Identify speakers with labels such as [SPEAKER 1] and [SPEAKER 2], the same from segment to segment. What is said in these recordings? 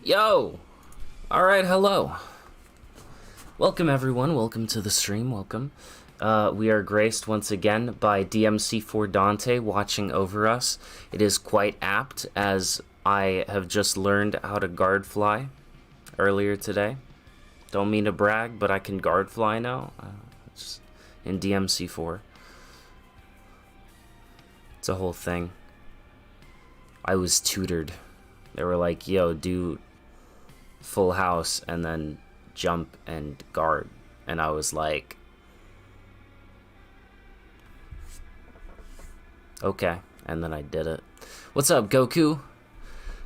[SPEAKER 1] Yo! Alright, hello. Welcome everyone, welcome to the stream, welcome. We are graced once again by DMC4 Dante watching over us. It is quite apt as I have just learned how to guard fly earlier today. Don't mean to brag, but I can guard fly now. It's in DMC4. It's a whole thing. I was tutored. They were like, yo, do full house and then jump and guard. And I was like, okay. And then I did it. What's up, Goku?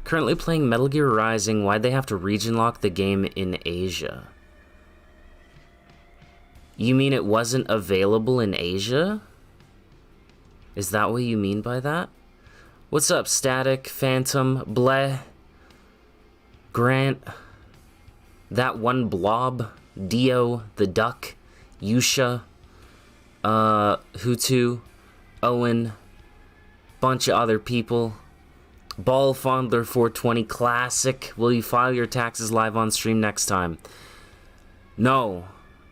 [SPEAKER 1] Currently playing Metal Gear Rising. Why'd they have to region lock the game in Asia? You mean it wasn't available in Asia? Is that what you mean by that? What's up, Static, Phantom, Bleh, Grant, That One Blob, Dio, The Duck, Yusha, Hutu, Owen, bunch of other people. Ball Fondler 420 Classic. Will you file your taxes live on stream next time? No.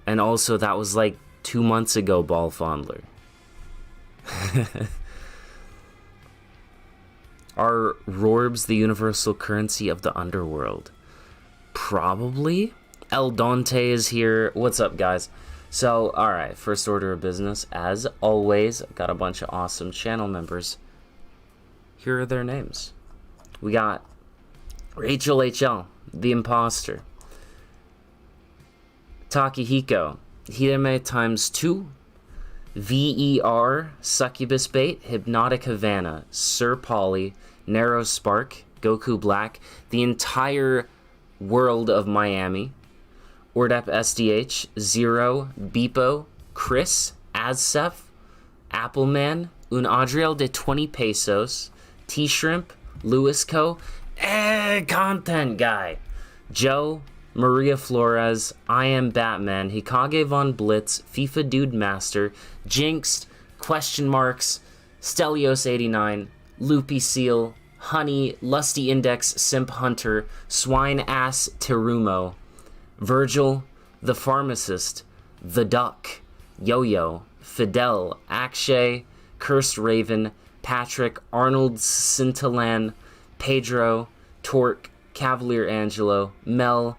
[SPEAKER 1] And also, that was like 2 months ago, Ball Fondler. Are Rorbs the universal currency of the underworld? Probably. El Dante is here. What's up, guys? So, alright, first order of business. As always, I've got a bunch of awesome channel members. Here are their names. We got Rachel HL, the imposter. Takahiko, Hirame times 2. VER, Succubus Bait, Hypnotic Havana, Sir Polly, Narrow Spark, Goku Black, the entire world of Miami, Ordep SDH, Zero, Beepo, Chris, Azsef, Appleman, Un Adriel de 20 pesos, T-Shrimp, Lewisco, Content Guy, Joe, Maria Flores, I Am Batman, Hikage Von Blitz, FIFA Dude Master, Jinxed, Question Marks, Stelios89, Loopy Seal, Honey, Lusty Index, Simp Hunter, Swine Ass Terumo, Virgil, The Pharmacist, The Duck, Yo-Yo, Fidel, Akshay, Cursed Raven, Patrick, Arnold Scintillan, Pedro, Torque, Cavalier Angelo, Mel,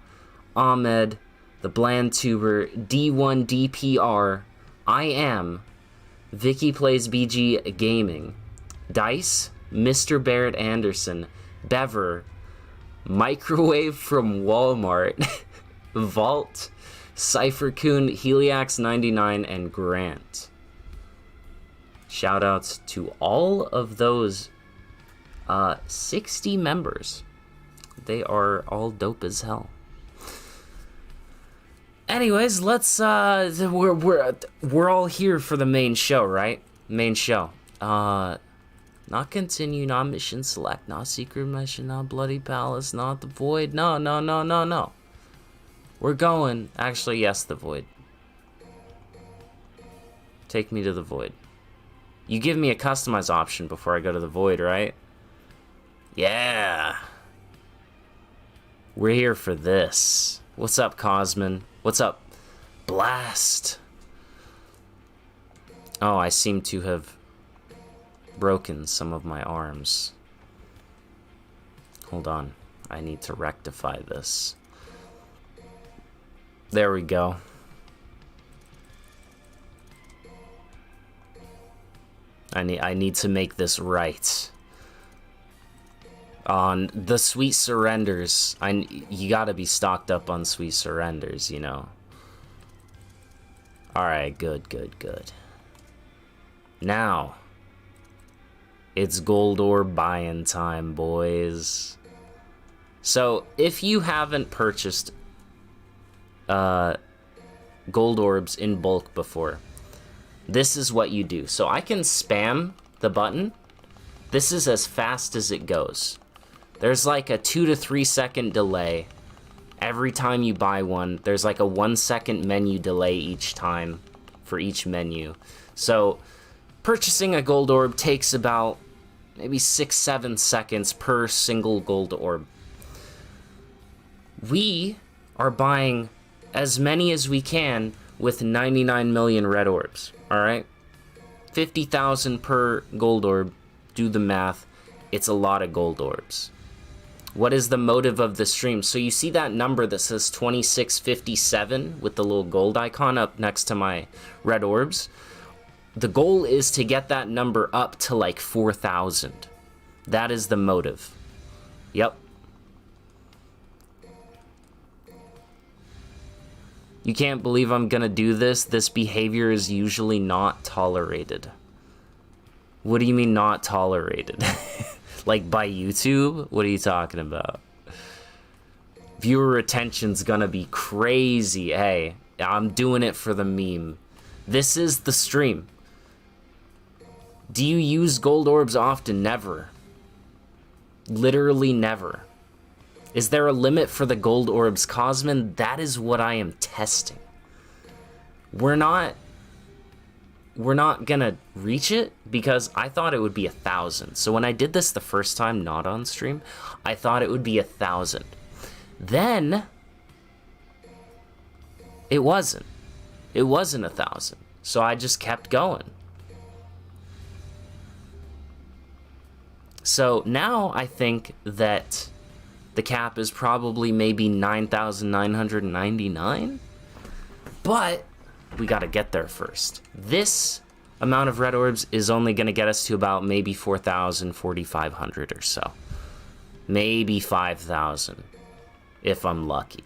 [SPEAKER 1] Ahmed, The Bland Tuber, D1DPR, I Am, Vicky Plays BG Gaming, Dice, Mr. Barrett Anderson, Bever, Microwave from Walmart, Vault, Cypher Coon, Heliax99, and Grant. Shoutouts to all of those 60 members. They are all dope as hell. Anyways, let's we're all here for the main show, right? Main show. Not continue, not mission select, not secret mission, not bloody palace, not the void. No. We're going. Actually, yes, the void. Take me to the void. You give me a customize option before I go to the void, right? Yeah. We're here for this. What's up, Cosman? What's up, Blast? Oh, I seem to have broken some of my arms. Hold on. I need to rectify this. There we go. I need to make this right. On the sweet surrenders, you gotta be stocked up on sweet surrenders, you know. Alright, good. Now, it's Gold Orb buying time, boys. So, if you haven't purchased Gold Orbs in bulk before, this is what you do. So I can spam the button. This is as fast as it goes. There's like a 2 to 3 second delay every time you buy one. There's like a 1 second menu delay each time for each menu. So purchasing a Gold Orb takes about maybe 6-7 seconds per single Gold Orb. We are buying as many as we can with 99 million red orbs, all right? 50,000 per gold orb. Do the math. It's a lot of gold orbs. What is the motive of the stream? So you see that number that says 2657 with the little gold icon up next to my red orbs? The goal is to get that number up to like 4,000. That is the motive. Yep. You can't believe I'm gonna do this. This behavior is usually not tolerated. What do you mean not tolerated? Like by YouTube? What are you talking about? Viewer retention's gonna be crazy. Hey, I'm doing it for the meme. This is the stream. Do you use gold orbs often? Never. Literally never. Is there a limit for the gold orbs, Cosmin? That is what I am testing. We're not gonna reach it because I thought it would be 1,000. So when I did this the first time, not on stream, I thought it would be 1,000. Then it wasn't. It wasn't 1,000. So I just kept going. So now I think that the cap is probably maybe 9,999, but we gotta get there first. This amount of red orbs is only gonna get us to about maybe 4,000, 4,500 or so. Maybe 5,000, if I'm lucky.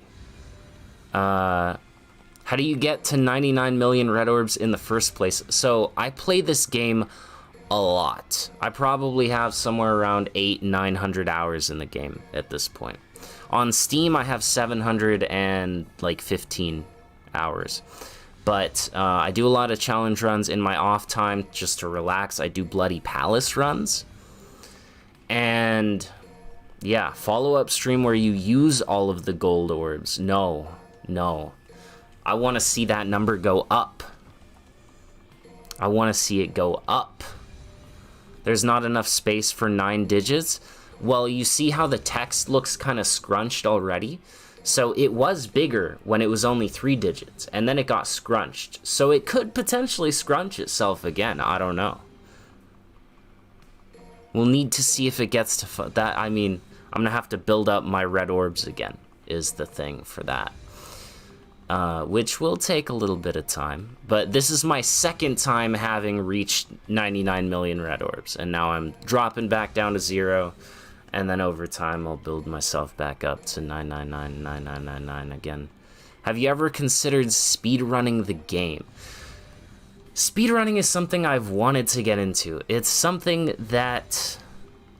[SPEAKER 1] How do you get to 99 million red orbs in the first place? So I play this game a lot. I probably have somewhere around 900 hours in the game at this point. On Steam, I have 715 hours. But I do a lot of challenge runs in my off time just to relax. I do Bloody Palace runs. And yeah, follow-up stream where you use all of the gold orbs. No. I want to see that number go up. I want to see it go up. There's not enough space for 9 digits. Well, you see how the text looks kind of scrunched already? So it was bigger when it was only 3 digits, and then it got scrunched. So it could potentially scrunch itself again. I don't know. We'll need to see if it gets to that. I mean, I'm gonna have to build up my red orbs again, is the thing for that. Which will take a little bit of time. But this is my second time having reached 99 million red orbs. And now I'm dropping back down to 0. And then over time, I'll build myself back up to 999 again. Have you ever considered speedrunning the game? Speedrunning is something I've wanted to get into. It's something that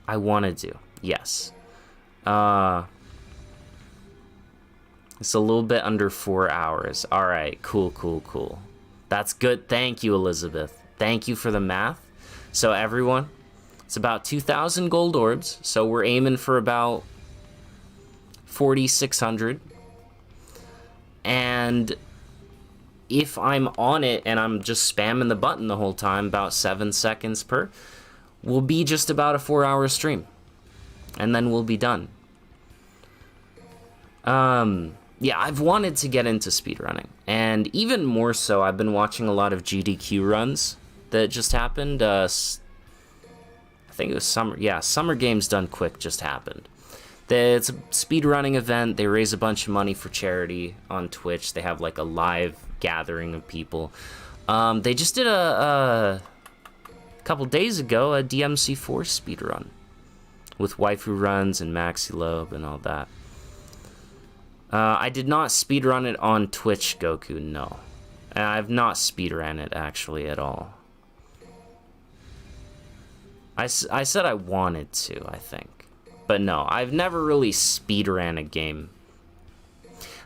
[SPEAKER 1] I want to do, yes. It's a little bit under 4 hours. All right, cool. That's good. Thank you, Elizabeth. Thank you for the math. So everyone, it's about 2,000 gold orbs. So we're aiming for about 4,600. And if I'm on it and I'm just spamming the button the whole time, about 7 seconds per, we'll be just about a 4-hour stream. And then we'll be done. Yeah, I've wanted to get into speedrunning, and even more so, I've been watching a lot of GDQ runs that just happened. I think it was summer. Yeah, Summer Games Done Quick just happened. It's a speedrunning event. They raise a bunch of money for charity on Twitch. They have like a live gathering of people. They just did a couple days ago a DMC4 speedrun with Waifu Runs and Maxi Loeb and all that. I did not speedrun it on Twitch, Goku, no. And I've not speedrun it, actually, at all. I said I wanted to, I think. But no, I've never really speedran a game.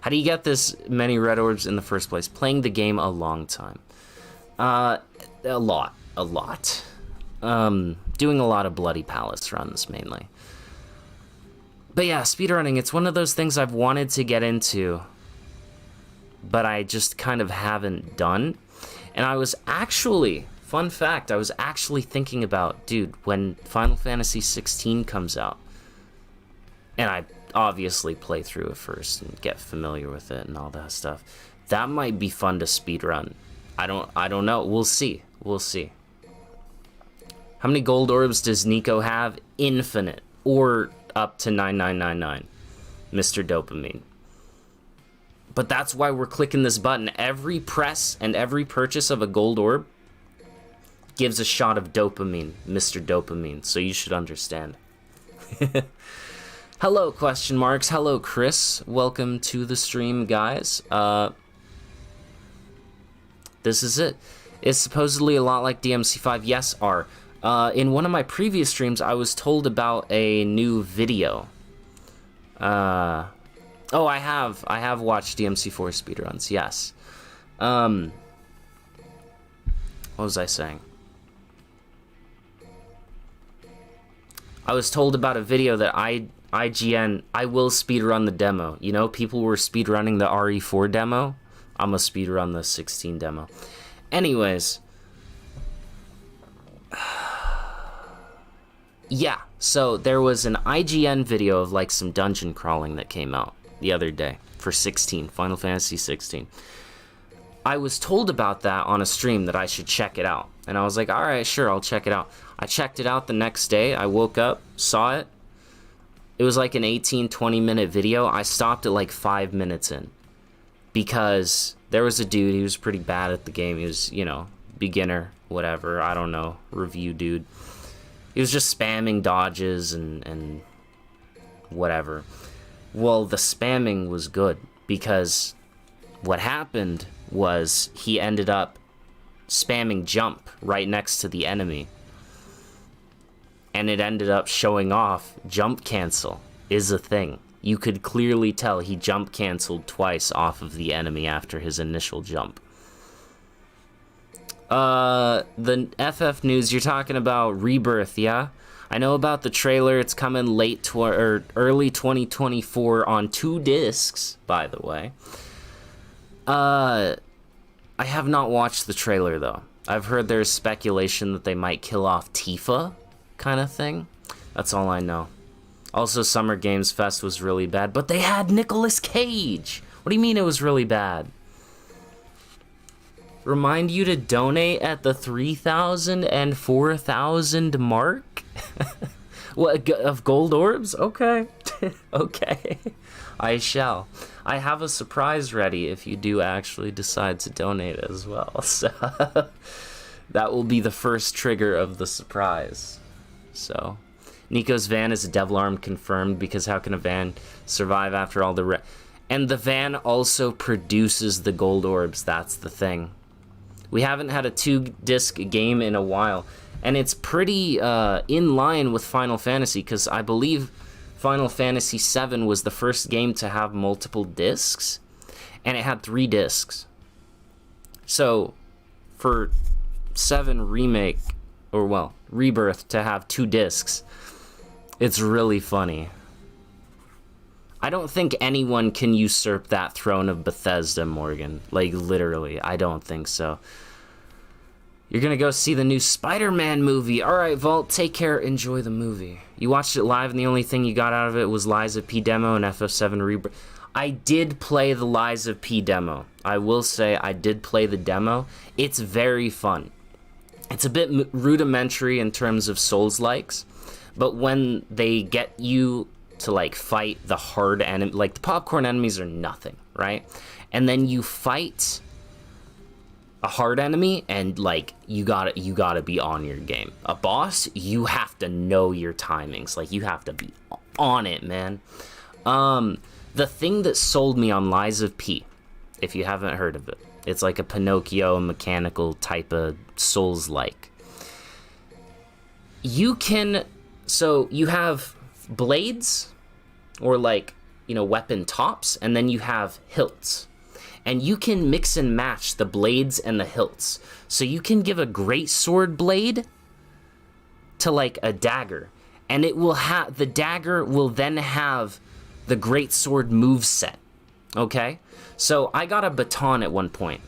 [SPEAKER 1] How do you get this many red orbs in the first place? Playing the game a long time. A lot. Doing a lot of Bloody Palace runs, mainly. But yeah, speedrunning, it's one of those things I've wanted to get into, but I just kind of haven't done. And I was actually, fun fact, I was actually thinking about, dude, when Final Fantasy 16 comes out, and obviously play through it first and get familiar with it and all that stuff. That might be fun to speedrun. I don't know. We'll see. We'll see. How many gold orbs does Nico have? Infinite. Or up to 9999. Mr. Dopamine. But that's why we're clicking this button. Every press and every purchase of a gold orb gives a shot of dopamine, Mr. Dopamine. So you should understand. Hello, question marks. Hello, Chris. Welcome to the stream, guys. This is it. It's supposedly a lot like DMC5. Yes, R. In one of my previous streams, I was told about a new video. Oh, I have watched DMC4 speedruns, yes. What was I saying? I was told about a video that IGN, I will speedrun the demo. You know, people were speedrunning the RE4 demo. I'm gonna speedrun the 16 demo. Anyways. Yeah, so there was an IGN video of like some dungeon crawling that came out the other day for 16, Final Fantasy 16. I was told about that on a stream that I should check it out. And I was like, alright, sure, I'll check it out. I checked it out the next day. I woke up, saw it. It was like an 18-20 minute video. I stopped at like 5 minutes in. Because there was a dude, he was pretty bad at the game. He was, you know, beginner, whatever, I don't know, review dude. He was just spamming dodges and whatever. Well, the spamming was good because what happened was he ended up spamming jump right next to the enemy. And it ended up showing off jump cancel is a thing. You could clearly tell he jump canceled twice off of the enemy after his initial jump. The FF news, you're talking about Rebirth, yeah? I know about the trailer. It's coming late or early 2024 on 2 discs, by the way. I have not watched the trailer, though. I've heard there's speculation that they might kill off Tifa, kind of thing. That's all I know. Also, Summer Games Fest was really bad, but they had Nicolas Cage! What do you mean it was really bad? Remind you to donate at the 3,000 and 4,000 mark? What, of gold orbs? Okay. Okay. I shall. I have a surprise ready if you do actually decide to donate as well. So that will be the first trigger of the surprise. So Nico's van is a devil arm confirmed, because how can a van survive after all the and the van also produces the gold orbs. That's the thing. We haven't had a 2-disc game in a while, and it's pretty in line with Final Fantasy, because I believe Final Fantasy VII was the first game to have multiple discs, and it had 3 discs. So for 7 Remake, or well, Rebirth to have 2 discs, it's really funny. I don't think anyone can usurp that throne of Bethesda, Morgan. Like, literally, I don't think so. You're gonna go see the new Spider-Man movie. Alright, Vault, take care, enjoy the movie. You watched it live and the only thing you got out of it was Lies of P demo and FF7 Rebirth. I did play the Lies of P demo. I will say I did play the demo. It's very fun. It's a bit rudimentary in terms of Souls-likes, but when they get you to like fight the hard enemy, like the popcorn enemies are nothing, right? And then you fight a hard enemy, and like you gotta be on your game. A boss, you have to know your timings. Like, you have to be on it, man. The thing that sold me on Lies of P, if you haven't heard of it, it's like a Pinocchio mechanical type of Souls-like. So you have blades, or like, you know, weapon tops, and then you have hilts. And you can mix and match the blades and the hilts. So you can give a great sword blade to like a dagger, and it will have, the dagger will then have the great sword move set. Okay? So I got a baton at one point,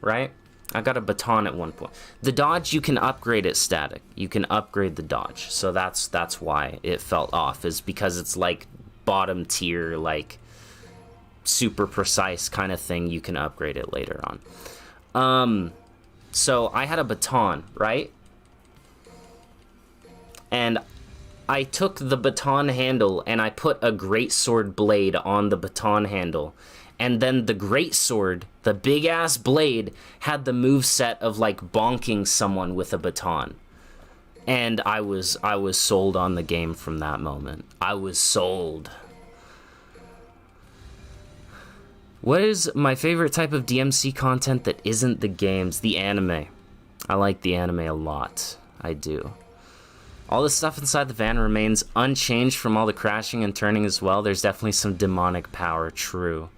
[SPEAKER 1] right? I got a baton at one point. The dodge, you can upgrade it static. You can upgrade the dodge. So that's why it felt off, is because it's like bottom tier, like super precise kind of thing. You can upgrade it later on. So I had a baton, right? And I took the baton handle and I put a greatsword blade on the baton handle. And then the greatsword, the big-ass blade, had the moveset of, like, bonking someone with a baton. And I was sold on the game from that moment. I was sold. What is my favorite type of DMC content that isn't the games? The anime. I like the anime a lot. I do. All the stuff inside the van remains unchanged from all the crashing and turning as well. There's definitely some demonic power, true.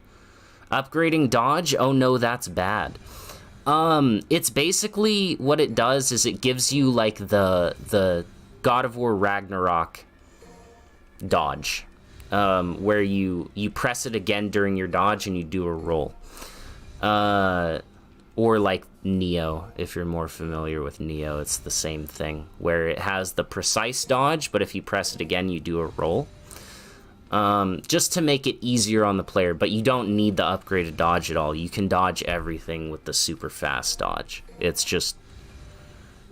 [SPEAKER 1] Upgrading dodge? Oh no, that's bad. It's basically, what it does is it gives you, like, the God of War Ragnarok dodge. Where you press it again during your dodge and you do a roll. Or like Neo, if you're more familiar with Neo, it's the same thing. Where it has the precise dodge, but if you press it again, you do a roll. Just to make it easier on the player, but you don't need the upgraded dodge at all. You can dodge everything with the super fast dodge. It's just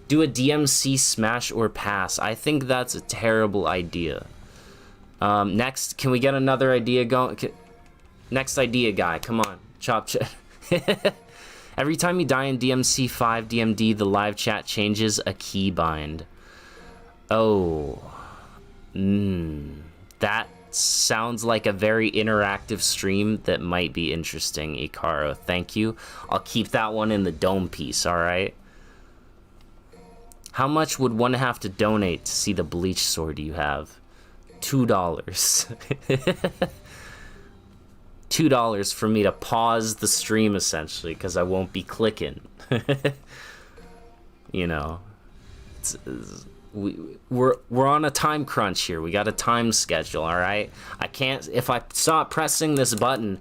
[SPEAKER 1] do a DMC smash or pass. I think that's a terrible idea. Next, can we get another idea going? Next idea guy, come on, chop. Every time you die in DMC 5 DMD, the live chat changes a keybind. Oh, that sounds like a very interactive stream that might be interesting, Ikaro. Thank you. I'll keep that one in the dome piece, alright? How much would one have to donate to see the bleach sword you have? $2. $2 for me to pause the stream, essentially, because I won't be clicking. You know, we're on a time crunch here. We got a time schedule, all right? I can't, if I stop pressing this button,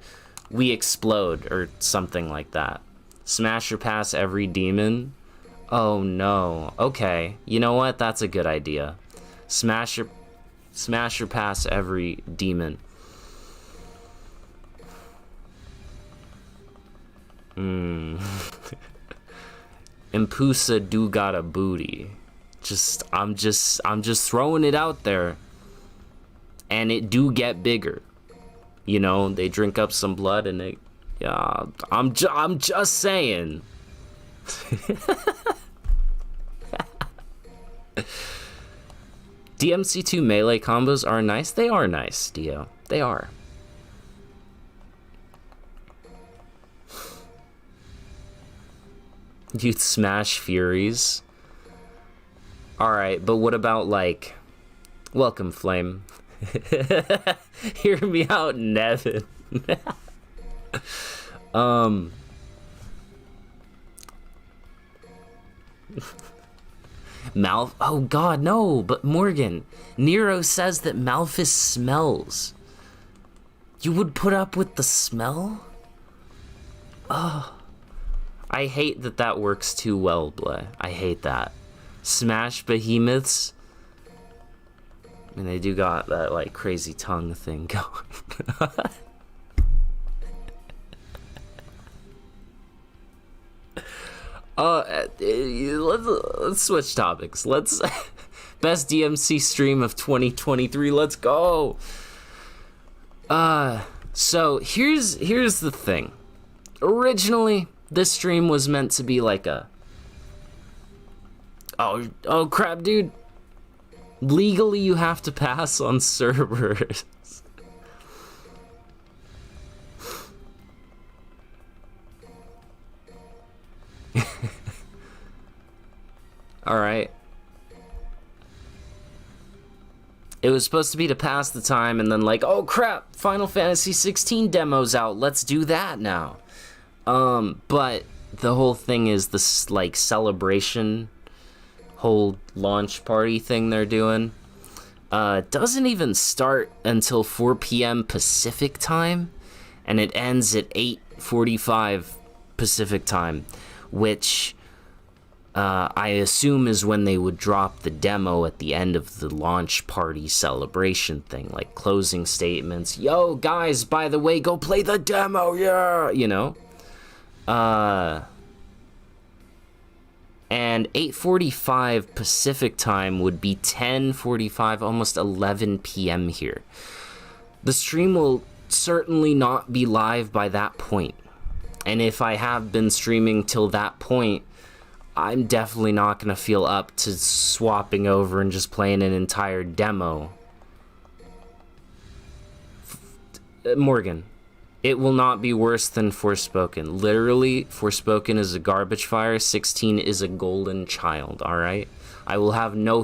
[SPEAKER 1] we explode or something like that. Smash or pass every demon? Oh no. Okay, you know what? That's a good idea. Smash or pass every demon. Impusa do got a booty. I'm just throwing it out there. And it do get bigger. You know, they drink up some blood and it, yeah, I'm just saying. DMC2 melee combos are nice. They are nice, Dio. They are. You'd smash Furies. Alright, but what about, like... Welcome, Flame. Hear me out, Nevin. Oh god, no, but Morgan, Nero says that Malphus smells. You would put up with the smell? Oh, I hate that works too well, Bleh. I hate that. Smash behemoths. I mean, they do got that, like, crazy tongue thing going. Let's switch topics. Let's best DMC stream of 2023. Let's go. So here's the thing. Originally, this stream was meant to be like a oh crap, dude. Legally, you have to pass on servers. Alright. It was supposed to be to pass the time and then like, oh crap, Final Fantasy 16 demo's out, let's do that now. But the whole thing is this like celebration, whole launch party thing they're doing. Doesn't even start until 4 p.m. Pacific time, and it ends at 8:45 Pacific time. which I assume is when they would drop the demo at the end of the launch party celebration thing, like closing statements. Yo, guys, by the way, go play the demo, yeah, you know? And 8:45 Pacific time would be 10:45, almost 11 p.m. here. The stream will certainly not be live by that point. And if I have been streaming till that point, I'm definitely not going to feel up to swapping over and just playing an entire demo. Morgan, it will not be worse than Forspoken. Literally, Forspoken is a garbage fire. 16 is a golden child, alright? I will have no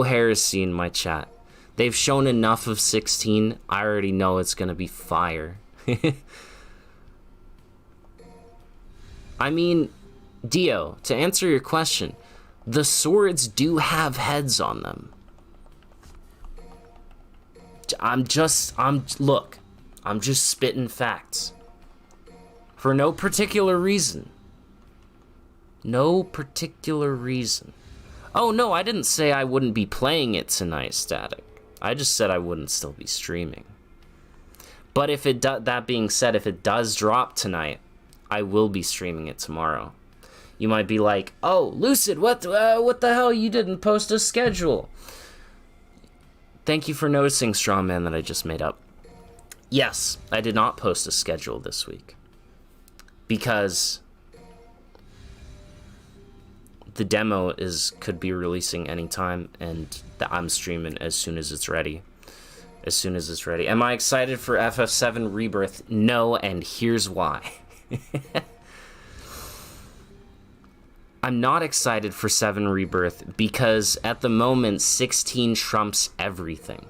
[SPEAKER 1] heresy in my chat. They've shown enough of 16. I already know it's going to be fire. I mean, Dio, to answer your question, the swords do have heads on them. I'm just spitting facts. For no particular reason. No particular reason. Oh, no, I didn't say I wouldn't be playing it tonight, Static. I just said I wouldn't still be streaming. But if it that being said, if it does drop tonight, I will be streaming it tomorrow. You might be like, oh, Lucid, what the hell? You didn't post a schedule. Thank you for noticing, Strawman, that I just made up. Yes, I did not post a schedule this week. Because the demo could be releasing anytime, and I'm streaming as soon as it's ready. As soon as it's ready. Am I excited for FF7 Rebirth? No, and here's why. I'm not excited for 7 Rebirth because at the moment 16 trumps everything.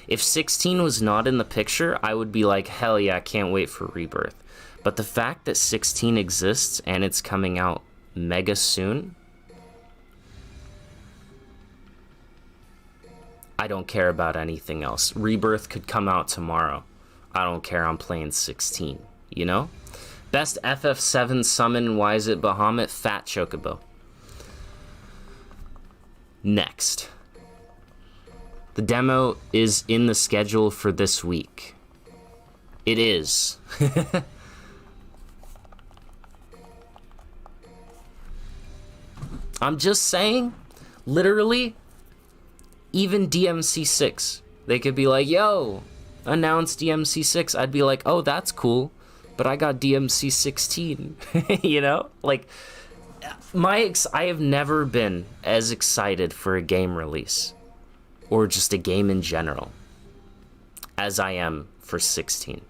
[SPEAKER 1] If 16 was not in the picture, I would be like, hell yeah, I can't wait for Rebirth. But the fact that 16 exists and it's coming out mega soon, I don't care about anything else. Rebirth could come out tomorrow. I don't care, I'm playing 16, you know? Best FF7 summon, why is it Bahamut? Fat Chocobo. Next. The demo is in the schedule for this week. It is. I'm just saying, literally, even DMC6. They could be like, yo, announce DMC6. I'd be like, oh, that's cool. But I got DMC 16, you know? Like, I have never been as excited for a game release, or just a game in general, as I am for 16.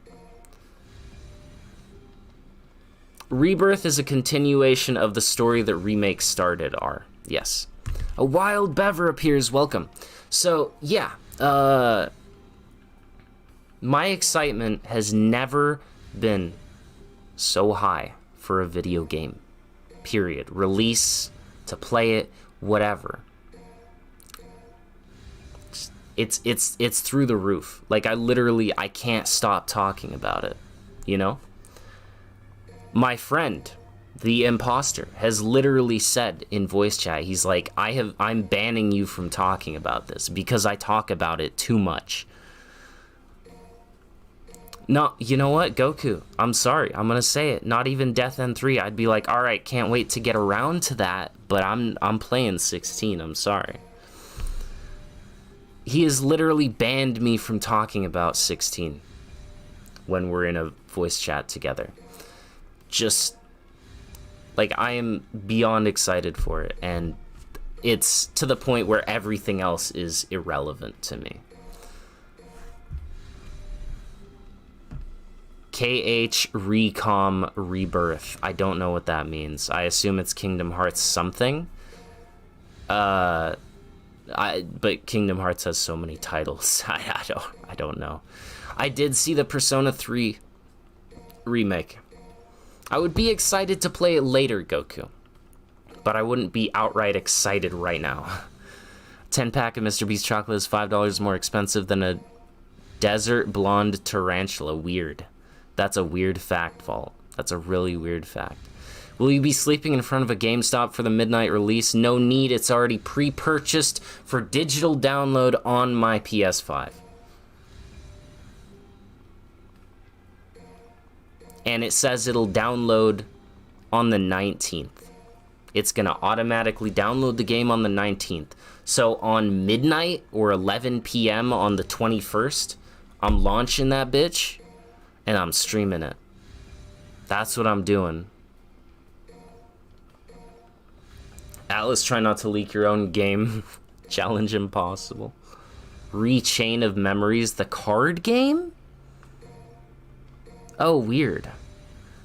[SPEAKER 1] Rebirth is a continuation of the story that remakes started are. Yes. A Wild Bever appears, welcome. So, yeah, my excitement has never been so high for a video game, period. Release, to play it, whatever. It's through the roof. Like, I can't stop talking about it, you know? My friend, the imposter, has literally said in voice chat, he's like, I'm banning you from talking about this because I talk about it too much. No, you know what, Goku, I'm sorry, I'm gonna say it. Not even Death End 3. I'd be like, all right, can't wait to get around to that, but I'm playing 16. I'm sorry. He has literally banned me from talking about 16 when we're in a voice chat together. Just like, I am beyond excited for it, and it's to the point where everything else is irrelevant to me. KH Recom Rebirth. I don't know what that means. I assume it's Kingdom Hearts something. But Kingdom Hearts has so many titles. I don't know. I did see the Persona 3 remake. I would be excited to play it later, Goku, but I wouldn't be outright excited right now. 10-pack of Mr. Beast chocolate is $5 more expensive than a desert blonde tarantula. Weird. That's a weird fact, Vault. That's a really weird fact. Will you be sleeping in front of a GameStop for the midnight release? No need, it's already pre-purchased for digital download on my PS5. And it says it'll download on the 19th. It's gonna automatically download the game on the 19th. So on midnight or 11 p.m. on the 21st, I'm launching that bitch and I'm streaming it. That's what I'm doing. Atlas, try not to leak your own game. Challenge impossible. Rechain of Memories, the card game? Oh, weird.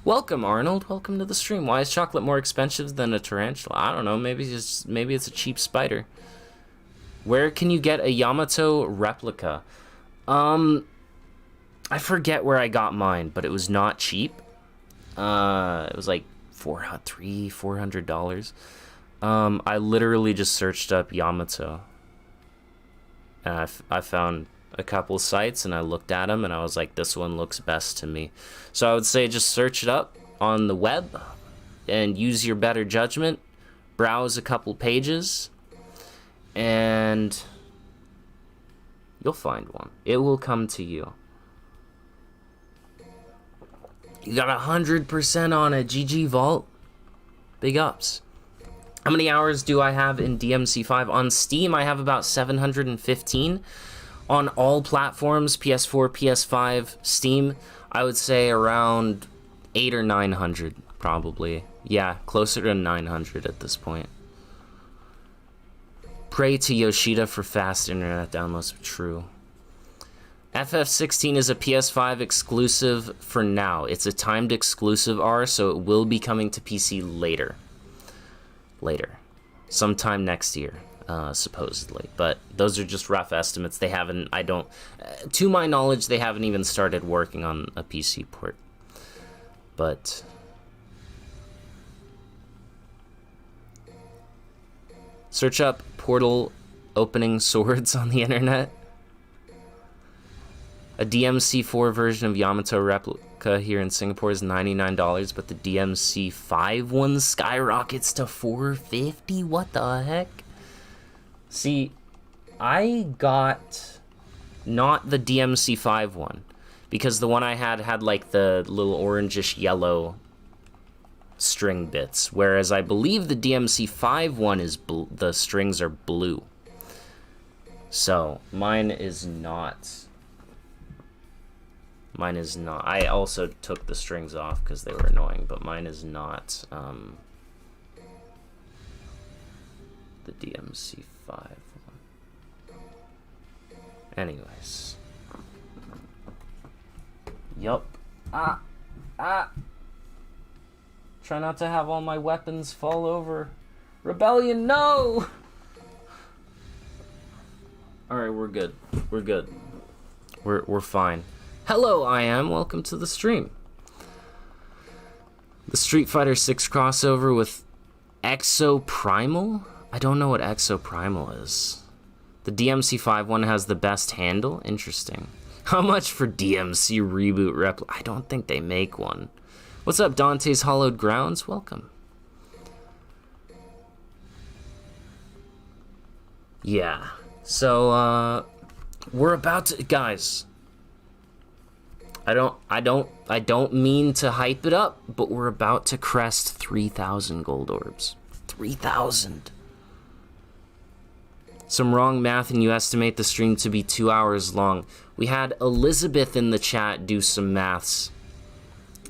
[SPEAKER 1] Welcome, Arnold. Welcome to the stream. Why is chocolate more expensive than a tarantula? I don't know. Maybe it's a cheap spider. Where can you get a Yamato replica? I forget where I got mine, but it was not cheap. It was like $400. I literally just searched up Yamato, and I found a couple sites, and I looked at them, and I was like, this one looks best to me. So I would say just search it up on the web and use your better judgment. Browse a couple pages, and you'll find one. It will come to you. You got 100% on it. GG Vault. Big ups. How many hours do I have in DMC5? On Steam, I have about 715. On all platforms, PS4, PS5, Steam, I would say around 800 or 900, probably. Yeah, closer to 900 at this point. Pray to Yoshida for fast internet downloads. True. FF16 is a PS5 exclusive for now. It's a timed exclusive R, so it will be coming to PC later. Sometime next year, supposedly. But those are just rough estimates. They haven't, to my knowledge, they haven't even started working on a PC port. But search up portal opening swords on the internet. A DMC4 version of Yamato replica here in Singapore is $99, but the DMC5 one skyrockets to $450. What the heck? See, I got not the DMC5 one, because the one I had like the little orangish yellow string bits, whereas I believe the DMC5 one is the strings are blue. So mine is not. I also took the strings off because they were annoying, but mine is not the DMC5 one. Anyways. Yup. Try not to have all my weapons fall over. Rebellion, no! Alright, we're good. We're good. We're fine. Hello, I am. Welcome to the stream. The Street Fighter 6 crossover with Exoprimal? I don't know what Exoprimal is. The DMC5 one has the best handle? Interesting. How much for DMC reboot replica? I don't think they make one. What's up, Dante's Hollowed Grounds? Welcome. Yeah. So, we're about to... Guys... I don't mean to hype it up, but we're about to crest 3,000 gold orbs. 3,000. Some wrong math and you estimate the stream to be 2 hours long. We had Elizabeth in the chat do some maths,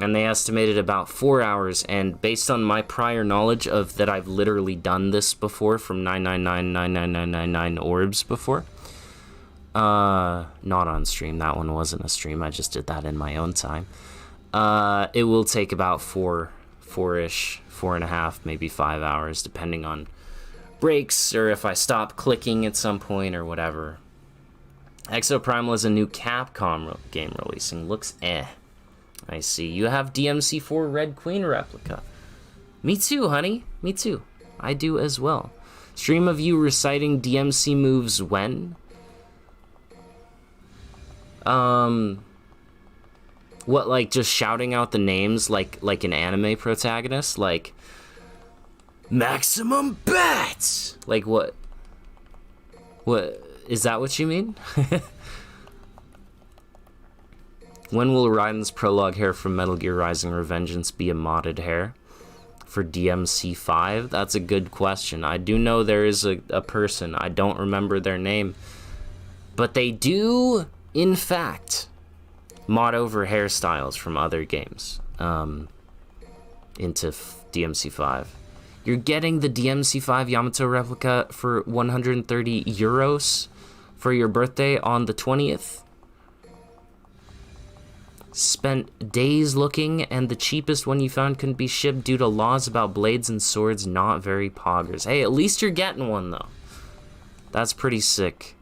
[SPEAKER 1] and they estimated about 4 hours, and based on my prior knowledge of that I've literally done this before from 999 orbs before. Not on stream. That one wasn't a stream. I just did that in my own time. It will take about four-ish, 4.5, maybe 5 hours, depending on breaks or if I stop clicking at some point or whatever. Exoprimal is a new Capcom game releasing. Looks eh. I see. You have DMC4 Red Queen replica. Me too, honey. Me too. I do as well. Stream of you reciting DMC moves when? What, like, just shouting out the names like an anime protagonist? Like, Maximum Bats! Like, what? What? Is that what you mean? When will Raiden's prologue hair from Metal Gear Rising: Revengeance be a modded hair? For DMC 5? That's a good question. I do know there is a person. I don't remember their name. But they do, in fact, mod over hairstyles from other games into DMC 5. You're getting the DMC 5 Yamato replica for 130 euros for your birthday on the 20th. Spent days looking, and the cheapest one you found couldn't be shipped due to laws about blades and swords not very poggers. Hey, at least you're getting one, though. That's pretty sick.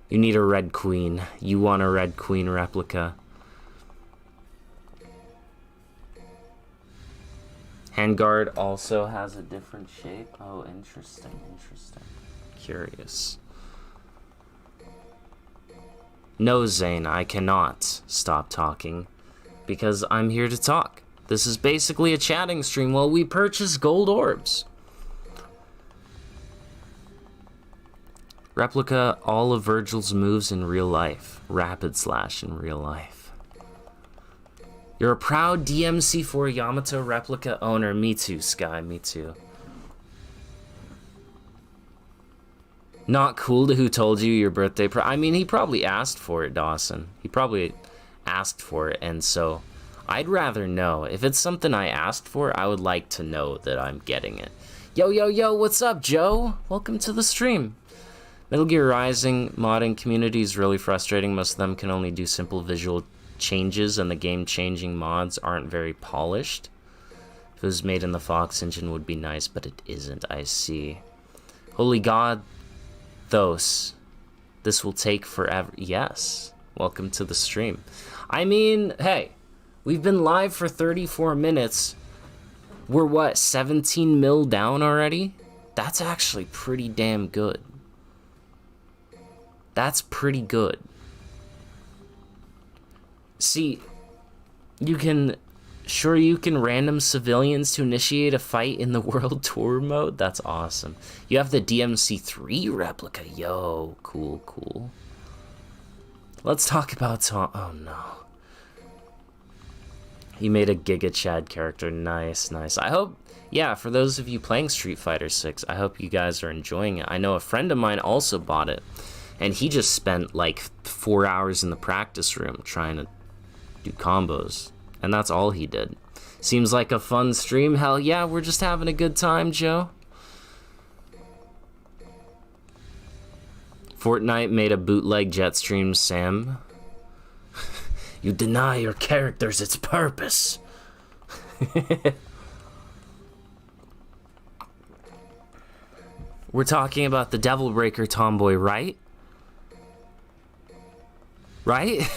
[SPEAKER 1] You need a Red Queen. You want a Red Queen replica. Handguard also has a different shape. Oh, interesting, interesting. Curious. No, Zane, I cannot stop talking because I'm here to talk. This is basically a chatting stream while we purchase Gold Orbs. Replica all of Virgil's moves in real life. Rapid slash in real life. You're a proud DMC4 Yamato replica owner. Me too, Sky, me too. Not cool to who told you your birthday. I mean, he probably asked for it, Dawson. He probably asked for it, and so I'd rather know. If it's something I asked for, I would like to know that I'm getting it. Yo, yo, yo, what's up, Joe? Welcome to the stream. Metal Gear Rising modding community is really frustrating. Most of them can only do simple visual changes, and the game-changing mods aren't very polished. If it was made in the Fox engine, would be nice, but it isn't, I see. Holy God. This will take forever. Yes, welcome to the stream. I mean, hey, we've been live for 34 minutes. We're what, 17 mil down already? That's actually pretty damn good. That's pretty good. See, you can random civilians to initiate a fight in the world tour mode. That's awesome. You have the DMC3 replica. Yo, cool, cool. Let's talk about oh no. He made a Giga Chad character. Nice, nice. I hope, yeah, for those of you playing Street Fighter 6, I hope you guys are enjoying it. I know a friend of mine also bought it, and he just spent like 4 hours in the practice room trying to do combos. And that's all he did. Seems like a fun stream. Hell yeah, we're just having a good time, Joe. Fortnite made a bootleg Jetstream, Sam. You deny your characters its purpose. We're talking about the Devil Breaker Tomboy, right? Right?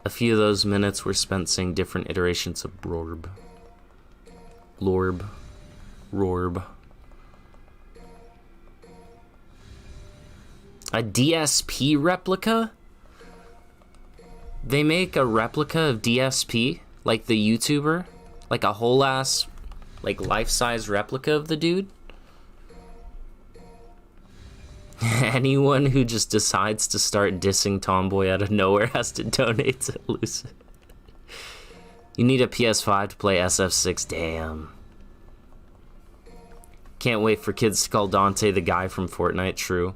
[SPEAKER 1] A few of those minutes were spent saying different iterations of Rorb. Lorb. Rorb. A DSP replica? They make a replica of DSP? Like the YouTuber? Like a whole ass, like life-size replica of the dude? Anyone who just decides to start dissing Tomboy out of nowhere has to donate to Lucid. You need a PS5 to play SF6. Damn. Can't wait for kids to call Dante the guy from Fortnite. True.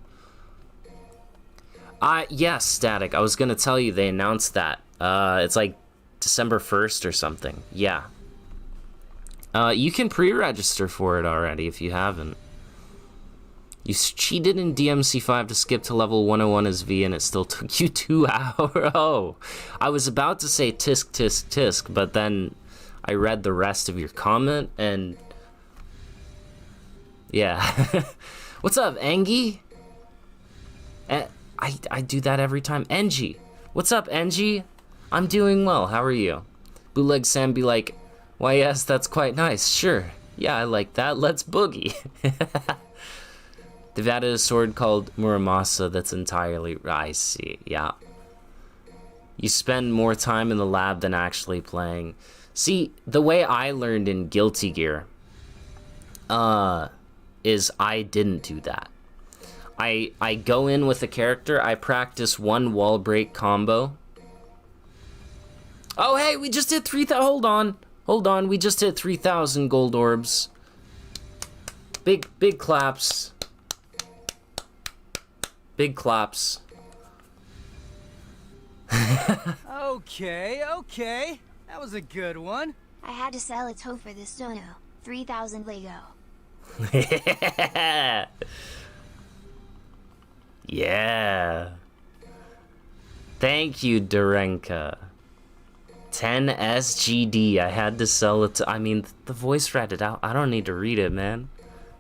[SPEAKER 1] Yes, Static. I was gonna tell you they announced that. It's like December 1st or something. Yeah. You can pre-register for it already if you haven't. You cheated in DMC5 to skip to level 101 as V, and it still took you 2 hours. Oh, I was about to say tisk, tisk, tisk, but then I read the rest of your comment, and yeah. What's up, Engie? I do that every time. Engie. What's up, Engie? I'm doing well. How are you? Bootleg Sam be like, why, yes, that's quite nice. Sure. Yeah, I like that. Let's boogie. They've added a sword called Muramasa that's entirely... I see, yeah. You spend more time in the lab than actually playing. See, the way I learned in Guilty Gear, is I didn't do that. I go in with a character, I practice one wall break combo. Oh, hey, we just hit 3,000, hold on, we just hit 3,000 gold orbs. Big claps. Big claps.
[SPEAKER 2] Okay, that was a good one.
[SPEAKER 3] I had to sell a toe for this dono. 3,000 Lego.
[SPEAKER 1] Yeah. Thank you, Durenka. 10 SGD. I had to sell it to... I mean, the voice read it out. I don't need to read it, man.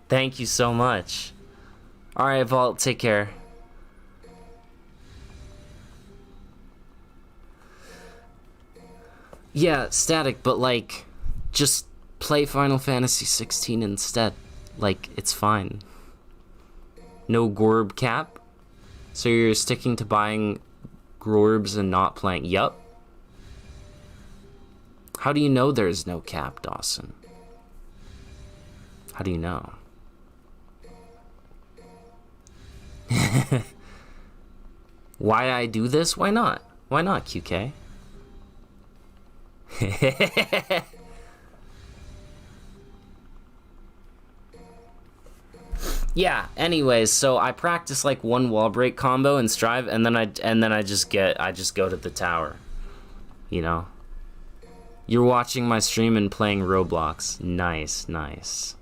[SPEAKER 1] Thank you so much. Alright, Vault, take care. Yeah, Static, but like, just play Final Fantasy 16 instead. Like, it's fine. No Gorb cap? So you're sticking to buying Gorbs and not playing? Yup. How do you know there's no cap, Dawson? How do you know? Why I do this? Why not? Why not, QK? Yeah, anyways, so I practice like one wall break combo and strive, and then I just go to the tower. You know? You're watching my stream and playing Roblox. Nice, nice.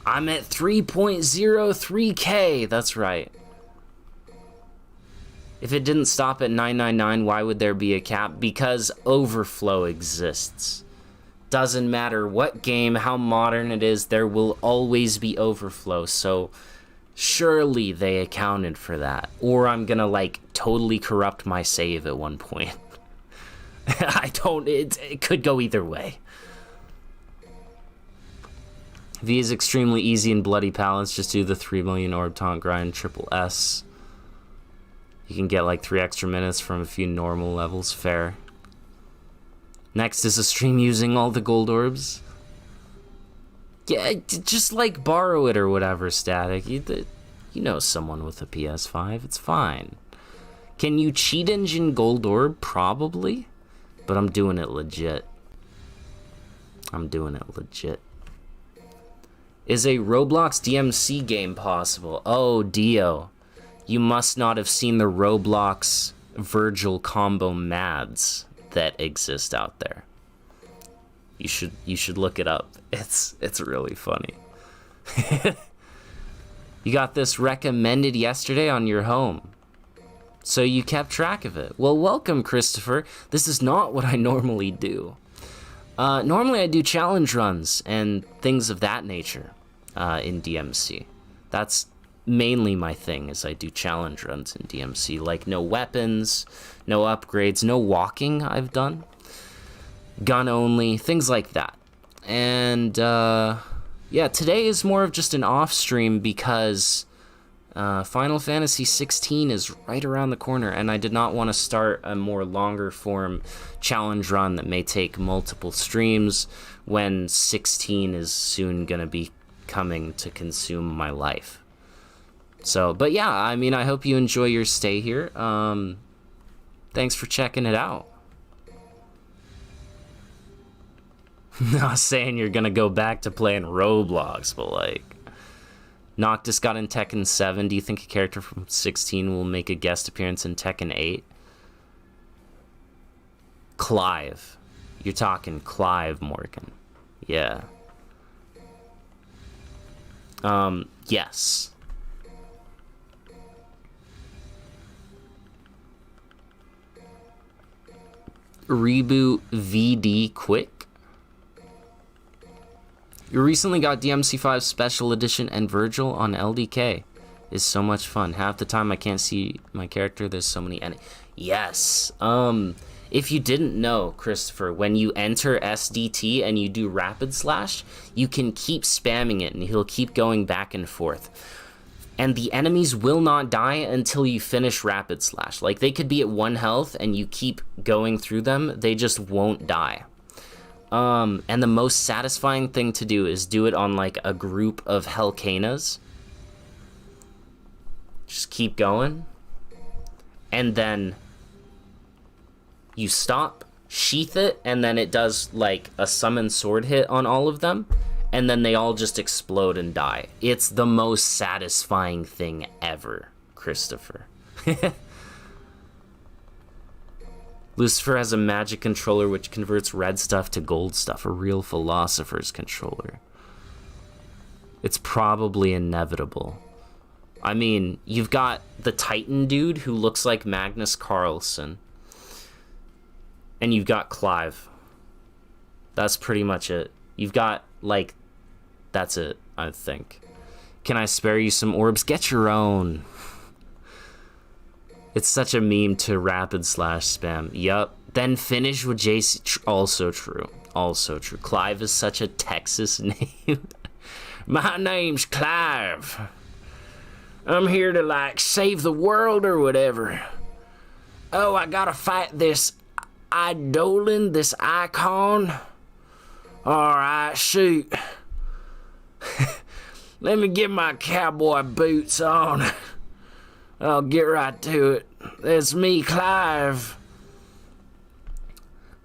[SPEAKER 1] I'm at 3.03K, that's right. If it didn't stop at 999, why would there be a cap? Because overflow exists. Doesn't matter what game, how modern it is, there will always be overflow, so surely they accounted for that. Or I'm gonna, like, totally corrupt my save at one point. It could go either way. V is extremely easy in Bloody Palace. Just do the 3 million orb taunt grind, triple S. You can get like 3 extra minutes from a few normal levels. Fair. Next is a stream using all the gold orbs. Yeah, just like borrow it or whatever, Static. You know someone with a PS5. It's fine. Can you cheat engine gold orb? Probably. But I'm doing it legit. I'm doing it legit. Is a Roblox DMC game possible? Oh, Dio. You must not have seen the Roblox Virgil combo mads that exist out there. You should look it up. It's really funny. You got this recommended yesterday on your home. So you kept track of it. Well, welcome, Christopher. This is not what I normally do. Normally I do challenge runs and things of that nature in DMC. That's mainly my thing, is I do challenge runs in DMC, like no weapons, no upgrades, no walking I've done. Gun only, things like that. And yeah, today is more of just an off stream because Final Fantasy 16 is right around the corner, and I did not want to start a more longer form challenge run that may take multiple streams when 16 is soon going to be coming to consume my life. So, but yeah, I mean, I hope you enjoy your stay here. Thanks for checking it out. Not saying you're gonna go back to playing Roblox, but like, Noctis got in Tekken 7. Do you think a character from 16 will make a guest appearance in Tekken 8? Clive. You're talking Clive Morgan. Yeah. Yes. Reboot VD quick. You recently got DMC5 Special Edition and Virgil on LDK. Is so much fun. Half the time I can't see my character. There's so many. Yes. if you didn't know, Christopher, when you enter SDT and you do rapid slash, you can keep spamming it and he'll keep going back and forth. And the enemies will not die until you finish rapid slash. Like, they could be at 1 health and you keep going through them, they just won't die. And the most satisfying thing to do is do it on like a group of Hellcanas. Just keep going. And then you stop, sheath it, and then it does like a summon sword hit on all of them. And then they all just explode and die. It's the most satisfying thing ever, Christopher. Lucifer has a magic controller which converts red stuff to gold stuff, a real philosopher's controller. It's probably inevitable. I mean, you've got the Titan dude who looks like Magnus Carlsen. And you've got Clive. That's pretty much it. You've got, like, that's it, I think. Can I spare you some orbs? Get your own. It's such a meme to rapid slash spam. Yup. Then finish with JC. Also true. Also true. Clive is such a Texas name. My name's Clive. I'm here to, like, save the world or whatever. Oh, I gotta fight this idolin, this icon. Alright, shoot. Let me get my cowboy boots on. I'll get right to it. It's me, Clive.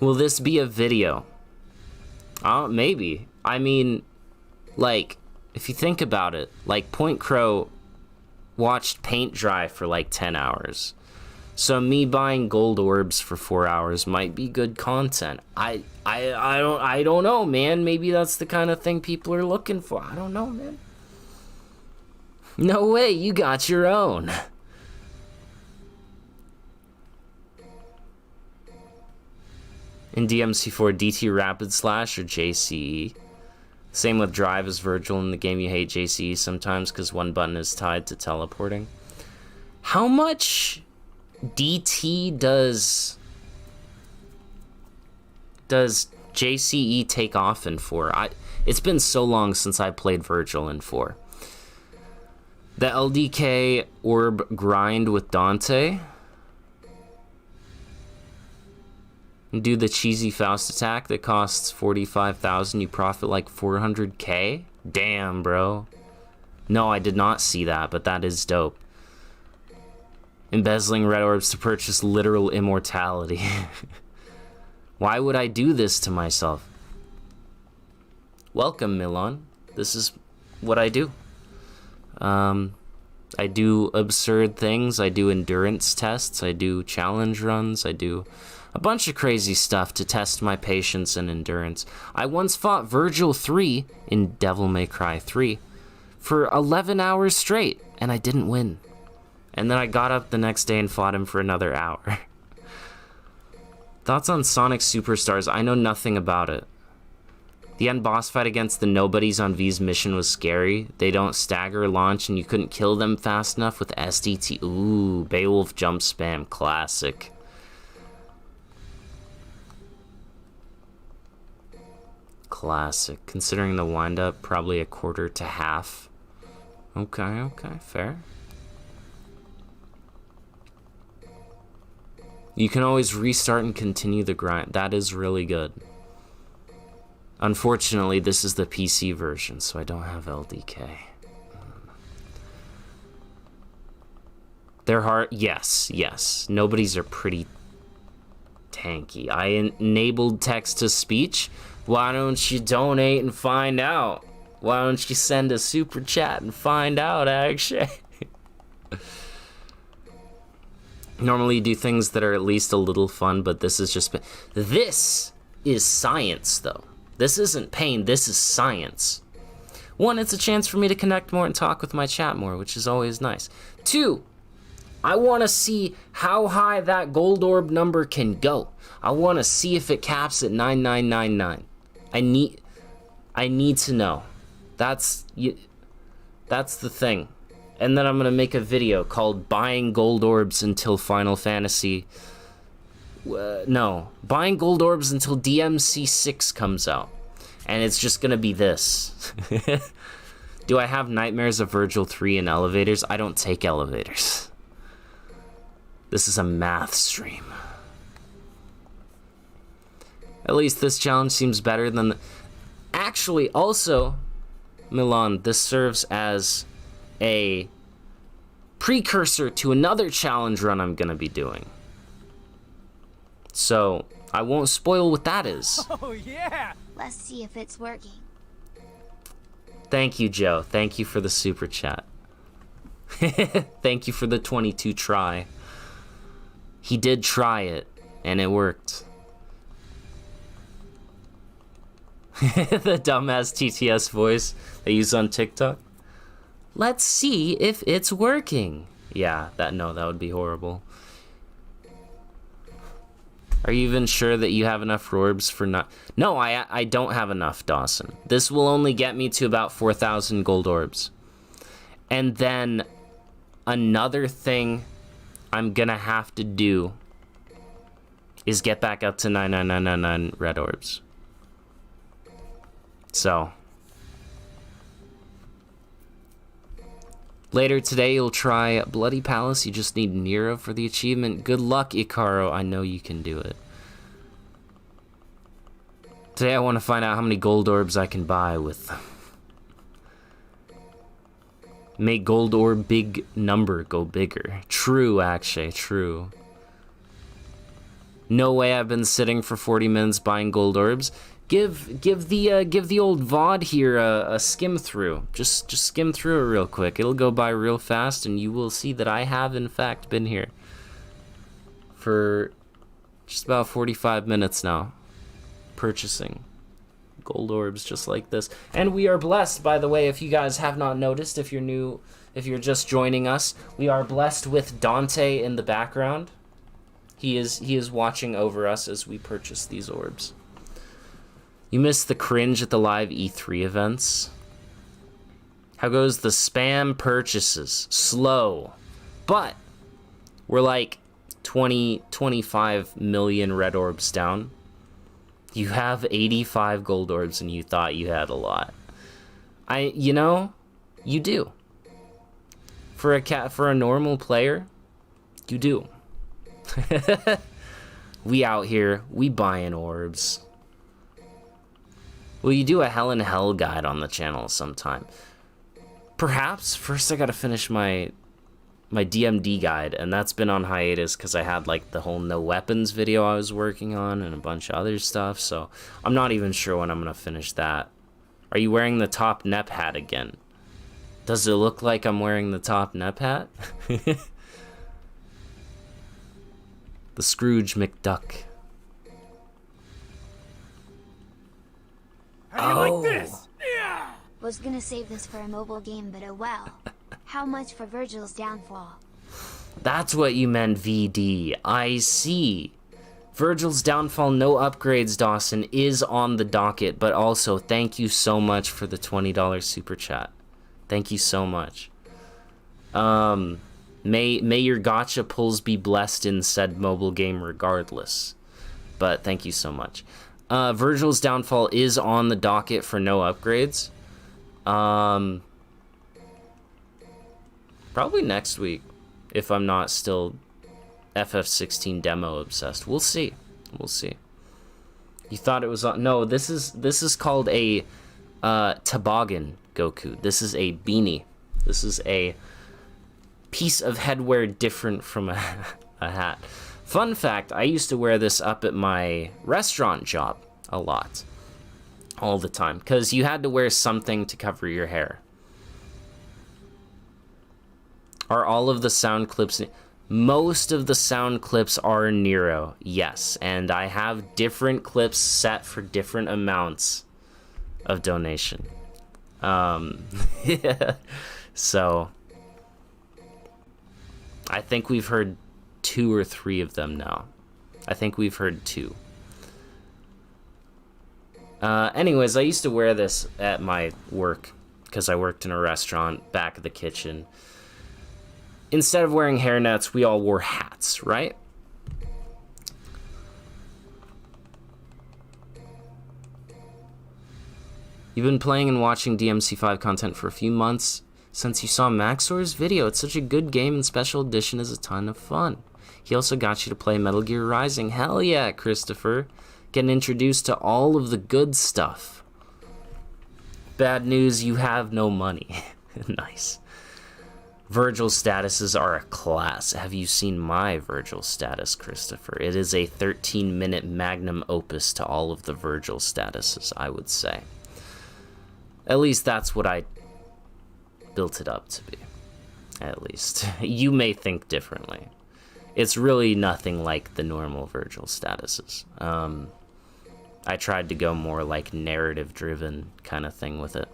[SPEAKER 1] Will this be a video? Maybe. I mean, like, if you think about it, like, Point Crow watched paint dry for like 10 hours. So me buying gold orbs for 4 hours might be good content. I don't know, man. Maybe that's the kind of thing people are looking for. I don't know, man. No way, you got your own. In DMC4, DT Rapid Slash or JCE. Same with Drive as Virgil. In the game you hate JCE sometimes because one button is tied to teleporting. How much DT does JCE take off in 4? It's been so long since I played Virgil in 4. The LDK orb grind with Dante. Do the cheesy Faust attack that costs 45,000. You profit like 400k. Damn, bro. No, I did not see that, but that is dope. Embezzling red orbs to purchase literal immortality. Why would I do this to myself? Welcome, Milan. This is what I do. I do absurd things. I do endurance tests. I do challenge runs. I do a bunch of crazy stuff to test my patience and endurance. I once fought Virgil 3 in Devil May Cry 3 for 11 hours straight, and I didn't win. And then I got up the next day and fought him for another hour. Thoughts on Sonic Superstars? I know nothing about it. The end boss fight against the nobodies on V's mission was scary. They don't stagger launch and you couldn't kill them fast enough with SDT. Ooh, Beowulf jump spam, classic. Classic. Considering the wind-up, probably a quarter to half. Okay, fair. You can always restart and continue the grind. That is really good. Unfortunately, this is the PC version, so I don't have LDK. They're hard. Yes. Nobodies are pretty tanky. I enabled text-to-speech. Why don't you donate and find out? Why don't you send a super chat and find out, actually? Normally you do things that are at least a little fun, but this is just... This is science, though. This isn't pain, this is science. 1, it's a chance for me to connect more and talk with my chat more, which is always nice. 2, I want to see how high that gold orb number can go. I want to see if it caps at 9999. I need to know. That's the thing. And then I'm gonna make a video called "Buying Gold Orbs Until Final Fantasy No, buying gold orbs until DMC 6 comes out. And it's just gonna be this. Do I have nightmares of Virgil 3 in elevators? I don't take elevators. This is a math stream. At least this challenge seems better than the... Actually, also, Milan, this serves as a precursor to another challenge run I'm gonna be doing. So, I won't spoil what that is.
[SPEAKER 2] Oh, yeah!
[SPEAKER 3] Let's see if it's working.
[SPEAKER 1] Thank you, Joe. Thank you for the super chat. Thank you for the 22 try. He did try it, and it worked. The dumbass TTS voice they use on TikTok. Let's see if it's working. Yeah, that would be horrible. Are you even sure that you have enough orbs for not... No, I don't have enough, Dawson. This will only get me to about 4,000 gold orbs. And then another thing I'm gonna have to do is get back up to 99999 red orbs. So... Later today, you'll try Bloody Palace. You just need Nero for the achievement. Good luck, Icaro. I know you can do it. Today, I want to find out how many gold orbs I can buy with... Make gold orb big number go bigger. True, actually, true. No way I've been sitting for 40 minutes buying gold orbs. Give the old VOD here a skim through. Just skim through it real quick. It'll go by real fast, and you will see that I have in fact been here for just about 45 minutes now, purchasing gold orbs just like this. And we are blessed, by the way, if you guys have not noticed, if you're new, if you're just joining us, we are blessed with Dante in the background. He is watching over us as we purchase these orbs. You missed the cringe at the live E3 events. How goes the spam purchases? Slow. But we're like 25 million red orbs down. You have 85 gold orbs and you thought you had a lot. You know, you do. For a normal player, you do. We out here, we buying orbs. Will you do a Hell in Hell guide on the channel sometime? Perhaps. First I gotta finish my DMD guide, and that's been on hiatus because I had like the whole no weapons video I was working on and a bunch of other stuff, so I'm not even sure when I'm gonna finish that. Are you wearing the top Nep hat again? Does it look like I'm wearing the top Nep hat? The Scrooge McDuck.
[SPEAKER 2] How do you like this? Yeah!
[SPEAKER 3] Was gonna save this for a mobile game, but oh well. How much for Virgil's downfall?
[SPEAKER 1] That's what you meant, VD. I see. Virgil's downfall, no upgrades, Dawson, is on the docket, but also thank you so much for the $20 super chat. Thank you so much. May your gotcha pulls be blessed in said mobile game regardless. But thank you so much. Virgil's downfall is on the docket for no upgrades. Probably next week, if I'm not still FF16 demo obsessed. We'll see. We'll see. You thought it was on... No, this is called a toboggan, Goku. This is a beanie. This is a piece of headwear different from a hat. Fun fact, I used to wear this up at my restaurant job a lot. All the time. Because you had to wear something to cover your hair. Are all of the sound clips... Most of the sound clips are Nero, yes. And I have different clips set for different amounts of donation. Yeah. So... I think we've heard 2 or 3 of them now. I think we've heard 2. Anyways, I used to wear this at my work because I worked in a restaurant, back of the kitchen. Instead of wearing hairnets, we all wore hats, right? You've been playing and watching DMC5 content for a few months since you saw Maxor's video. It's such a good game, and Special Edition is a ton of fun. He also got you to play Metal Gear Rising. Hell yeah, Christopher. Getting introduced to all of the good stuff. Bad news, you have no money. Nice. Virgil statuses are a class. Have you seen my Virgil status, Christopher? It is a 13-minute magnum opus to all of the Virgil statuses, I would say. At least that's what I built it up to be. At least. You may think differently. It's really nothing like the normal Virgil statuses. I tried to go more like narrative-driven kind of thing with it.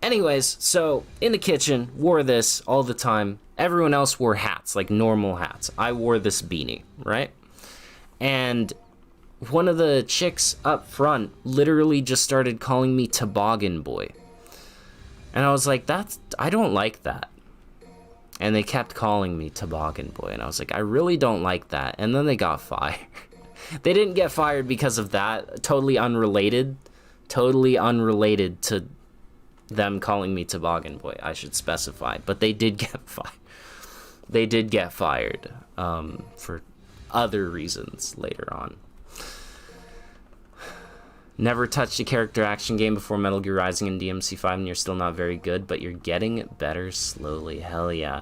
[SPEAKER 1] Anyways, so in the kitchen, wore this all the time. Everyone else wore hats, like normal hats. I wore this beanie, right? And one of the chicks up front literally just started calling me Toboggan Boy. And I was like, I don't like that. And they kept calling me Toboggan Boy. And I was like, I really don't like that. And then they got fired. They didn't get fired because of that. Totally unrelated to them calling me Toboggan Boy, I should specify. But they did get fired. They did get fired for other reasons later on. Never touched a character action game before Metal Gear Rising and DMC5, and you're still not very good, but you're getting better slowly. Hell yeah.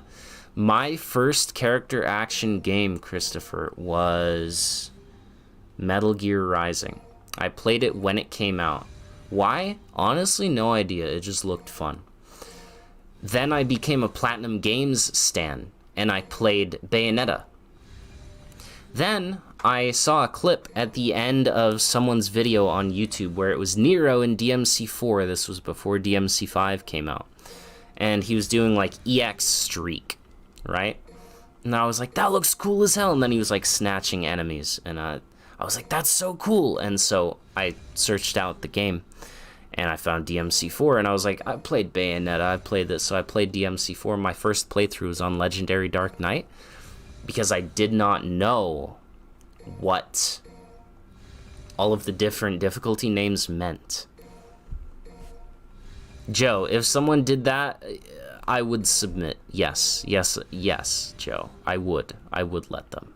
[SPEAKER 1] My first character action game, Christopher, was Metal Gear Rising. I played it when it came out. Why? Honestly, no idea. It just looked fun. Then I became a Platinum Games stan, and I played Bayonetta. Then I saw a clip at the end of someone's video on YouTube where it was Nero in DMC4. This was before DMC5 came out. And he was doing like EX Streak, right? And I was like, that looks cool as hell. And then he was like snatching enemies. And I was like, that's so cool. And so I searched out the game and I found DMC4. And I was like, I played Bayonetta. I played this. So I played DMC4. My first playthrough was on Legendary Dark Knight, because I did not know what all of the different difficulty names meant. Joe, if someone did that, I would submit. Yes, Joe. I would let them.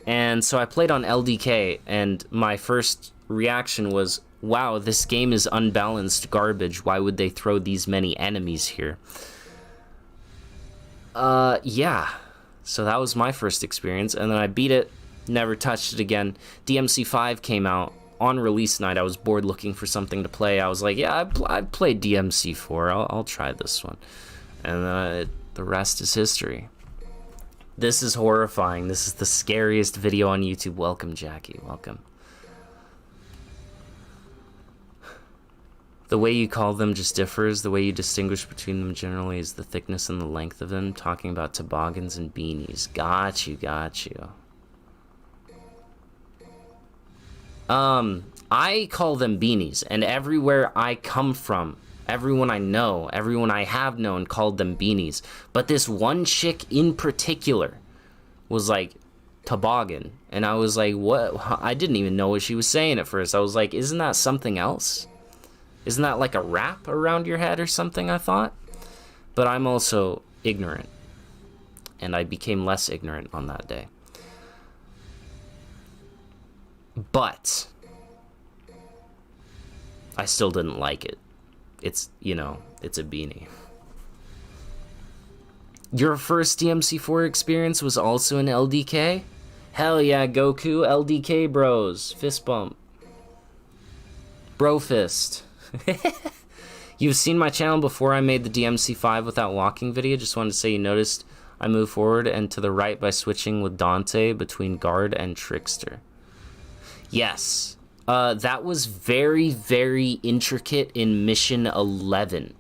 [SPEAKER 1] And so I played on LDK, and my first reaction was, wow, this game is unbalanced garbage. Why would they throw these many enemies here? Yeah. So that was my first experience, and then I beat it, never touched it again. DMC5 came out on release night. I was bored looking for something to play. I was like, yeah, I played DMC4. I'll try this one. And the rest is history. This is horrifying. This is the scariest video on YouTube. Welcome, Jackie. Welcome. The way you call them just differs. The way you distinguish between them generally is the thickness and the length of them. Talking about toboggans and beanies. Got you. I call them beanies, and everywhere I come from, everyone I know, everyone I have known called them beanies. But this one chick in particular was like, toboggan. And I was like, what? I didn't even know what she was saying at first. I was like, isn't that something else? Isn't that like a wrap around your head or something, I thought? But I'm also ignorant. And I became less ignorant on that day. But I still didn't like it. It's, it's a beanie. Your first DMC4 experience was also in LDK? Hell yeah, Goku, LDK bros. Fist bump. Bro fist. You've seen my channel before I made the DMC5 without walking video. Just wanted to say you noticed I moved forward and to the right by switching with Dante between guard and trickster. Yes. That was very, very intricate in Mission 11.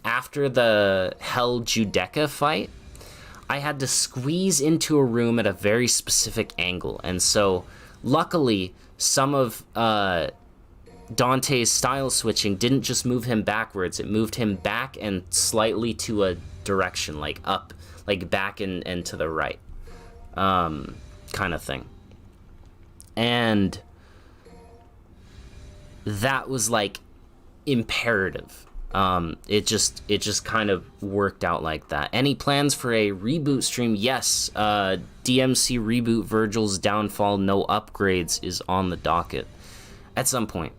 [SPEAKER 1] After the Hell Judeca fight, I had to squeeze into a room at a very specific angle. And so, luckily, some of Dante's style switching didn't just move him backwards. It moved him back and slightly to a direction, like up, like back and to the right. Kind of thing. And that was like imperative. It just kind of worked out like that. Any plans for a reboot stream? Yes. DMC reboot Virgil's downfall, no upgrades is on the docket at some point.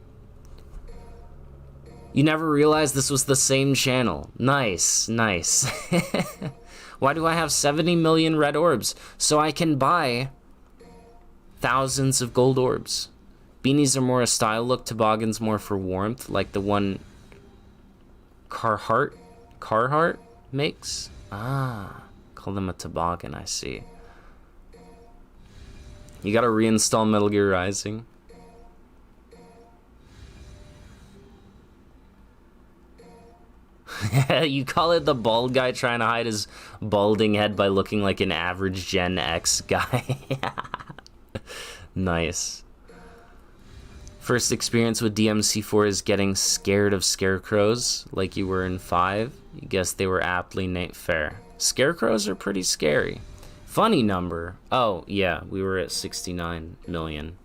[SPEAKER 1] You never realized this was the same channel. Nice, nice. Why do I have 70 million red orbs? So I can buy thousands of gold orbs. Beanies are more a style look, toboggans more for warmth, like the one Carhartt makes? Ah, call them a toboggan, I see. You gotta reinstall Metal Gear Rising. You call it the bald guy trying to hide his balding head by looking like an average Gen X guy. Nice. First experience with DMC4 is getting scared of scarecrows, like you were in 5. You guess they were aptly named. Fair. Scarecrows are pretty scary. Funny number. Oh, yeah, we were at 69 million.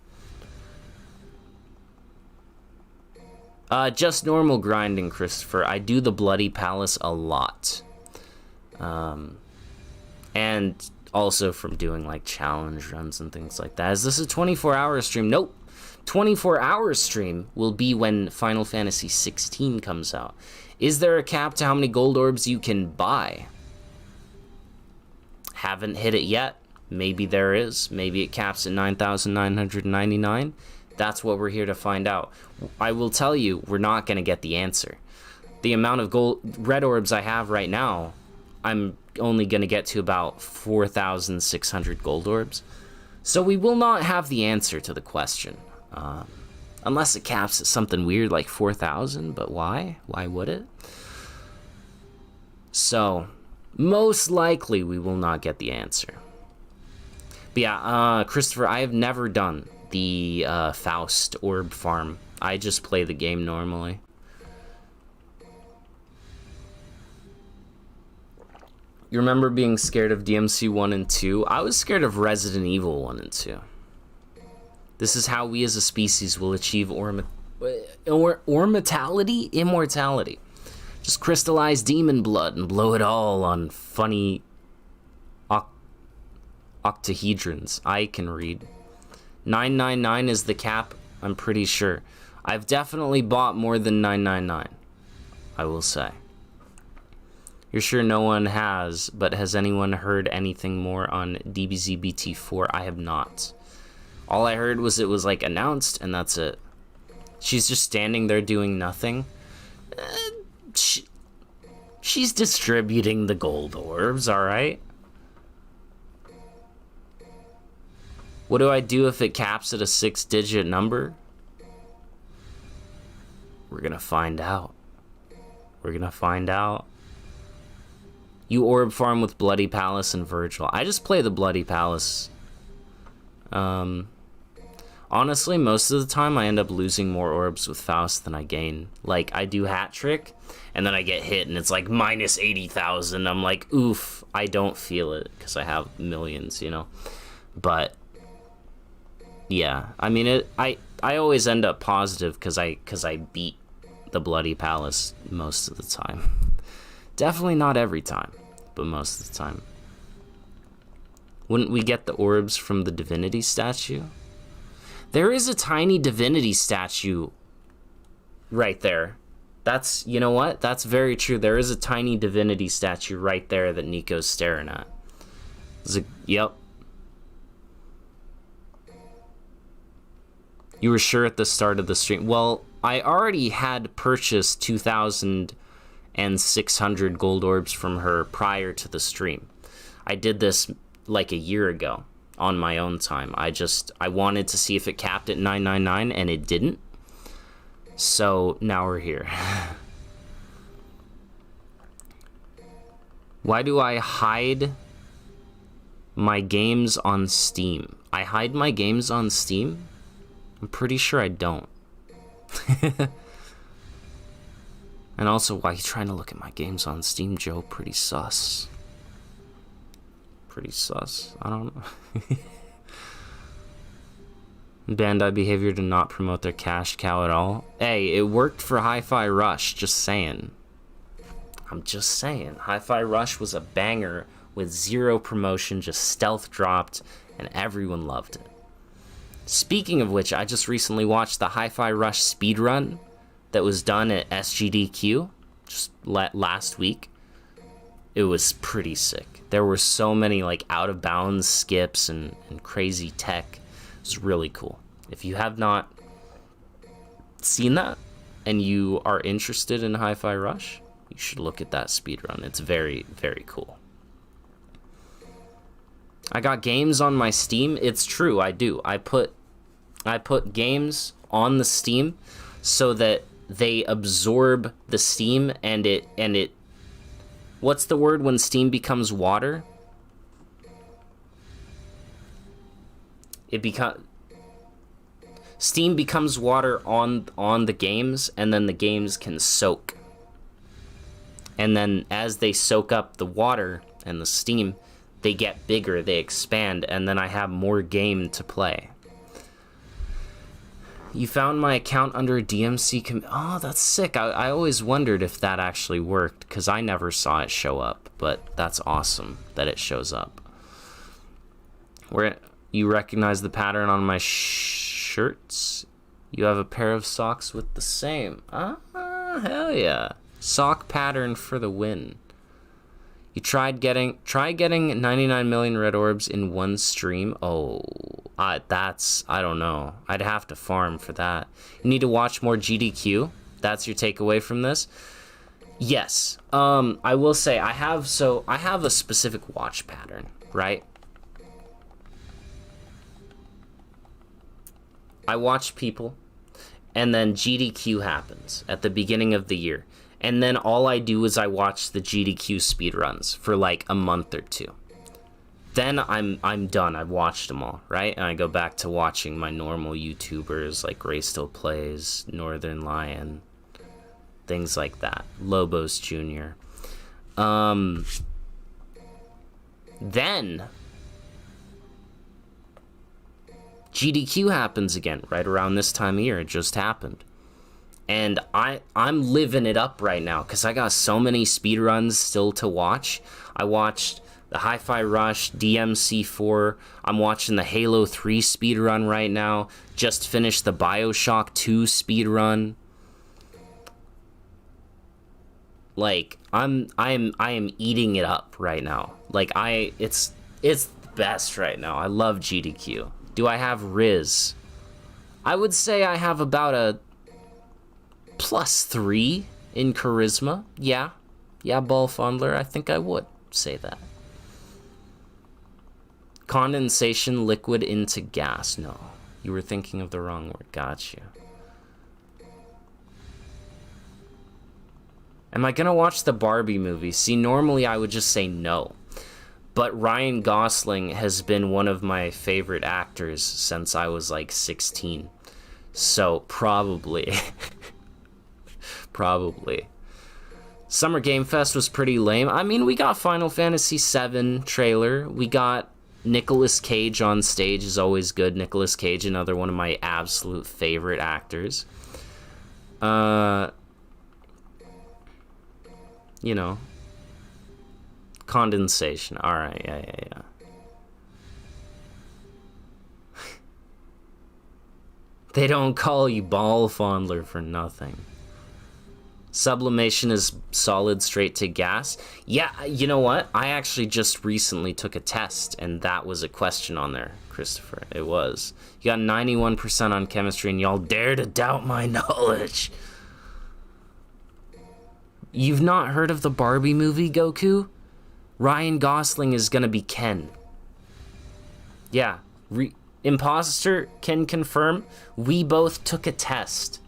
[SPEAKER 1] Just normal grinding, Christopher. I do the Bloody Palace a lot. And also from doing, like, challenge runs and things like that. Is this a 24-hour stream? Nope. 24-hour stream will be when Final Fantasy 16 comes out. Is there a cap to how many gold orbs you can buy? Haven't hit it yet. Maybe there is. Maybe it caps at 9,999. That's what we're here to find out. I will tell you, we're not going to get the answer. The amount of red orbs I have right now, I'm only going to get to about 4,600 gold orbs. So we will not have the answer to the question. Unless it caps at something weird like 4,000, but why? Why would it? So, most likely we will not get the answer. But yeah, Christopher, I have never done the Faust orb farm. I just play the game normally. You remember being scared of DMC 1 and 2? I was scared of Resident Evil 1 and 2. This is how we as a species will achieve immortality. Just crystallize demon blood and blow it all on funny octahedrons. I can read. 999 is the cap, I'm pretty sure. I've definitely bought more than 999, I will say. You're sure no one has, but has anyone heard anything more on DBZ-BT4? I have not. All I heard was it was like announced, and that's it. She's just standing there doing nothing. She's distributing the gold orbs, alright? What do I do if it caps at a 6-digit number? We're gonna find out. We're gonna find out. You orb farm with Bloody Palace and Virgil. I just play the Bloody Palace. Honestly, most of the time I end up losing more orbs with Faust than I gain. Like, I do hat trick, and then I get hit, and it's like minus 80,000. I'm like, oof, I don't feel it, because I have millions, you know? But, yeah, I mean, I always end up positive because I beat the Bloody Palace most of the time. Definitely not every time, but most of the time. Wouldn't we get the orbs from the divinity statue? There is a tiny divinity statue right there. That's, you know what? That's very true. There is a tiny divinity statue right there that Nico's staring at. Yep. You were sure at the start of the stream. Well, I already had purchased 2,600 gold orbs from her prior to the stream. I did this like a year ago on my own time. I wanted to see if it capped at 999, and it didn't. So now we're here. Why do I hide my games on Steam? I hide my games on Steam? I'm pretty sure I don't. And also, why are you trying to look at my games on Steam, Joe? Pretty sus. Pretty sus. I don't know. Bandai behavior to not promote their cash cow at all. Hey, it worked for Hi-Fi Rush, just saying. I'm just saying. Hi-Fi Rush was a banger with zero promotion, just stealth dropped, and everyone loved it. Speaking of which, I just recently watched the Hi-Fi Rush speedrun that was done at SGDQ just last week. It was pretty sick. There were so many like out-of-bounds skips and crazy tech. It was really cool. If you have not seen that and you are interested in Hi-Fi Rush, you should look at that speedrun. It's very, very cool. I got games on my Steam. It's true, I do. I put games on the Steam so that they absorb the steam and it what's the word when steam becomes water? Steam becomes water on the games, and then the games can soak. And then as they soak up the water and the steam, they get bigger, they expand, and then I have more game to play. You found my account under DMC oh, that's sick. I always wondered if that actually worked, because I never saw it show up, but that's awesome that it shows up. You recognize the pattern on my shirts? You have a pair of socks with the same. Ah, hell yeah. Sock pattern for the win. You try getting 99 million red orbs in one stream. Oh, I don't know. I'd have to farm for that. You need to watch more GDQ. That's your takeaway from this? Yes. I will say I have a specific watch pattern, right? I watch people, and then GDQ happens at the beginning of the year. And then all I do is I watch the GDQ speedruns for like a month or two. Then I'm done. I've watched them all, right? And I go back to watching my normal YouTubers like Ray Still Plays, Northern Lion, things like that. Lobos Jr. Then GDQ happens again right around this time of year. It just happened. And I'm living it up right now because I got so many speedruns still to watch. I watched the Hi-Fi Rush, DMC4. I'm watching the Halo 3 speedrun right now. Just finished the BioShock 2 speedrun. Like, I am eating it up right now. Like, it's the best right now. I love GDQ. Do I have Riz? I would say I have about a +3 in charisma. Yeah, ball fondler, I think I would say that. Condensation liquid into gas. No, you were thinking of the wrong word. Got you. Am I gonna watch the Barbie movie? See, normally I would just say no, but Ryan Gosling has been one of my favorite actors since I was like 16, so probably. Probably. Summer Game Fest was pretty lame. I mean, we got Final Fantasy VII trailer. We got Nicolas Cage on stage, is always good. Nicolas Cage, another one of my absolute favorite actors. You know. Condensation. Alright, yeah. They don't call you ball fondler for nothing. Sublimation is solid straight to gas. Yeah, you know what? I actually just recently took a test, and that was a question on there, Christopher. It was. You got 91% on chemistry, and y'all dare to doubt my knowledge. You've not heard of the Barbie movie, Goku? Ryan Gosling is gonna be Ken. Yeah, Imposter can confirm. We both took a test.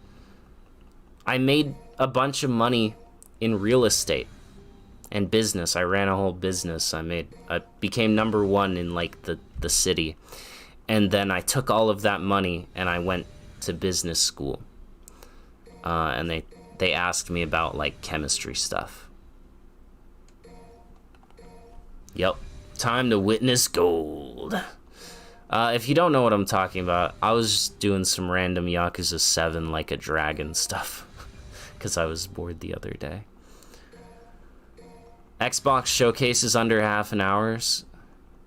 [SPEAKER 1] I made a bunch of money in real estate and business. I ran a whole business. I became #1 in like the city. And then I took all of that money and I went to business school. And they asked me about like chemistry stuff. Yep. Time to witness gold. If you don't know what I'm talking about, I was just doing some random Yakuza 7 like a dragon stuff. Because I was bored the other day. Xbox Showcase is under half an hour.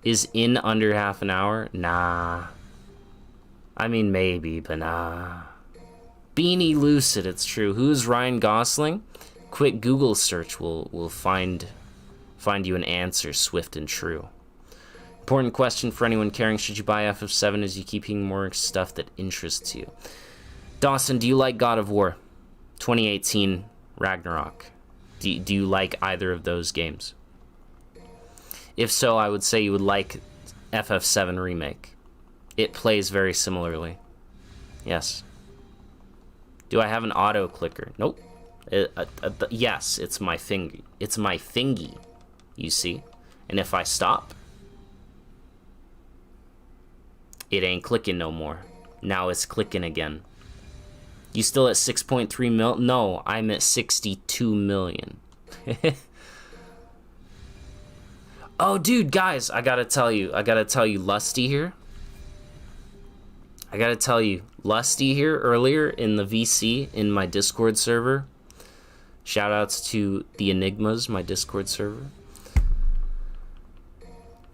[SPEAKER 1] Is in under half an hour? Nah. I mean, maybe, but nah. Beanie Lucid, it's true. Who's Ryan Gosling? Quick Google search will find you an answer, swift and true. Important question for anyone caring, should you buy FF7 as you keep hearing more stuff that interests you? Dawson, do you like God of War? 2018 Ragnarok. Do you like either of those games? If so, I would say you would like FF7 Remake. It plays very similarly. Yes. Do I have an auto clicker? Nope. Yes, it's my finger. It's my thingy, you see? And if I stop, it ain't clicking no more. Now it's clicking again. You still at 6.3 mil? No, I'm at 62 million. Oh, dude, guys, I gotta tell you, Lusty here. Lusty here earlier in the VC in my Discord server. Shoutouts to the Enigmas, my Discord server.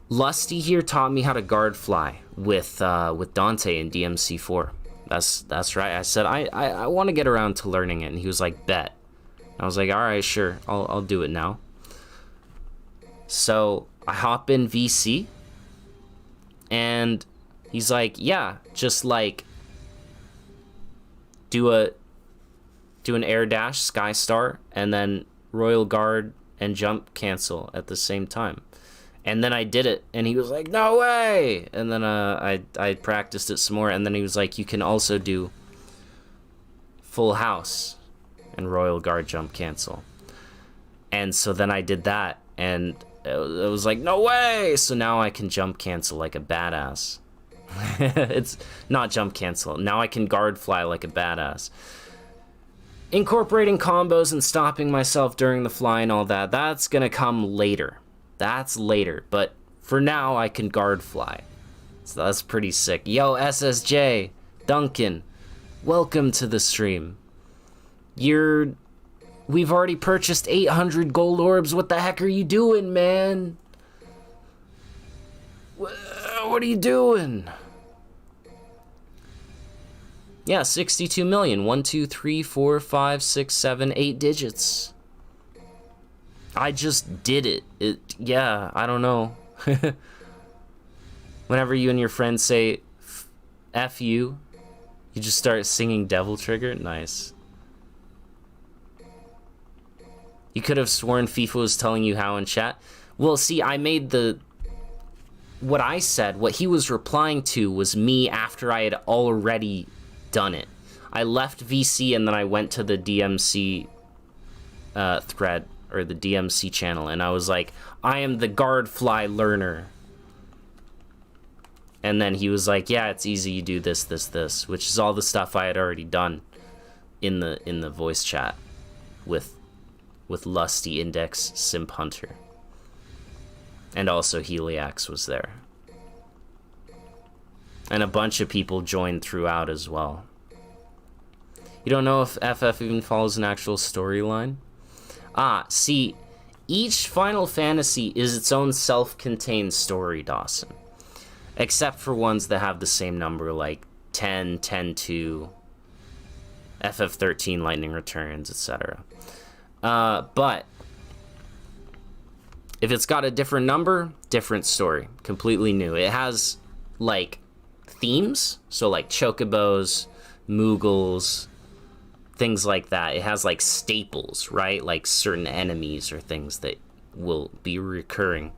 [SPEAKER 1] Lusty here taught me how to guard fly with Dante in DMC4. That's right. I said I want to get around to learning it, and he was like, bet. I was like, all right, sure, I'll do it now. So I hop in VC, and he's like, yeah, just like do an air dash, sky star, and then royal guard and jump cancel at the same time. And then I did it, and he was like, no way! And then I practiced it some more, and then he was like, you can also do full house and royal guard jump cancel. And so then I did that, and it was like, no way! So now I can jump cancel like a badass. It's not jump cancel. Now I can guard fly like a badass. Incorporating combos and stopping myself during the fly and all that, that's gonna come later. That's later, but for now I can guard fly. So that's pretty sick. Yo, SSJ, Duncan, welcome to the stream. We've already purchased 800 gold orbs. What the heck are you doing, man? What are you doing? Yeah, 62 million. 1, 2, 3, 4, 5, 6, 7, 8 digits. I just did it. Yeah, I don't know. Whenever you and your friends say F you just start singing Devil Trigger. Nice. You could have sworn FIFA was telling you how in chat. Well, see, I made what I said, what he was replying to was me after I had already done it. I left VC and then I went to the DMC thread, or the DMC channel, and I was like, I am the guard fly learner. And then he was like, yeah, it's easy, you do this, this, this, which is all the stuff I had already done in the voice chat with Lusty Index Simp Hunter. And also Heliax was there. And a bunch of people joined throughout as well. You don't know if FF even follows an actual storyline? Ah, see, each Final Fantasy is its own self-contained story, Dawson. Except for ones that have the same number, like 10, 10-2, FF13, Lightning Returns, etc. But if it's got a different number, different story, completely new. It has, like, themes, so like chocobos, moogles, things like that. It has like staples, right? Like certain enemies or things that will be recurring.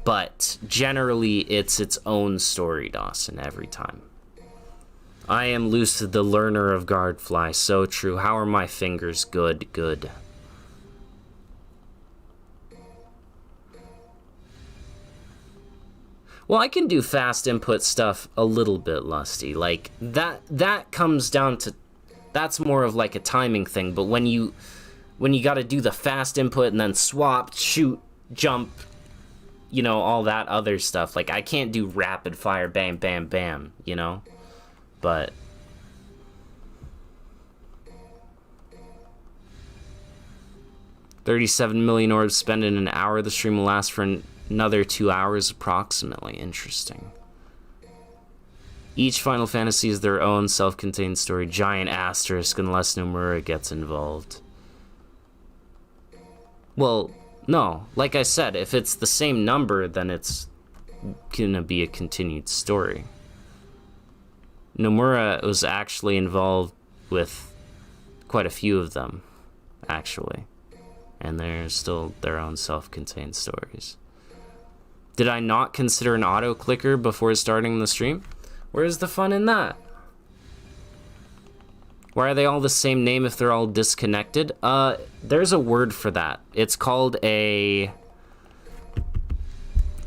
[SPEAKER 1] But generally, it's its own story, Dawson, every time. I am Lucid, the learner of Guardfly. So true. How are my fingers? Good, good. Well, I can do fast input stuff a little bit, Lusty. Like, that comes down to... That's more of like a timing thing, but when you gotta do the fast input and then swap, shoot, jump, you know, all that other stuff. Like, I can't do rapid fire, bam, bam, bam, you know? But... $37 million orbs spent in an hour. The stream will last for another 2 hours approximately. Interesting. Each Final Fantasy is their own self-contained story. Giant asterisk unless Nomura gets involved. Well, no. Like I said, if it's the same number, then it's gonna be a continued story. Nomura was actually involved with quite a few of them, actually. And they're still their own self-contained stories. Did I not consider an auto-clicker before starting the stream? Where's the fun in that? Why are they all the same name if they're all disconnected? There's a word for that. It's called a...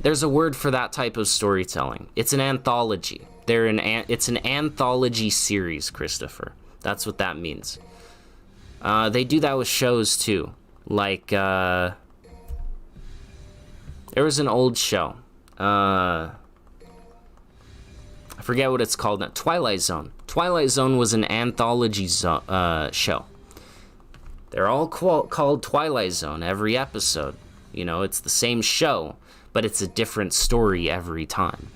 [SPEAKER 1] There's a word for that type of storytelling. It's an anthology. It's an anthology series, Christopher. That's what that means. They do that with shows, too. Like, there was an old show. I forget what it's called now. Twilight Zone. Twilight Zone was an anthology show. They're all called Twilight Zone every episode. You know, it's the same show, but it's a different story every time.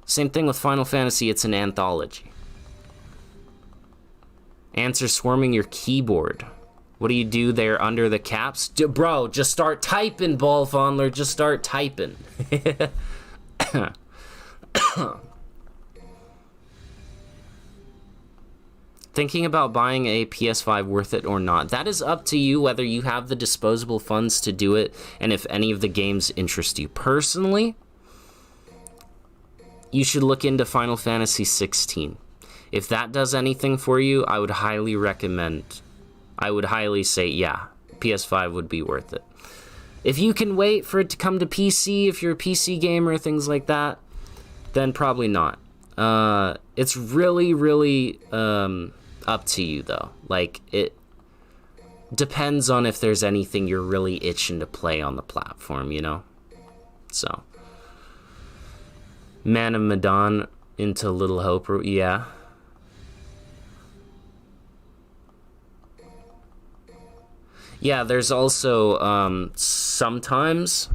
[SPEAKER 1] Same thing with Final Fantasy, it's an anthology. Ants are swarming your keyboard. What do you do there under the caps? Bro, just start typing, Ballfondler. Just start typing. Thinking about buying a PS5 worth it or not? That is up to you whether you have the disposable funds to do it and if any of the games interest you. Personally, you should look into Final Fantasy 16. If that does anything for you, I would highly recommend... I would highly say, yeah, PS5 would be worth it. If you can wait for it to come to PC, if you're a PC gamer, things like that, then probably not. It's really, really up to you, though. Like, it depends on if there's anything you're really itching to play on the platform, you know? So. Man of Medan into Little Hope, yeah. Yeah, there's also, sometimes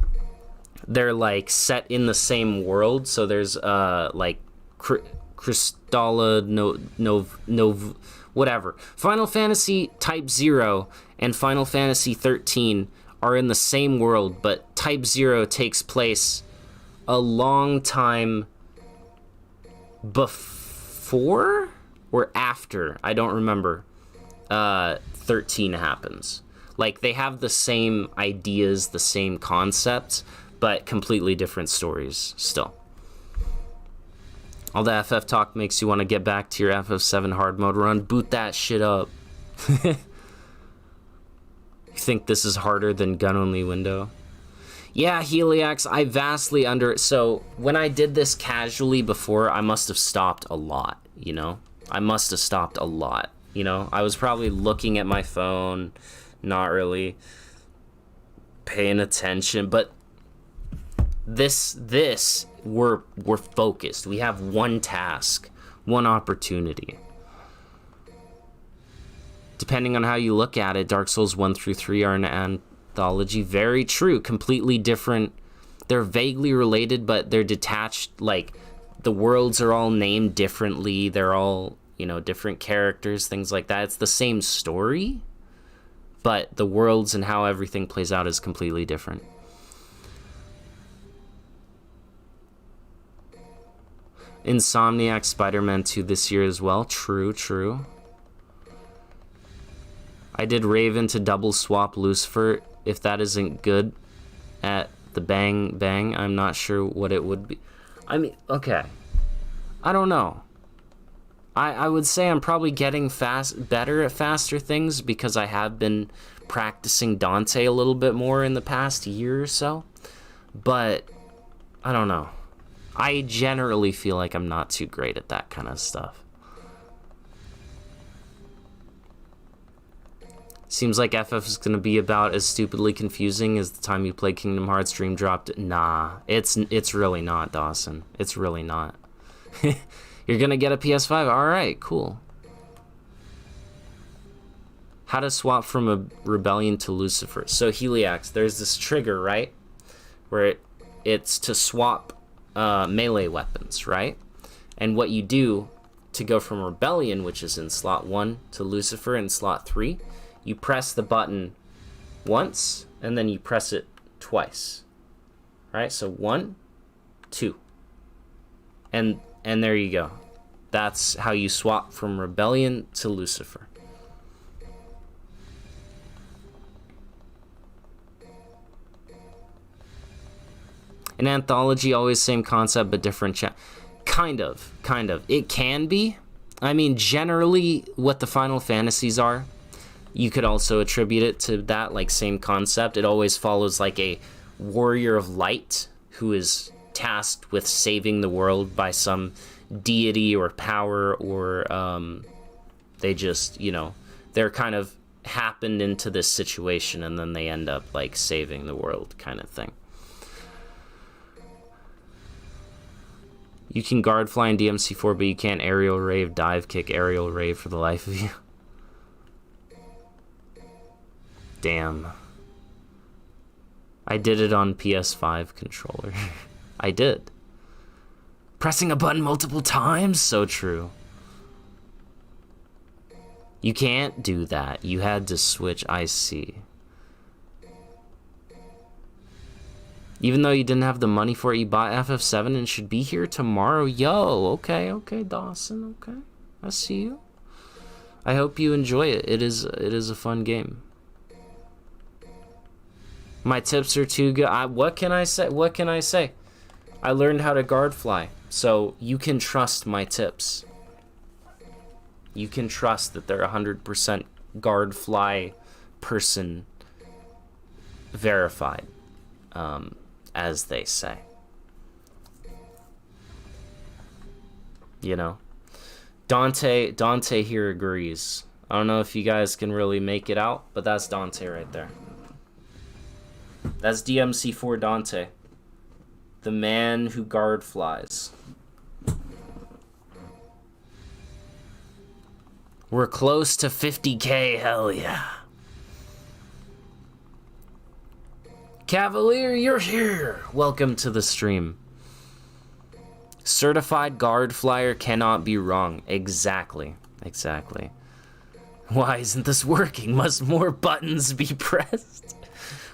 [SPEAKER 1] they're, like, set in the same world. So there's, like, Crystalla, whatever. Final Fantasy Type 0 and Final Fantasy 13 are in the same world, but Type 0 takes place a long time before or after, I don't remember, 13 happens. Like, they have the same ideas, the same concepts, but completely different stories still. All the FF talk makes you want to get back to your FF7 hard mode run. Boot that shit up. You think this is harder than gun-only window? Yeah, Heliax, I vastly So, when I did this casually before, I must have stopped a lot, you know? I must have stopped a lot, you know? I was probably looking at my phone... Not really paying attention, but we're focused. We have one task, one opportunity. Depending on how you look at it, Dark Souls 1 through 3 are an anthology. Very true. Completely different. They're vaguely related, but they're detached. Like, the worlds are all named differently. They're all, you know, different characters, things like that. It's the same story, but the worlds and how everything plays out is completely different. Insomniac Spider-Man 2 this year as well. True, true. I did Raven to double swap Lucifer. If that isn't good at the bang bang, I'm not sure what it would be. I mean, okay. I don't know. I would say I'm probably getting better at faster things because I have been practicing Dante a little bit more in the past year or so. But, I don't know. I generally feel like I'm not too great at that kind of stuff. Seems like FF is going to be about as stupidly confusing as the time you played Kingdom Hearts Dream Drop. Nah, it's really not, Dawson. It's really not. You're going to get a PS5? Alright, cool. How to swap from a Rebellion to Lucifer. So, Heliax, there's this trigger, right? Where it's to swap melee weapons, right? And what you do to go from Rebellion, which is in slot 1, to Lucifer in slot 3, you press the button once, and then you press it twice. Right? So 1, 2. And there you go. That's how you swap from Rebellion to Lucifer. An anthology, always same concept, but different Kind of. It can be. I mean, generally, what the Final Fantasies are, you could also attribute it to that, like, same concept. It always follows, like, a warrior of light who is tasked with saving the world by some deity or power, or they just, you know, they're kind of happened into this situation and then they end up, like, saving the world kind of thing. You can guard fly in DMC4, but you can't aerial rave, dive kick, aerial rave for the life of you. Damn. I did it on PS5 controller. I did. Pressing a button multiple times? So true. You can't do that. You had to switch, I see. Even though you didn't have the money for it, you bought FF7 and should be here tomorrow. Yo, okay, Dawson, okay. I see you. I hope you enjoy it. It is a fun game. My tips are too good. What can I say? I learned how to guard fly, so you can trust my tips. You can trust that they're 100% guard fly person verified. As they say. You know? Dante here agrees. I don't know if you guys can really make it out, but that's Dante right there. That's DMC4 Dante. The man who guard flies. We're close to 50K, hell yeah. Cavalier, you're here! Welcome to the stream. Certified guard flyer cannot be wrong. Exactly. Why isn't this working? Must more buttons be pressed?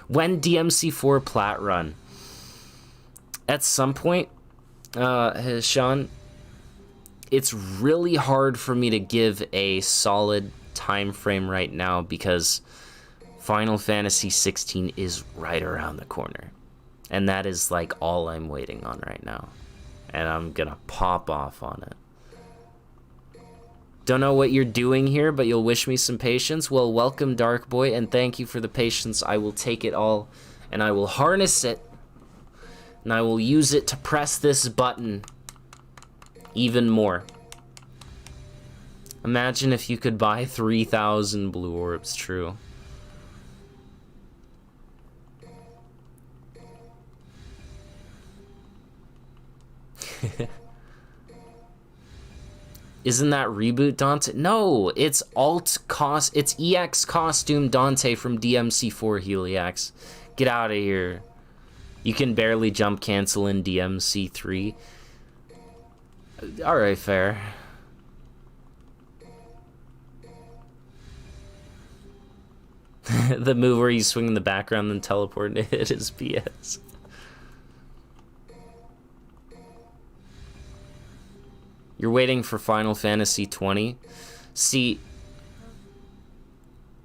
[SPEAKER 1] When DMC4 plat run? At some point, Sean, it's really hard for me to give a solid time frame right now because Final Fantasy 16 is right around the corner. And that is like all I'm waiting on right now. And I'm gonna pop off on it. Don't know what you're doing here, but you'll wish me some patience. Well, welcome, Dark Boy, and thank you for the patience. I will take it all, and I will harness it, and I will use it to press this button even more. Imagine if you could buy 3,000 blue orbs, true. Isn't that Reboot Dante? No, it's it's EX Costume Dante from DMC4 Heliax. Get out of here. You can barely jump cancel in DMC3. Alright, fair. The move where you swing in the background and teleport and hit is BS. You're waiting for Final Fantasy 20? See,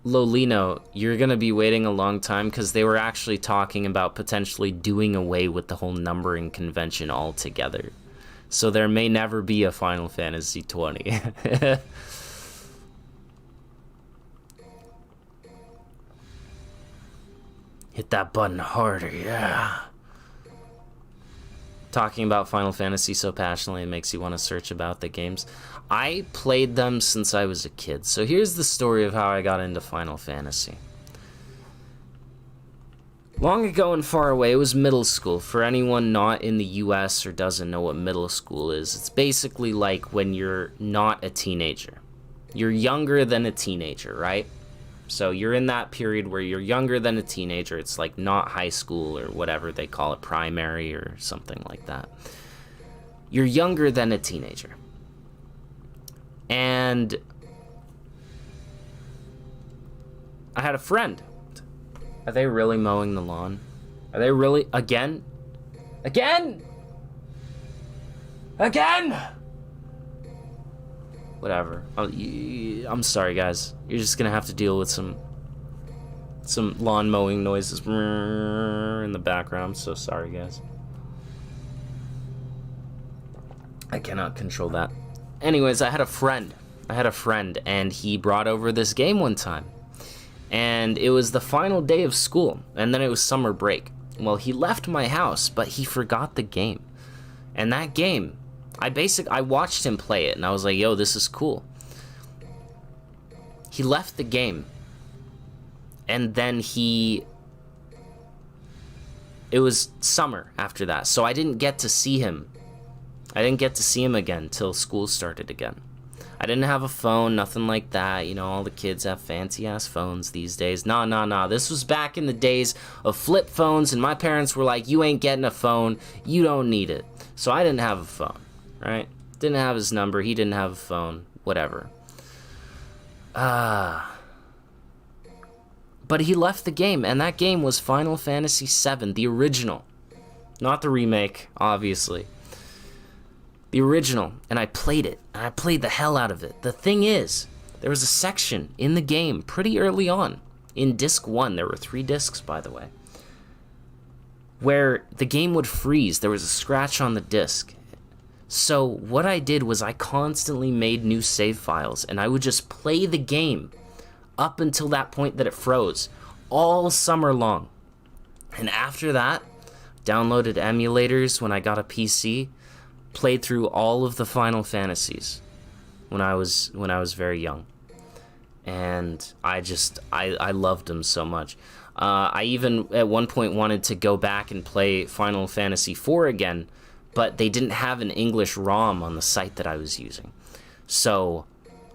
[SPEAKER 1] Lolino, you're gonna be waiting a long time because they were actually talking about potentially doing away with the whole numbering convention altogether. So there may never be a Final Fantasy 20. Hit that button harder, yeah. talking about Final Fantasy so passionately it makes you want to search about the games. I played them since I was a kid. So here's the story of how I got into Final Fantasy. Long ago and far away, it was middle school. For anyone not in the US or doesn't know what middle school is, it's basically like when you're not a teenager. You're younger than a teenager, right? So you're in that period where you're younger than a teenager. It's like not high school or whatever they call it, primary or something like that. You're younger than a teenager. And I had a friend. Are they really mowing the lawn? Are they really? Again? Again? Again? Whatever. I'm sorry, guys. You're just gonna have to deal with some lawn mowing noises in the background. I'm so sorry, guys. I cannot control that. Anyways, I had a friend, and he brought over this game one time. And it was the final day of school, and then it was summer break. Well, he left my house, but he forgot the game. And that game, I watched him play it, and I was like, yo, this is cool. He left the game, and then it was summer after that, so I didn't get to see him. I didn't get to see him again till school started again. I didn't have a phone, nothing like that. You know, all the kids have fancy-ass phones these days. Nah. This was back in the days of flip phones, and my parents were like, you ain't getting a phone. You don't need it. So I didn't have a phone, right? Didn't have his number. He didn't have a phone. Whatever. But he left the game, and that game was Final Fantasy VII, the original. Not the remake, obviously. The original, and I played it, and I played the hell out of it. The thing is, there was a section in the game pretty early on, in disc 1, there were 3 discs, by the way, where the game would freeze. There was a scratch on the disc. So what I did was I constantly made new save files, and I would just play the game up until that point that it froze, all summer long. And after that, downloaded emulators when I got a PC, played through all of the Final Fantasies when I was very young, and I loved them so much. I even at one point wanted to go back and play Final Fantasy IV again, but they didn't have an English ROM on the site that I was using, so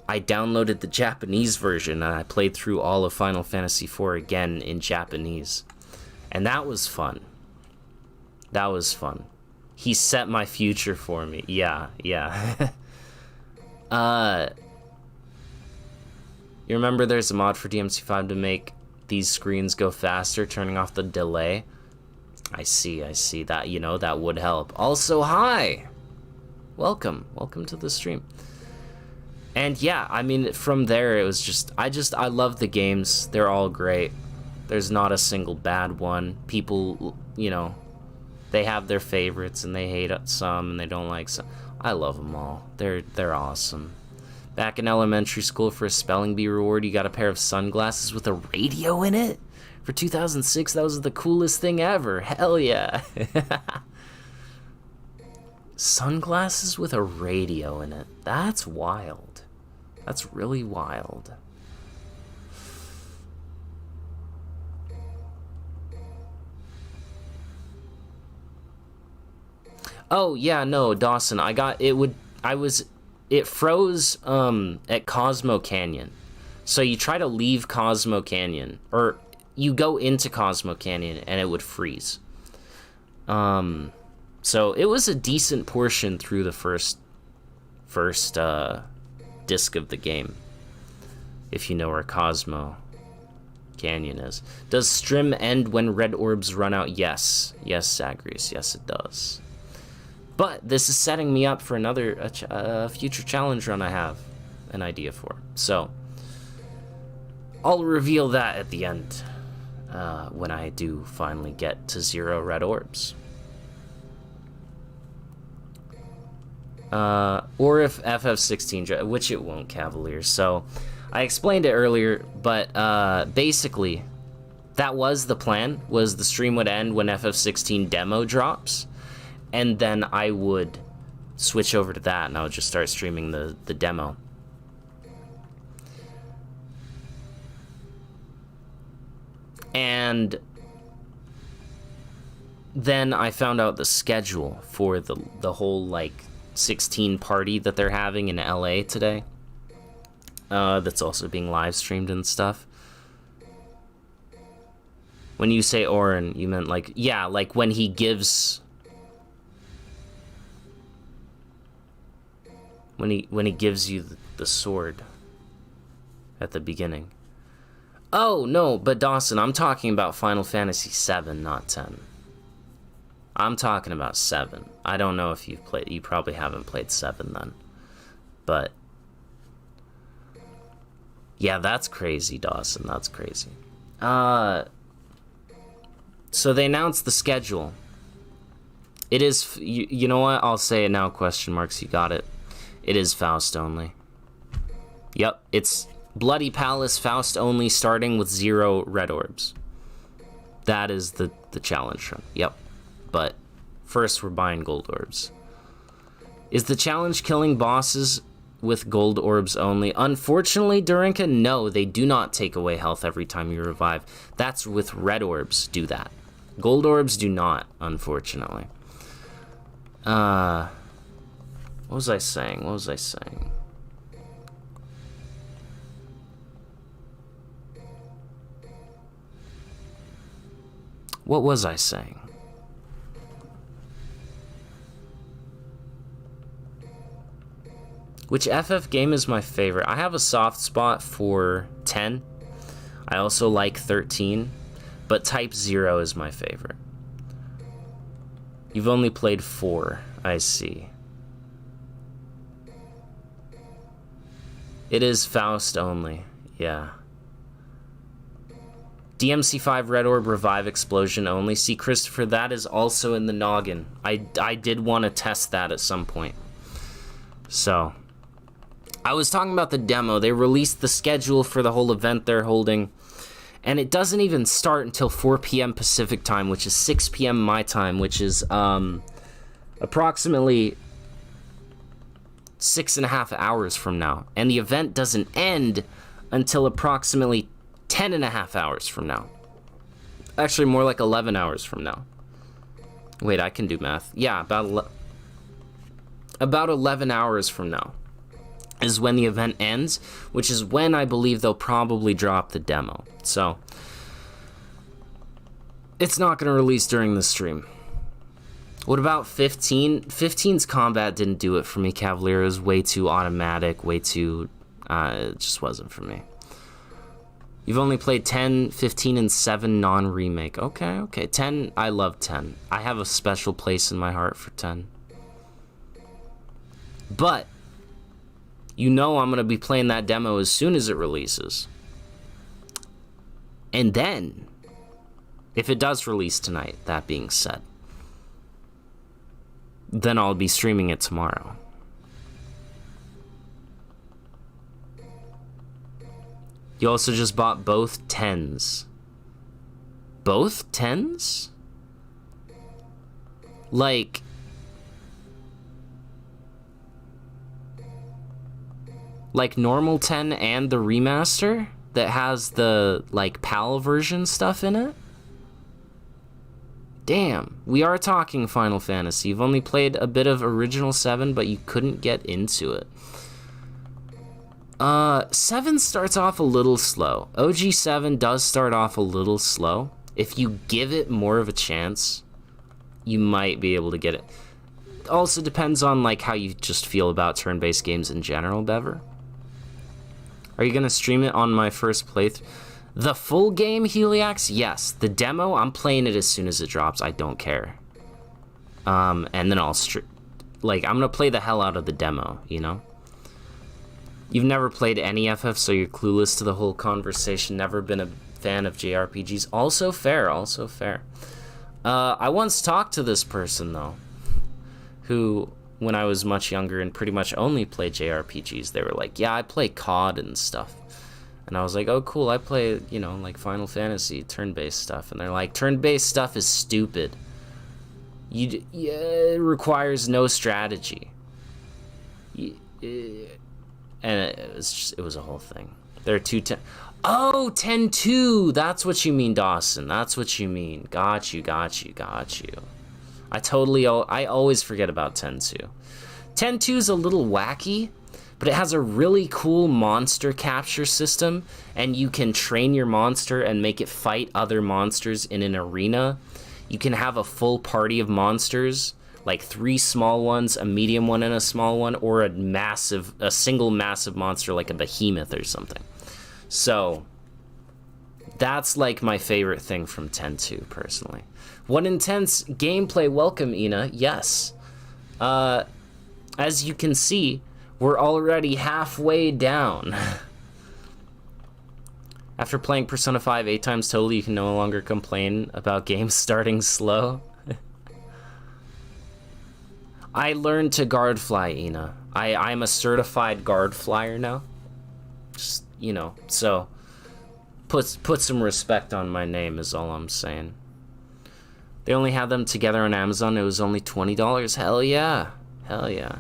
[SPEAKER 1] I downloaded the Japanese version and I played through all of Final Fantasy IV again in Japanese, and that was fun. That was fun. He set my future for me. Yeah. You remember there's a mod for DMC5 to make these screens go faster, turning off the delay? I see. That, that would help. Also, hi! Welcome to the stream. And yeah, I mean, from there, it was just, I love the games. They're all great. There's not a single bad one. People, they have their favorites, and they hate some, and they don't like some. I love them all. They're awesome. Back in elementary school, for a spelling bee reward, you got a pair of sunglasses with a radio in it? For 2006, that was the coolest thing ever. Hell yeah. Sunglasses with a radio in it. That's wild. That's really wild. Oh, yeah, no, Dawson, it froze, at Cosmo Canyon. So you try to leave Cosmo Canyon, or you go into Cosmo Canyon, and it would freeze. So it was a decent portion through the first disc of the game, if you know where Cosmo Canyon is. Does Strim end when Red Orbs run out? Yes, Zagreus, yes it does. But this is setting me up for another future challenge run I have an idea for. So I'll reveal that at the end when I do finally get to 0 Red Orbs. Or if FF16, which it won't, Cavaliers. So I explained it earlier, but basically that was the plan, was the stream would end when FF16 demo drops. and then I would switch over to that, and I would just start streaming the demo. And then I found out the schedule for the whole, like, 16 party that they're having in LA today. That's also being live streamed and stuff. When you say Orin, you meant, like, yeah, like when he gives... When he gives you the sword at the beginning. Oh, no, but Dawson, I'm talking about Final Fantasy 7, not 10. I'm talking about 7. I don't know if you've played... You probably haven't played 7 then. But... yeah, that's crazy, Dawson. That's crazy. So they announced the schedule. It is... You know what? I'll say it now, question marks. You got it. It is Faust only. Yep, it's Bloody Palace Faust only, starting with 0 Red Orbs. That is the challenge run. Yep. But first we're buying Gold Orbs. Is the challenge killing bosses with Gold Orbs only? Unfortunately, Durinka, no, they do not take away health every time you revive. That's with Red Orbs do that. Gold Orbs do not, unfortunately. What was I saying? What was I saying? Which FF game is my favorite? I have a soft spot for 10. I also like 13, but Type 0 is my favorite. You've only played 4, I see. It is Faust only, yeah. DMC 5 Red Orb Revive Explosion only. See, Christopher, that is also in the noggin. I did want to test that at some point. So, I was talking about the demo. They released the schedule for the whole event they're holding, and it doesn't even start until 4 p.m. Pacific time, which is 6 p.m. my time, which is approximately 6.5 hours from now. And the event doesn't end until approximately 10.5 hours from now. Actually, more like 11 hours from now. Wait, I can do math. Yeah, about 11 hours from now is when the event ends, which is when I believe they'll probably drop the demo. So, it's not going to release during the stream. What about 15? 15's combat didn't do it for me, Cavalier. It was way too automatic, way too... it just wasn't for me. You've only played 10, 15, and 7 non-remake. Okay. 10, I love 10. I have a special place in my heart for 10. But, you know I'm going to be playing that demo as soon as it releases. And then, if it does release tonight, that being said, then I'll be streaming it tomorrow. You also just bought both 10s. Both 10s? Like... like normal 10 and the remaster that has the, like, PAL version stuff in it? Damn, we are talking Final Fantasy. You've only played a bit of Original 7, but you couldn't get into it. 7 starts off a little slow. OG 7 does start off a little slow. If you give it more of a chance, you might be able to get it. Also depends on, like, how you just feel about turn-based games in general, Bever. Are you gonna stream it on my first playthrough? The full game, Heliax? Yes. The demo, I'm playing it as soon as it drops. I don't care. And then I'll like, I'm gonna play the hell out of the demo, you know? You've never played any FF, so you're clueless to the whole conversation. Never been a fan of JRPGs. Also fair, also fair. I once talked to this person, though, who, when I was much younger and pretty much only played JRPGs, they were like, yeah, I play COD and stuff. And I was like, oh, cool, I play, you know, like Final Fantasy, turn-based stuff. And they're like, turn-based stuff is stupid. it requires no strategy. And it was a whole thing. There are 2 Oh, 10-2. That's what you mean, Dawson. That's what you mean. Got you. I always forget about 10-2. 10-2 is a little wacky, but it has a really cool monster capture system, and you can train your monster and make it fight other monsters in an arena. You can have a full party of monsters, like 3 small ones, a medium one, and a small one, or a single massive monster like a behemoth or something. So that's like my favorite thing from 10-2 personally. What intense gameplay. Welcome, Ina. Yes. As you can see, we're already halfway down. After playing Persona 5 8 times total, you can no longer complain about games starting slow. I learned to guard fly, Ina. I'm a certified guard flyer now. Just, you know, so put some respect on my name is all I'm saying. They only had them together on Amazon. It was only $20. Hell yeah. Hell yeah.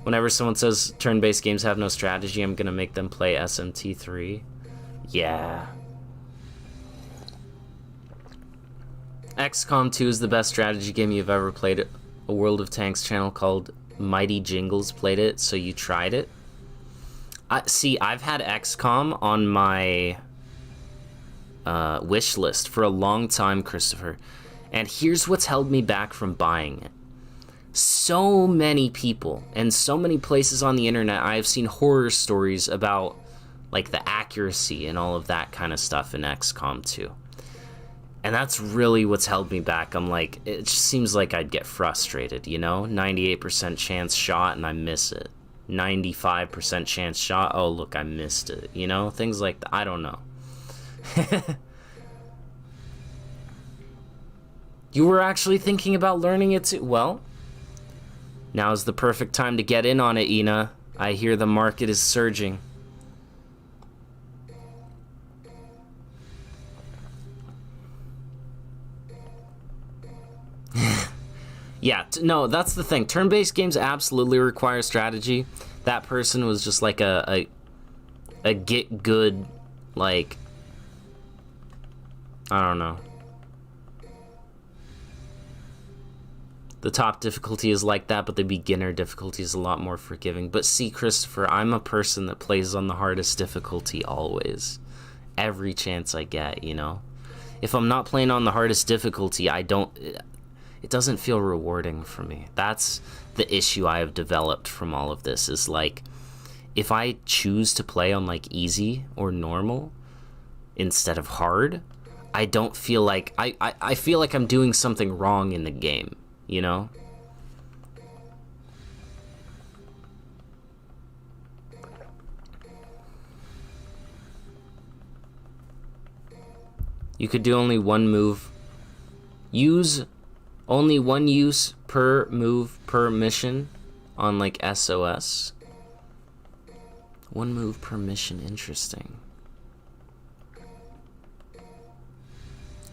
[SPEAKER 1] Whenever someone says turn-based games have no strategy, I'm gonna make them play SMT3. Yeah. XCOM 2 is the best strategy game you've ever played. A World of Tanks channel called Mighty Jingles played it, so you tried it. I've had XCOM on my wish list for a long time, Christopher. And here's what's held me back from buying it. So many people and so many places on the internet, I have seen horror stories about like the accuracy and all of that kind of stuff in XCOM 2. And that's really what's held me back. I'm like, it just seems like I'd get frustrated, you know? 98% chance shot and I miss it. 95% chance shot, oh look, I missed it, you know? Things like that. I don't know. You were actually thinking about learning it too? Well, now's the perfect time to get in on it, Ina. I hear the market is surging. Yeah, no, that's the thing. Turn-based games absolutely require strategy. That person was just like a get good, like, I don't know. The top difficulty is like that, but the beginner difficulty is a lot more forgiving. But see, Christopher, I'm a person that plays on the hardest difficulty always. Every chance I get, you know? If I'm not playing on the hardest difficulty, it doesn't feel rewarding for me. That's the issue I have developed from all of this, is like, if I choose to play on like easy or normal instead of hard, I don't feel like, I feel like I'm doing something wrong in the game, you know? You could do only one move. Only one use per move per mission on like SOS. One move per mission, interesting.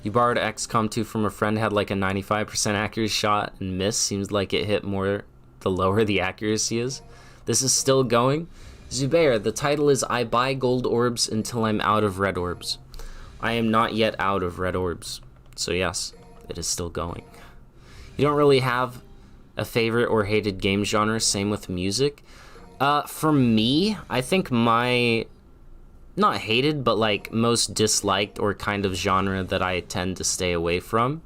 [SPEAKER 1] You borrowed XCOM 2 from a friend, had like a 95% accuracy shot and missed. Seems like it hit more the lower the accuracy is. This is still going. Zubair, the title is I buy gold orbs until I'm out of red orbs. I am not yet out of red orbs. So yes, it is still going. You don't really have a favorite or hated game genre, same with music. For me, I think my, not hated, but like most disliked or kind of genre that I tend to stay away from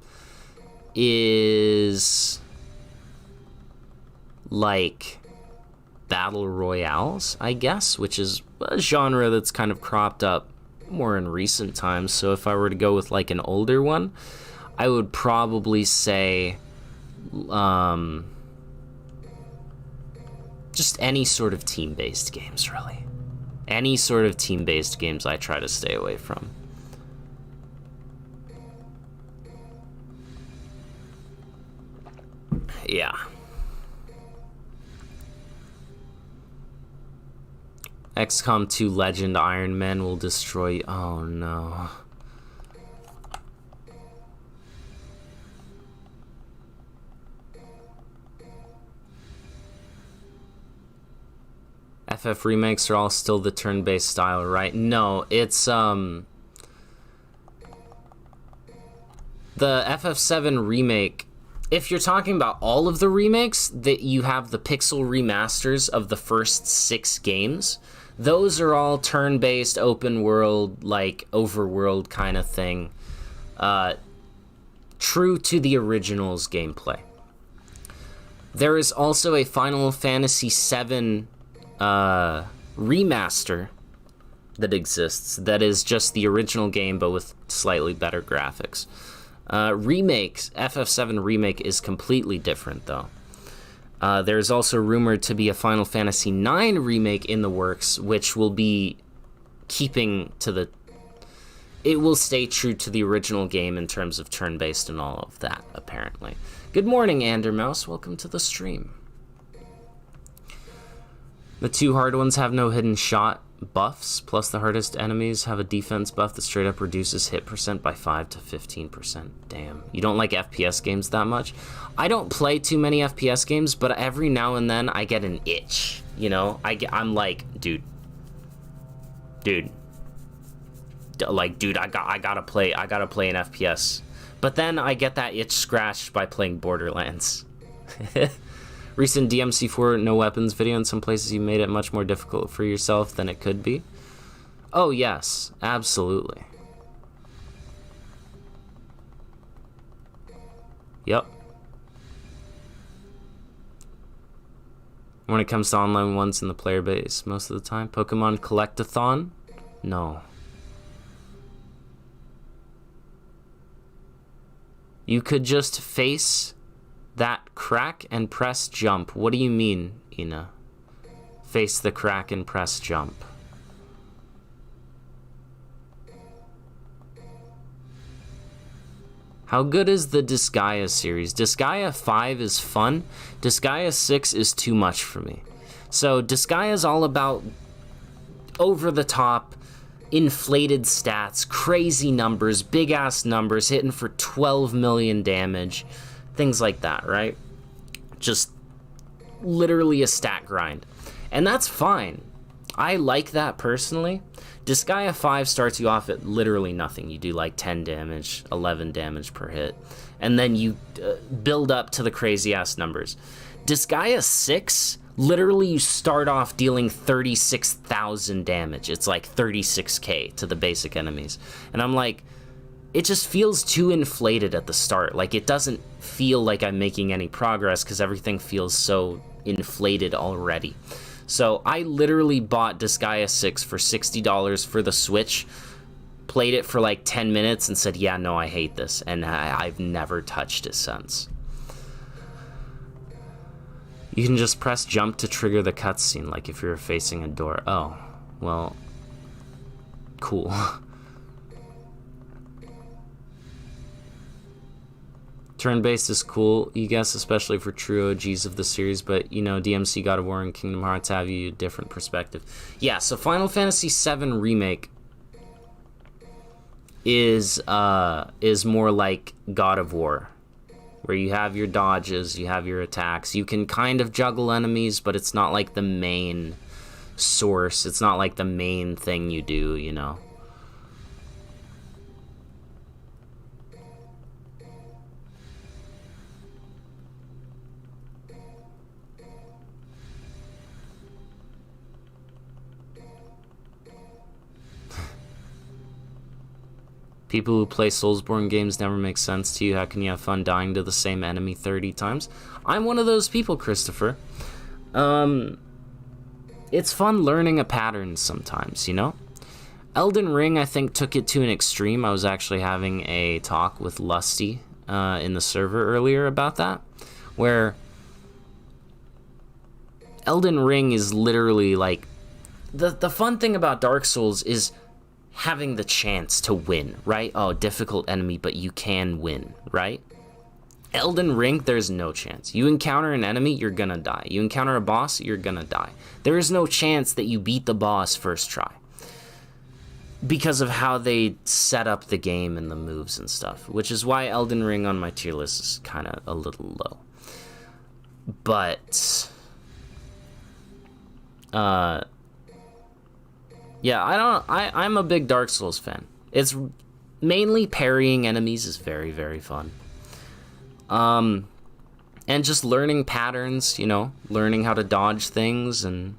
[SPEAKER 1] is like battle royales, I guess, which is a genre that's kind of cropped up more in recent times. So if I were to go with like an older one, I would probably say just any sort of team-based games, really. Any sort of team-based games I try to stay away from. Yeah. XCOM 2 Legend Iron Man will destroy you. Oh no. FF remakes are all still the turn-based style, right? No, it's the FF7 remake. If you're talking about all of the remakes, that you have the pixel remasters of the first 6 games. Those are all turn-based, open world, like overworld kind of thing. True to the original's gameplay. There is also a Final Fantasy VII remaster that exists that is just the original game but with slightly better graphics. Remakes, FF7 remake is completely different though. There's also rumored to be a Final Fantasy IX remake in the works, which will be keeping to the... It will stay true to the original game in terms of turn-based and all of that, apparently. Good morning, Andermouse. Welcome to the stream. The 2 hard ones have no hidden shot buffs, plus the hardest enemies have a defense buff that straight up reduces hit percent by 5 to 15%. Damn. You don't like FPS games that much? I don't play too many FPS games, but every now and then I get an itch, you know? I'm like, dude, I gotta play an FPS. But then I get that itch scratched by playing Borderlands. Recent DMC4 no weapons video, in some places you made it much more difficult for yourself than it could be. Oh yes, absolutely. Yep. When it comes to online ones in the player base, most of the time. Pokemon Collectathon? No. You could just face that crack and press jump. What do you mean, Ina? Face the crack and press jump. How good is the Disgaea series? Disgaea 5 is fun. Disgaea 6 is too much for me. So Disgaea is all about over-the-top, inflated stats, crazy numbers, big-ass numbers, hitting for 12 million damage. Things like that, right? Just literally a stat grind. And that's fine. I like that personally. Disgaea 5 starts you off at literally nothing. You do like 10 damage, 11 damage per hit. And then you build up to the crazy-ass numbers. Disgaea 6, literally you start off dealing 36,000 damage. It's like 36k to the basic enemies. And I'm like, it just feels too inflated at the start. Like, it doesn't feel like I'm making any progress because everything feels so inflated already. So I literally bought Disgaea 6 for $60 for the Switch, played it for like 10 minutes and said, yeah, no, I hate this. And I've never touched it since. You can just press jump to trigger the cutscene, like if you're facing a door. Oh, well, cool. Turn-based is cool, you guess, especially for true OGs of the series, but, you know, DMC, God of War, and Kingdom Hearts have you a different perspective. Yeah, so Final Fantasy VII Remake is more like God of War, where you have your dodges, you have your attacks. You can kind of juggle enemies, but it's not like the main source. It's not like the main thing you do, you know. People who play Soulsborne games never make sense to you. How can you have fun dying to the same enemy 30 times? I'm one of those people, Christopher. It's fun learning a pattern sometimes, you know? Elden Ring, I think, took it to an extreme. I was actually having a talk with Lusty in the server earlier about that, where Elden Ring is literally like... The fun thing about Dark Souls is having the chance to win, right? Oh, difficult enemy, but you can win, right? Elden Ring, there's no chance. You encounter an enemy, you're gonna die. You encounter a boss, you're gonna die. There is no chance that you beat the boss first try, because of how they set up the game and the moves and stuff, which is why Elden Ring on my tier list is kind of a little low. But Yeah, I'm a big Dark Souls fan. It's mainly parrying enemies is very, very fun. And just learning patterns, you know, learning how to dodge things, and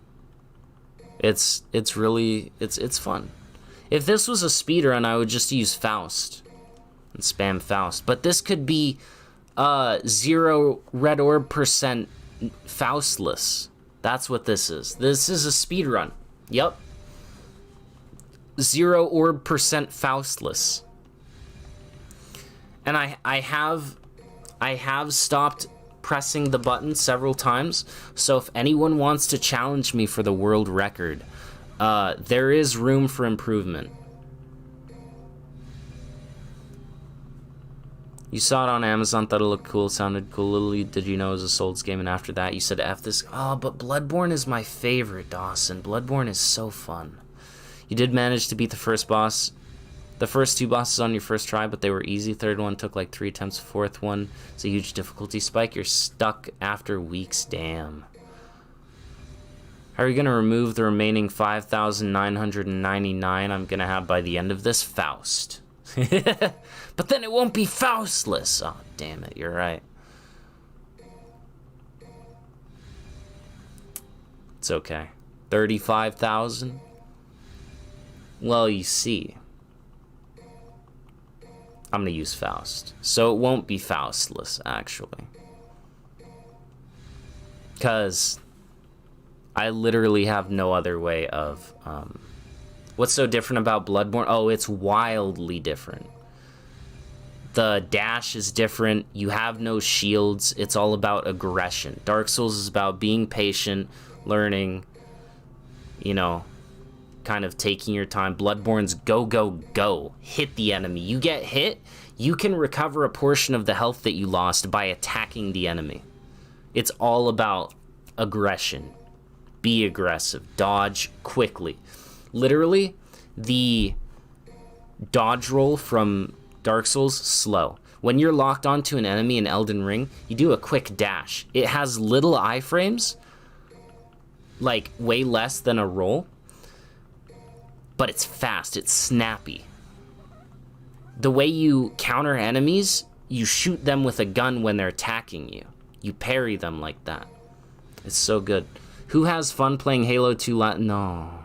[SPEAKER 1] it's really fun. If this was a speedrun, I would just use Faust and spam Faust. But this could be 0 Red Orb percent Faustless. That's what this is. This is a speedrun. Yep. 0 orb percent Faustless. And I have stopped pressing the button several times, so if anyone wants to challenge me for the world record, there is room for improvement. You saw it on Amazon, thought it looked cool, sounded cool. Literally, did you know it was a Souls game? And after that, you said, F this. Oh, but Bloodborne is my favorite, Dawson. Bloodborne is so fun. You did manage to beat the first boss. The first 2 bosses on your first try, but they were easy. Third one took like 3 attempts. Fourth one is a huge difficulty spike. You're stuck after weeks. Damn. How are you going to remove the remaining 5,999 I'm going to have by the end of this? Faust. But then it won't be Faustless. Oh, damn it. You're right. It's okay. 35,000? Well, you see. I'm gonna use Faust. So it won't be Faustless, actually. Because I literally have no other way of... What's so different about Bloodborne? Oh, it's wildly different. The dash is different. You have no shields. It's all about aggression. Dark Souls is about being patient, learning, you know, kind of taking your time. Bloodborne's go, go, go. Hit the enemy. You get hit, you can recover a portion of the health that you lost by attacking the enemy. It's all about aggression. Be aggressive. Dodge quickly. Literally, the dodge roll from Dark Souls, slow. When you're locked onto an enemy in Elden Ring, you do a quick dash. It has little iframes, like way less than a roll, but it's fast, it's snappy. The way you counter enemies, you shoot them with a gun when they're attacking you. You parry them like that. It's so good. Who has fun playing Halo 2 No.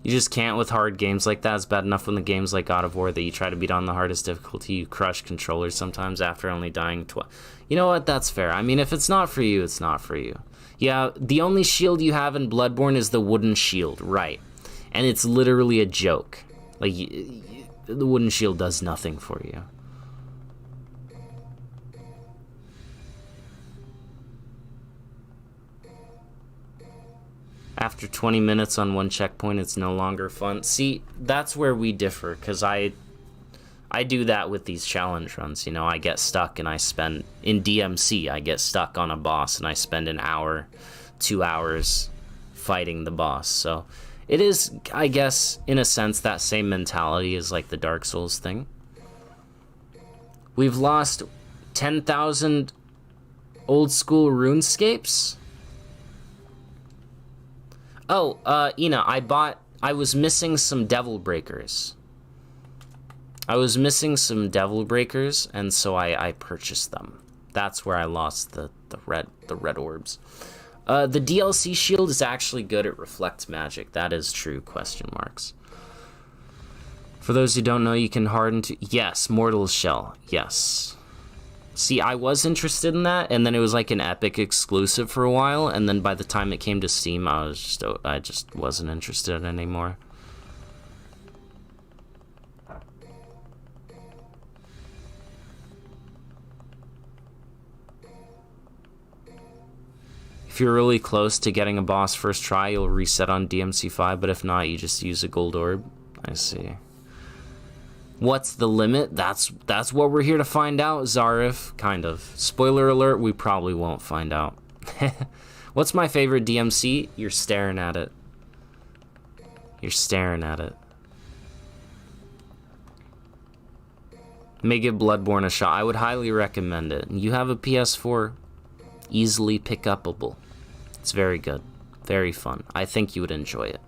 [SPEAKER 1] You just can't with hard games like that. It's bad enough when the games like God of War that you try to beat on the hardest difficulty, you crush controllers sometimes after only dying twice. You know what? That's fair. I mean, if it's not for you, it's not for you. Yeah, the only shield you have in Bloodborne is the wooden shield, right? And it's literally a joke. Like, the wooden shield does nothing for you. After 20 minutes on one checkpoint, it's no longer fun. See, that's where we differ, because I do that with these challenge runs. You know, I get stuck and I spend... In DMC, I get stuck on a boss and I spend an hour, 2 hours fighting the boss. So it is, I guess, in a sense, that same mentality as like the Dark Souls thing. We've lost 10,000 old school RuneScapes. Oh, Ina, I was missing some Devil Breakers. I was missing some Devil Breakers, and so I purchased them. That's where I lost the Red Orbs. The DLC shield is actually good. It reflects magic. That is true, question marks. For those who don't know, you can harden to... Yes, Mortal Shell. Yes. See, I was interested in that, and then it was like an Epic exclusive for a while, and then by the time it came to Steam, I just wasn't interested anymore. If you're really close to getting a boss first try, you'll reset on DMC 5, but if not, you just use a Gold Orb. I see. What's the limit? That's what we're here to find out, Zarif. Kind of. Spoiler alert, we probably won't find out. What's my favorite DMC? You're staring at it. You're staring at it. May give Bloodborne a shot. I would highly recommend it. You have a PS4, easily pick upable. It's very good. Very fun. I think you would enjoy it.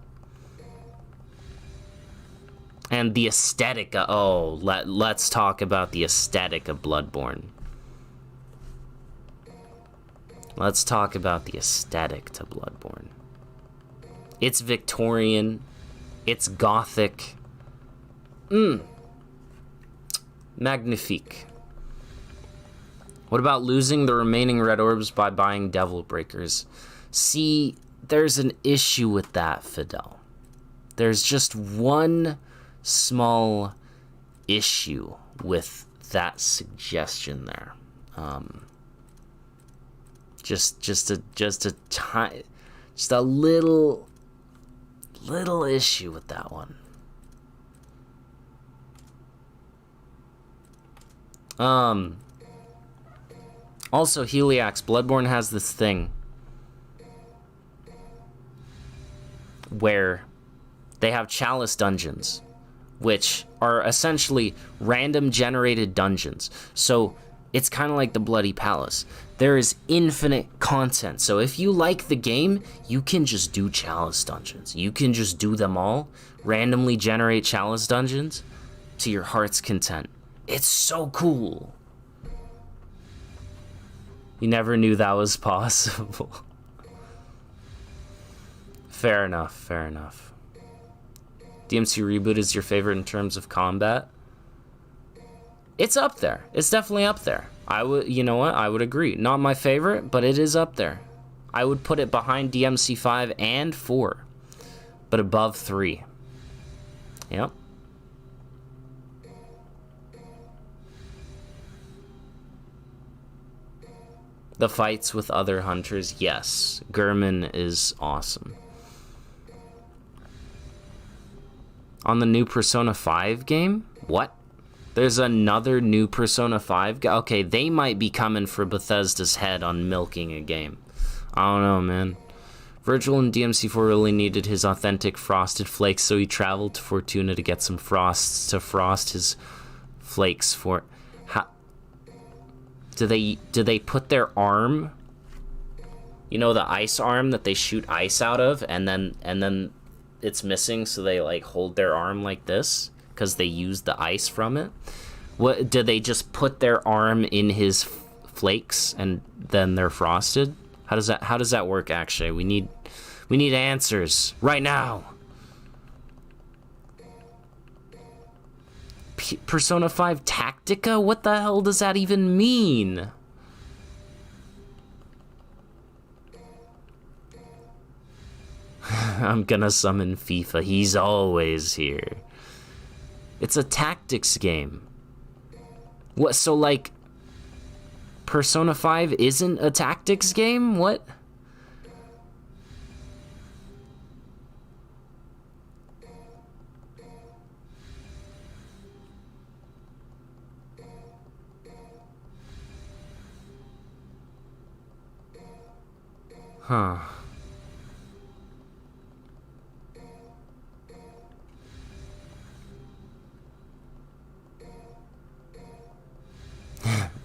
[SPEAKER 1] And the aesthetic, let's talk about the aesthetic of Bloodborne. Let's talk about the aesthetic to Bloodborne. It's Victorian. It's Gothic. Magnifique. What about losing the remaining Red Orbs by buying Devil Breakers? See, there's an issue with that, Fidel. There's just one small issue with that suggestion there. Just a little issue with that one. Also, Heliax, Bloodborne has this thing where they have chalice dungeons, which are essentially random generated dungeons. So it's kind of like the Bloody Palace. There is infinite content. So if you like the game, you can just do chalice dungeons. You can just do them all, randomly generate chalice dungeons to your heart's content. It's so cool. You never knew that was possible. Fair enough, fair enough. DMC Reboot is your favorite in terms of combat? It's up there. It's definitely up there. You know what? I would agree. Not my favorite, but it is up there. I would put it behind DMC 5 and 4, but above 3. Yep. The fights with other hunters, yes. Gurman is awesome. On the new Persona 5 game? What? There's another new Persona 5 game? Okay, they might be coming for Bethesda's head on milking a game. I don't know, man. Virgil in DMC4 really needed his authentic frosted flakes, so he traveled to Fortuna to get some frosts to frost his flakes for... Do they put their arm, you know, the ice arm that they shoot ice out of, and then it's missing, so they like hold their arm like this because they use the ice from it? What, do they just put their arm in his flakes and then they're frosted? How does that work? Actually, we need answers right now. Persona 5 Tactica? What the hell does that even mean? I'm gonna summon FIFA. He's always here. It's a tactics game. What, so like Persona 5 isn't a tactics game? What? Huh.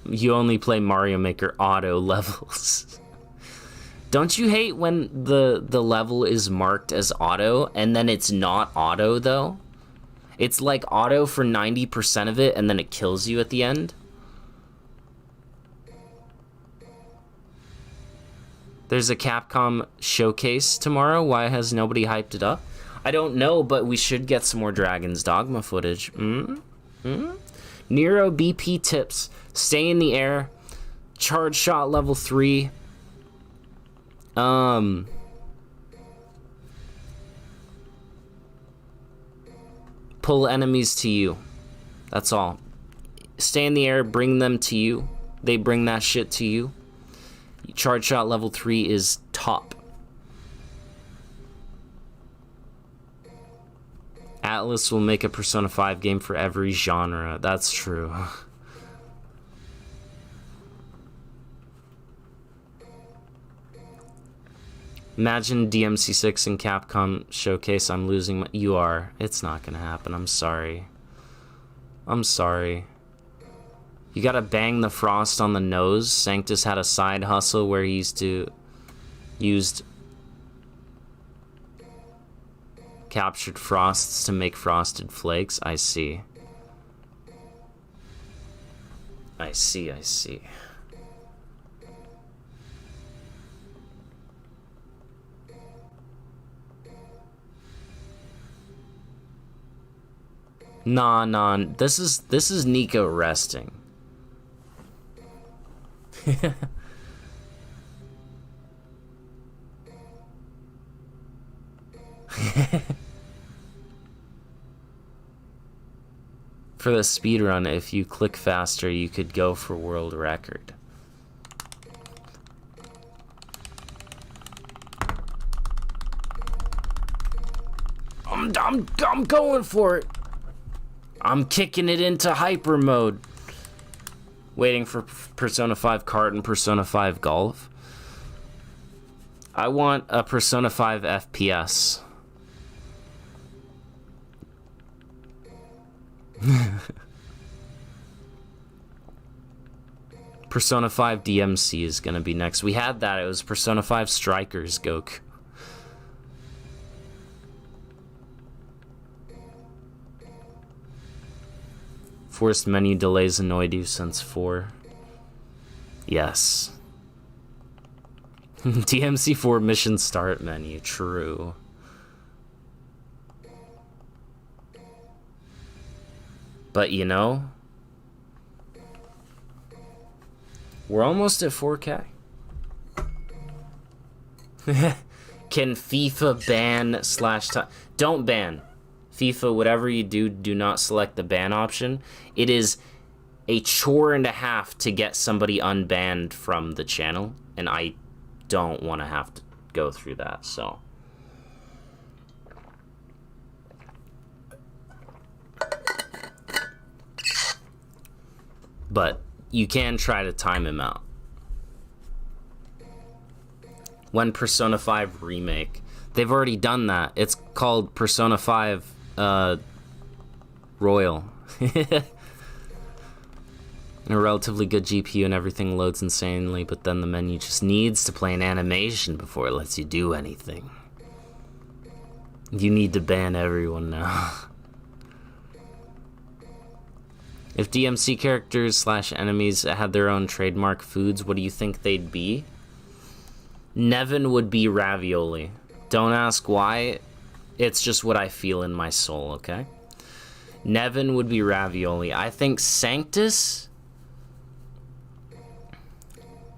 [SPEAKER 1] You only play Mario Maker auto levels. Don't you hate when the level is marked as auto and then it's not auto though? It's like auto for 90% of it and then it kills you at the end? There's a Capcom showcase tomorrow. Why has nobody hyped it up? I don't know, but we should get some more Dragon's Dogma footage. Nero BP tips. Stay in the air. Charge shot level 3. Pull enemies to you. That's all. Stay in the air, bring them to you. They bring that shit to you. Charge shot level 3 is top. Atlas will make a Persona 5 game for every genre. That's true. Imagine DMC6 and Capcom showcase. I'm losing my... You are. It's not gonna happen. I'm sorry. I'm sorry. You gotta bang the frost on the nose. Sanctus had a side hustle where he used to Used captured frosts to make frosted flakes. I see. I see, I see. Nah, this is Nico resting. For the speedrun, if you click faster, you could go for world record. I'm going for it. I'm kicking it into hyper mode. Waiting for Persona 5 Kart and Persona 5 Golf. I want a Persona 5 FPS. Persona 5 DMC is gonna be next. We had that. It was Persona 5 Strikers, Goku. Forced menu delays annoyed you since 4. Yes. DMC 4 mission start menu. True. But you know, we're almost at 4K. Can FIFA ban / don't ban. FIFA, whatever you do, do not select the ban option. It is a chore and a half to get somebody unbanned from the channel, and I don't want to have to go through that, so. But you can try to time him out. When Persona 5 Remake. They've already done that. It's called Persona 5 Royal. A relatively good GPU and everything loads insanely, but then the menu just needs to play an animation before it lets you do anything. You need to ban everyone now. If DMC characters / enemies had their own trademark foods, what do you think they'd be? Nevin would be ravioli. Don't ask why. It's just what I feel in my soul, okay? Nevin would be ravioli. I think Sanctus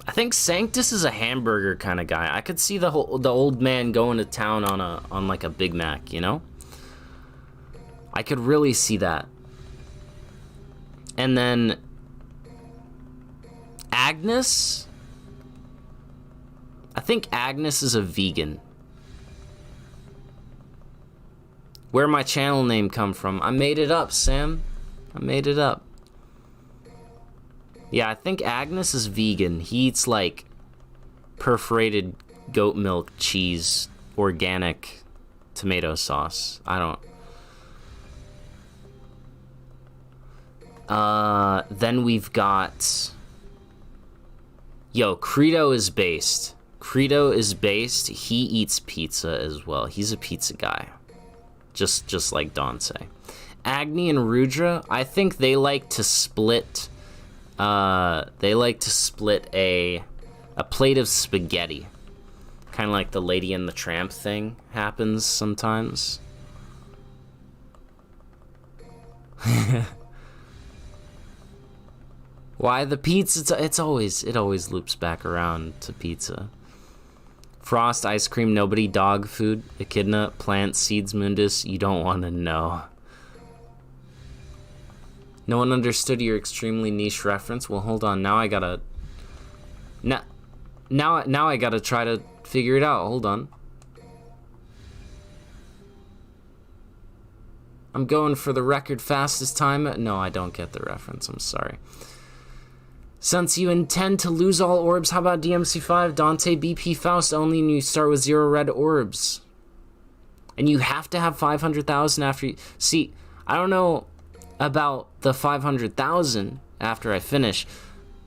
[SPEAKER 1] is a hamburger kind of guy. I could see the old man going to town on like a Big Mac, you know? I could really see that. And then Agnes? I think Agnes is a vegan. Where my channel name come from? I made it up, Sam. I made it up. Yeah, I think Agnes is vegan. He eats like perforated goat milk, cheese, organic tomato sauce. I don't. Then we've got... Yo, Credo is based. Credo is based. He eats pizza as well. He's a pizza guy. Just like Dante. Agni and Rudra, I think they like to split... they like to split a plate of spaghetti. Kind of like the Lady and the Tramp thing happens sometimes. Why the pizza? It always loops back around to pizza. Frost, ice cream, nobody, dog food, echidna, plant, seeds, mundus. You don't want to know. No one understood your extremely niche reference. Well, hold on. Now I gotta. Now I gotta try to figure it out. Hold on. I'm going for the record fastest time. No, I don't get the reference. I'm sorry. Since you intend to lose all orbs, how about DMC5, Dante, BP, Faust only, and you start with 0 red orbs? And you have to have 500,000 after you... See, I don't know about the 500,000 after I finish,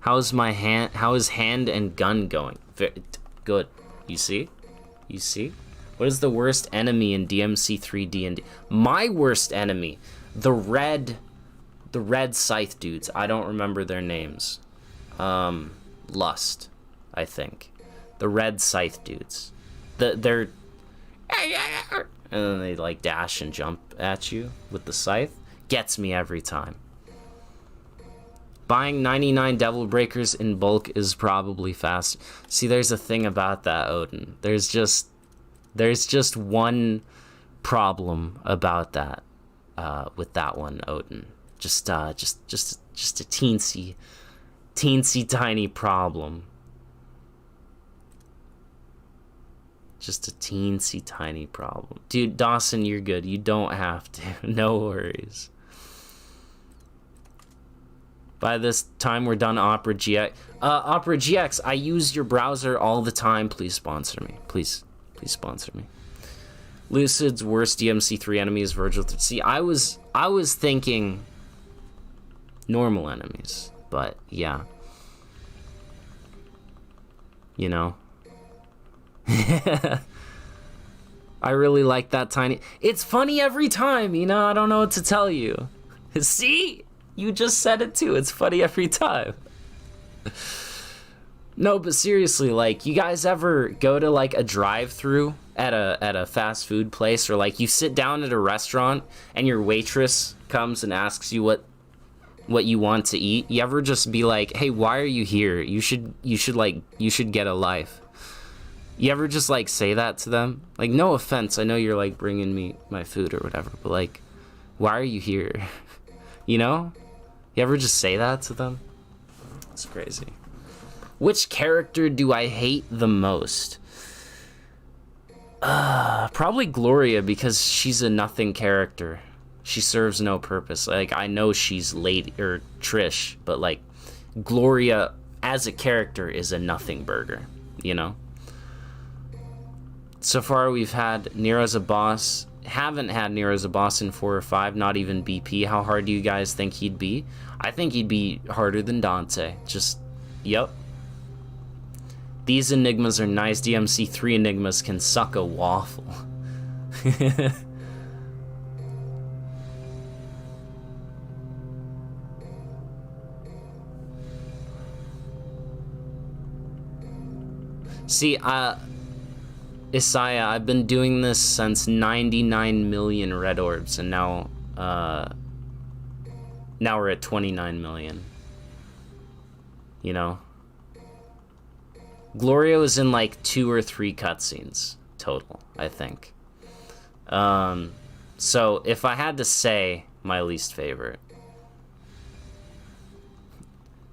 [SPEAKER 1] How is hand and gun going? Good. You see? You see? What is the worst enemy in DMC 3 D&D? My worst enemy, the red scythe dudes. I don't remember their names. Lust, I think. The red scythe dudes. They're and then they like dash and jump at you with the scythe. Gets me every time. Buying 99 Devil Breakers in bulk is probably fast. See, there's a thing about that, Odin. There's just one problem about that, with that one, Odin. Just a teensy tiny problem. Just a teensy tiny problem. Dude, Dawson, you're good. You don't have to. No worries. By this time, we're done Opera GX. Opera GX, I use your browser all the time. Please sponsor me. Please sponsor me. Lucid's worst DMC3 enemy is Virgil. See, I was thinking normal enemies, but yeah. You know? I really like that tiny... It's funny every time, you know? I don't know what to tell you. See? You just said it too. It's funny every time. No, but seriously, like, you guys ever go to like a drive-through at a fast food place, or like you sit down at a restaurant and your waitress comes and asks you what you want to eat? You ever just be like, "Hey, why are you here? You should get a life." You ever just like say that to them? Like, no offense, I know you're like bringing me my food or whatever, but like, why are you here? You know? You ever just say that to them? It's crazy. Which character do I hate the most? Probably Gloria, because she's a nothing character. She serves no purpose. Like, I know she's Lady or Trish, but like, Gloria as a character is a nothing burger, you know? So far we've had Nero as a boss. Haven't had Nero as a boss in 4 or 5, not even BP. How hard do you guys think he'd be? I think he'd be harder than Dante. Just, yep. These enigmas are nice. DMC 3 enigmas can suck a waffle. See, Isaiah, I've been doing this since 99 million Red Orbs, and now we're at 29 million. You know? Gloria was in like 2 or 3 cutscenes total, I think. So if I had to say my least favorite,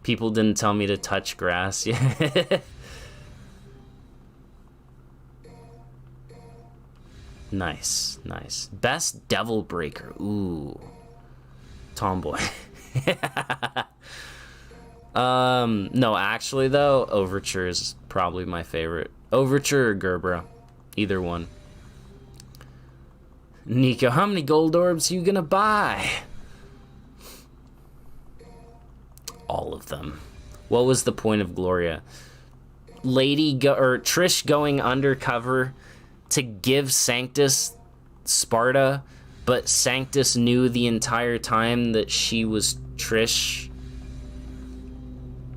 [SPEAKER 1] people didn't tell me to touch grass. Yeah. Nice. Best Devil Breaker. Ooh. Tomboy. No, actually though, Overture is probably my favorite. Overture or Gerbera. Either one. Nico, how many Gold Orbs you gonna buy? All of them. What was the point of Gloria? Trish going undercover to give Sanctus Sparta, but Sanctus knew the entire time that she was Trish,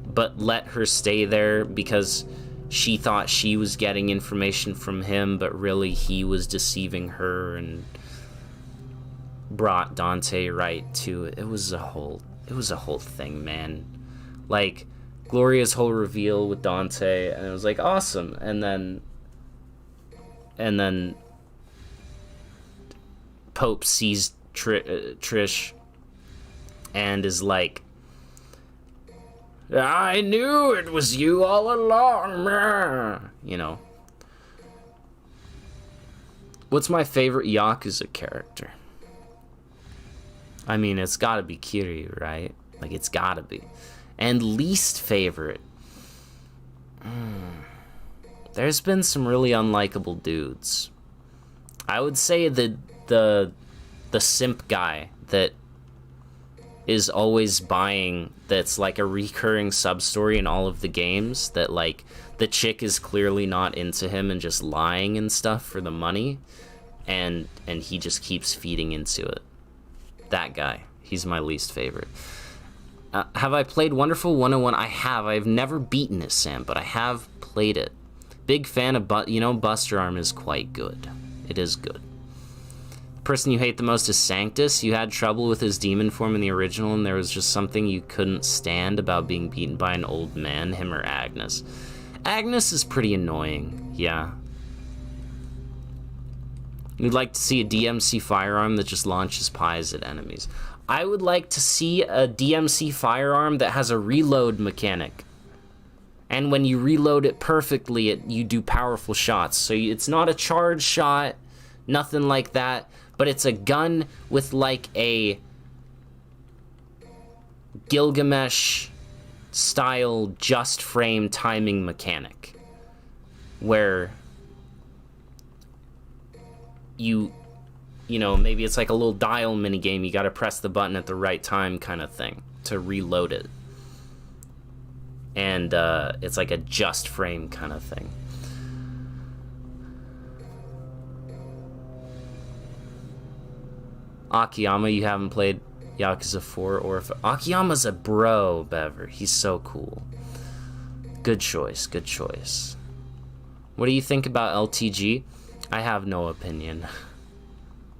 [SPEAKER 1] but let her stay there because she thought she was getting information from him, but really he was deceiving her and brought Dante right to it. It was a whole thing, man. Like, Gloria's whole reveal with Dante, and it was like awesome, and then Pope sees Trish and is like, I knew it was you all along. You know. What's my favorite Yakuza character? I mean, it's gotta be Kiryu, right? Like, it's gotta be. And least favorite? There's been some really unlikable dudes. I would say the simp guy that is always buying, that's like a recurring sub-story in all of the games, that like the chick is clearly not into him and just lying and stuff for the money, and he just keeps feeding into it. That guy, he's my least favorite. Have I played Wonderful 101? I have. I've never beaten it, Sam, but I have played it. Big fan of, Buster Arm is quite good. It is good. The person you hate the most is Sanctus. You had trouble with his demon form in the original, and there was just something you couldn't stand about being beaten by an old man, him or Agnes. Agnes is pretty annoying, yeah. We'd like to see a DMC firearm that just launches pies at enemies. I would like to see a DMC firearm that has a reload mechanic. And when you reload it perfectly, you do powerful shots. So it's not a charge shot, nothing like that, but it's a gun with like a Gilgamesh style just frame timing mechanic where maybe it's like a little dial minigame, you gotta press the button at the right time kind of thing to reload it. And it's like a just frame kind of thing. Akiyama, you haven't played Yakuza 4 or... Akiyama's a bro, Bever. He's so cool. Good choice, good choice. What do you think about LTG? I have no opinion.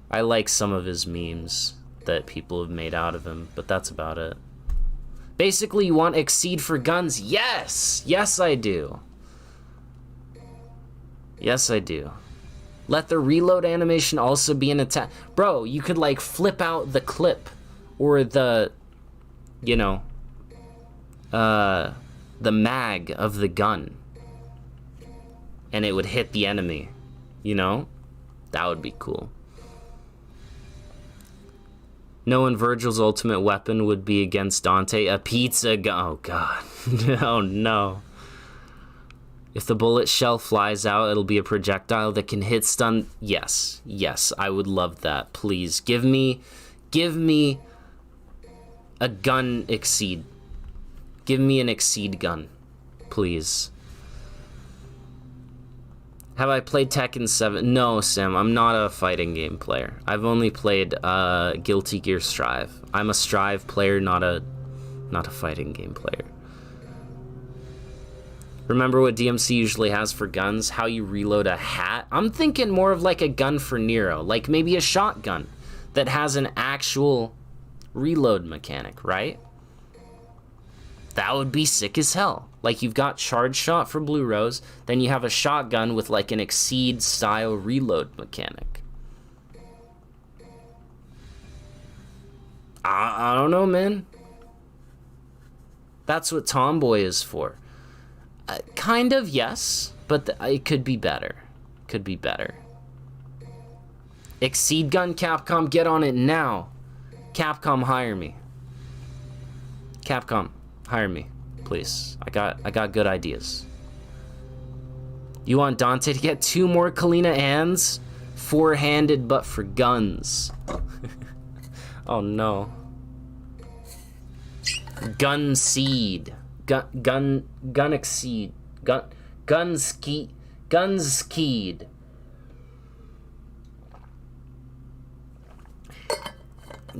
[SPEAKER 1] I like some of his memes that people have made out of him, but that's about it. Basically, you want Exceed for guns? Yes! Yes, I do. Yes, I do. Let the reload animation also be an attack. Bro, you could, like, flip out the clip. Or the, the mag of the gun. And it would hit the enemy. That would be cool. Knowing Virgil's ultimate weapon would be against Dante, a pizza gun. Oh, God. Oh, no. If the bullet shell flies out, it'll be a projectile that can hit stun. Yes. Yes, I would love that. Please, give me a gun Exceed. Give me an Exceed gun. Please. Have I played Tekken 7? No, Sam, I'm not a fighting game player. I've only played Guilty Gear Strive. I'm a Strive player, not a fighting game player. Remember what DMC usually has for guns? How you reload a hat? I'm thinking more of like a gun for Nero, like maybe a shotgun that has an actual reload mechanic, right? That would be sick as hell. Like, you've got charge shot for Blue Rose, then you have a shotgun with like an Exceed style reload mechanic. I don't know, man. That's what Tomboy is for. Kind of, yes, but it could be better. Could be better. Exceed gun, Capcom, get on it now. Capcom, hire me. Capcom, hire me, please. I got good ideas. You want Dante to get 2 more Kalina hands? 4-handed, but for guns. Oh no. Gun seed. Gun exceed. Guns keyed.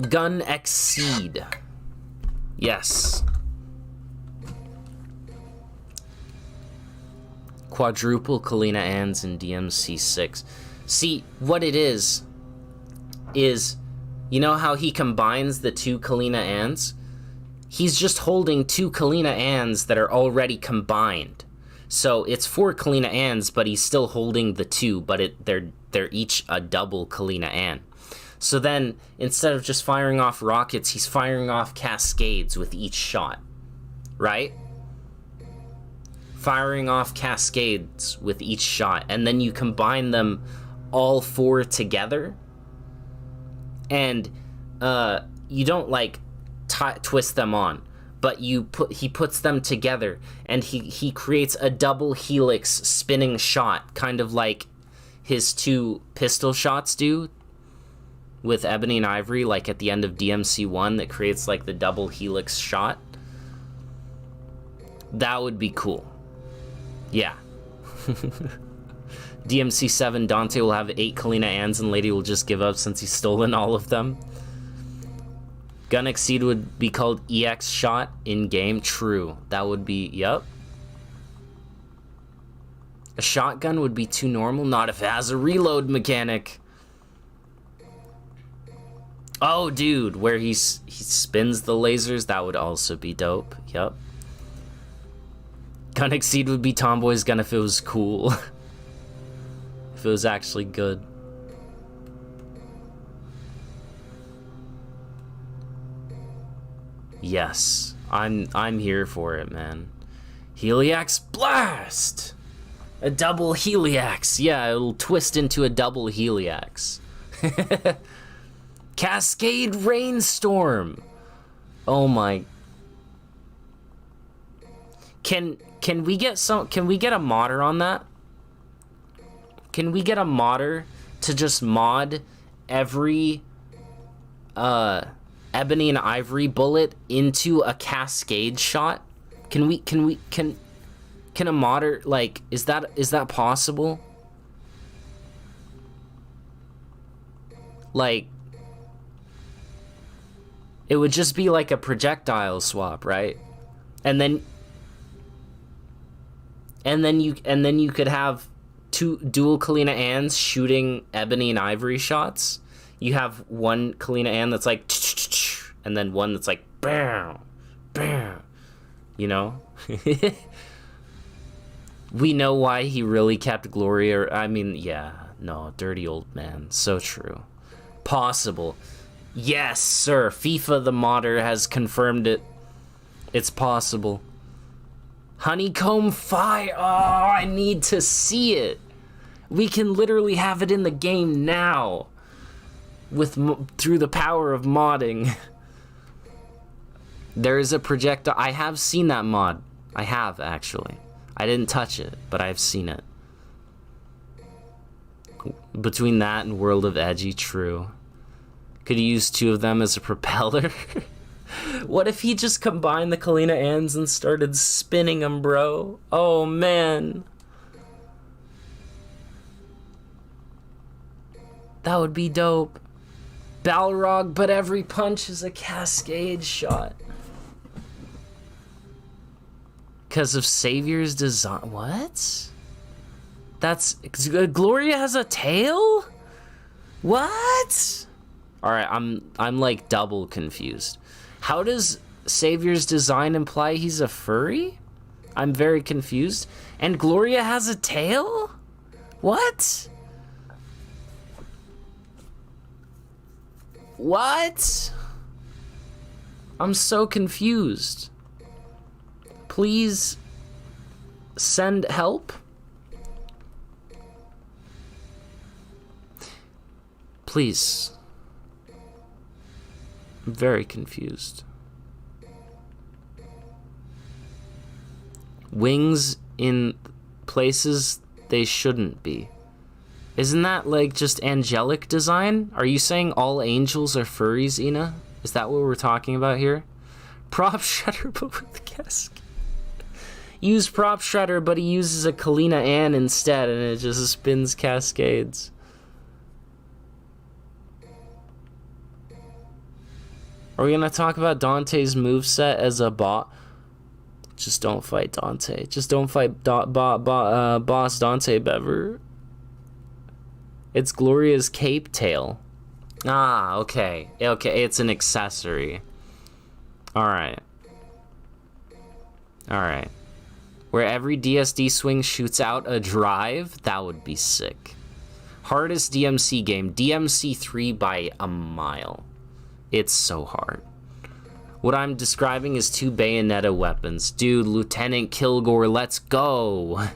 [SPEAKER 1] Gun exceed. Yes. Quadruple Kalina Anns in DMC 6. See, what it is, you know how he combines the 2 Kalina Anns? He's just holding 2 Kalina Anns that are already combined. So it's 4 Kalina Anns, but he's still holding the 2, but they're each a double Kalina Ann. So then, instead of just firing off rockets, he's firing off cascades with each shot, right? Firing off cascades with each shot, and then you combine them all 4 together, and you don't like twist them on, but he puts them together, and he creates a double helix spinning shot, kind of like his 2 pistol shots do. with Ebony and Ivory, like at the end of DMC 1, that creates like the double helix shot. That would be cool. Yeah. DMC 7, Dante will have 8 Kalina Ans and Lady will just give up since he's stolen all of them. Gun Exceed would be called EX shot in game. True. That would be, yep. A shotgun would be too normal, not if it has a reload mechanic. Oh, dude, where he spins the lasers, that would also be dope. Yep. Gun Exceed would be Tomboy's gun if it was cool. If it was actually good. Yes, I'm here for it, man. Heliax Blast! A double Heliax. Yeah, it'll twist into a double Heliax. Cascade Rainstorm. Oh my. Can we get a modder on that? Can we get a modder to just mod every Ebony and Ivory bullet into a cascade shot? Can a modder, like, is that possible? Like, it would just be like a projectile swap, right? And then you could have two dual Kalina Ans shooting Ebony and Ivory shots. You have one Kalina An that's like, and then one that's like, bam, bam, you know? We know why he really kept Gloria. I mean, yeah, no, dirty old man. So true. Possible. Yes, sir. FIFA the modder has confirmed it. It's possible. Honeycomb Fire. Oh, I need to see it. We can literally have it in the game now. Through the power of modding. There is a projectile. I have seen that mod. I have, actually. I didn't touch it, but I've seen it. Between that and World of Edgy, true. Could you use 2 of them as a propeller? What if he just combined the Kalina Ans and started spinning them, bro? Oh, man. That would be dope. Balrog, but every punch is a cascade shot. Because of Savior's design. What? That's... Gloria has a tail? What? Alright, I'm like double confused. How does Savior's design imply he's a furry? I'm very confused. And Gloria has a tail? What? What? I'm so confused. Please send help. Please. I'm very confused. Wings in places they shouldn't be. Isn't that like just angelic design? Are you saying all angels are furries, Ina? Is that what we're talking about here? Prop Shredder, but with the cascade. Use Prop Shredder, but he uses a Kalina An instead, and it just spins cascades. Are we gonna talk about Dante's moveset as a bot? Just don't fight Dante. Just don't fight Boss Dante Bever. It's Gloria's cape tail. Ah, okay. Okay, it's an accessory. Alright. Alright. Where every DSD swing shoots out a drive? That would be sick. Hardest DMC game. DMC 3 by a mile. It's so hard. What I'm describing is 2 Bayonetta weapons. Dude, Lieutenant Kilgore, let's go!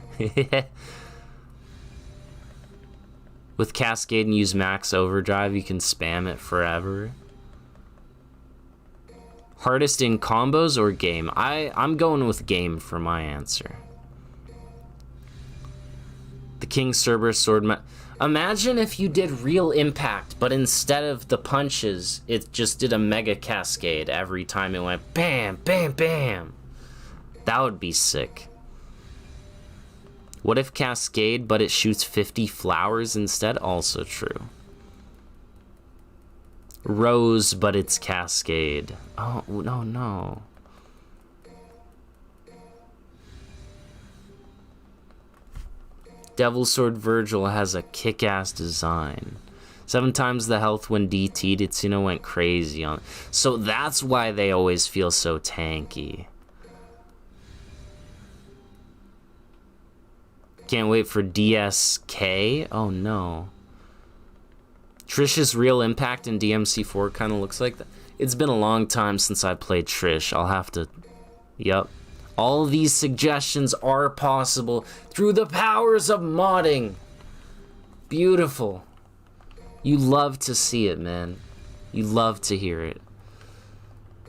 [SPEAKER 1] With Cascade and use Max Overdrive, you can spam it forever. Hardest in combos or game? I'm going with game for my answer. The King Cerberus sword Imagine if you did real impact, but instead of the punches, it just did a mega cascade every time it went bam, bam, bam. That would be sick. What if cascade, but it shoots 50 flowers instead? Also true. Rose, but it's cascade. Oh, no, no. Devil Sword Virgil has a kick-ass design. 7 times the health when DT'd, Itsino went crazy on. So that's why they always feel so tanky. Can't wait for DSK. Oh no. Trish's real impact in DMC4 kind of looks like that. It's been a long time since I played Trish. I'll have to... Yep. All of these suggestions are possible through the powers of modding. Beautiful. You love to see it, man. You love to hear it.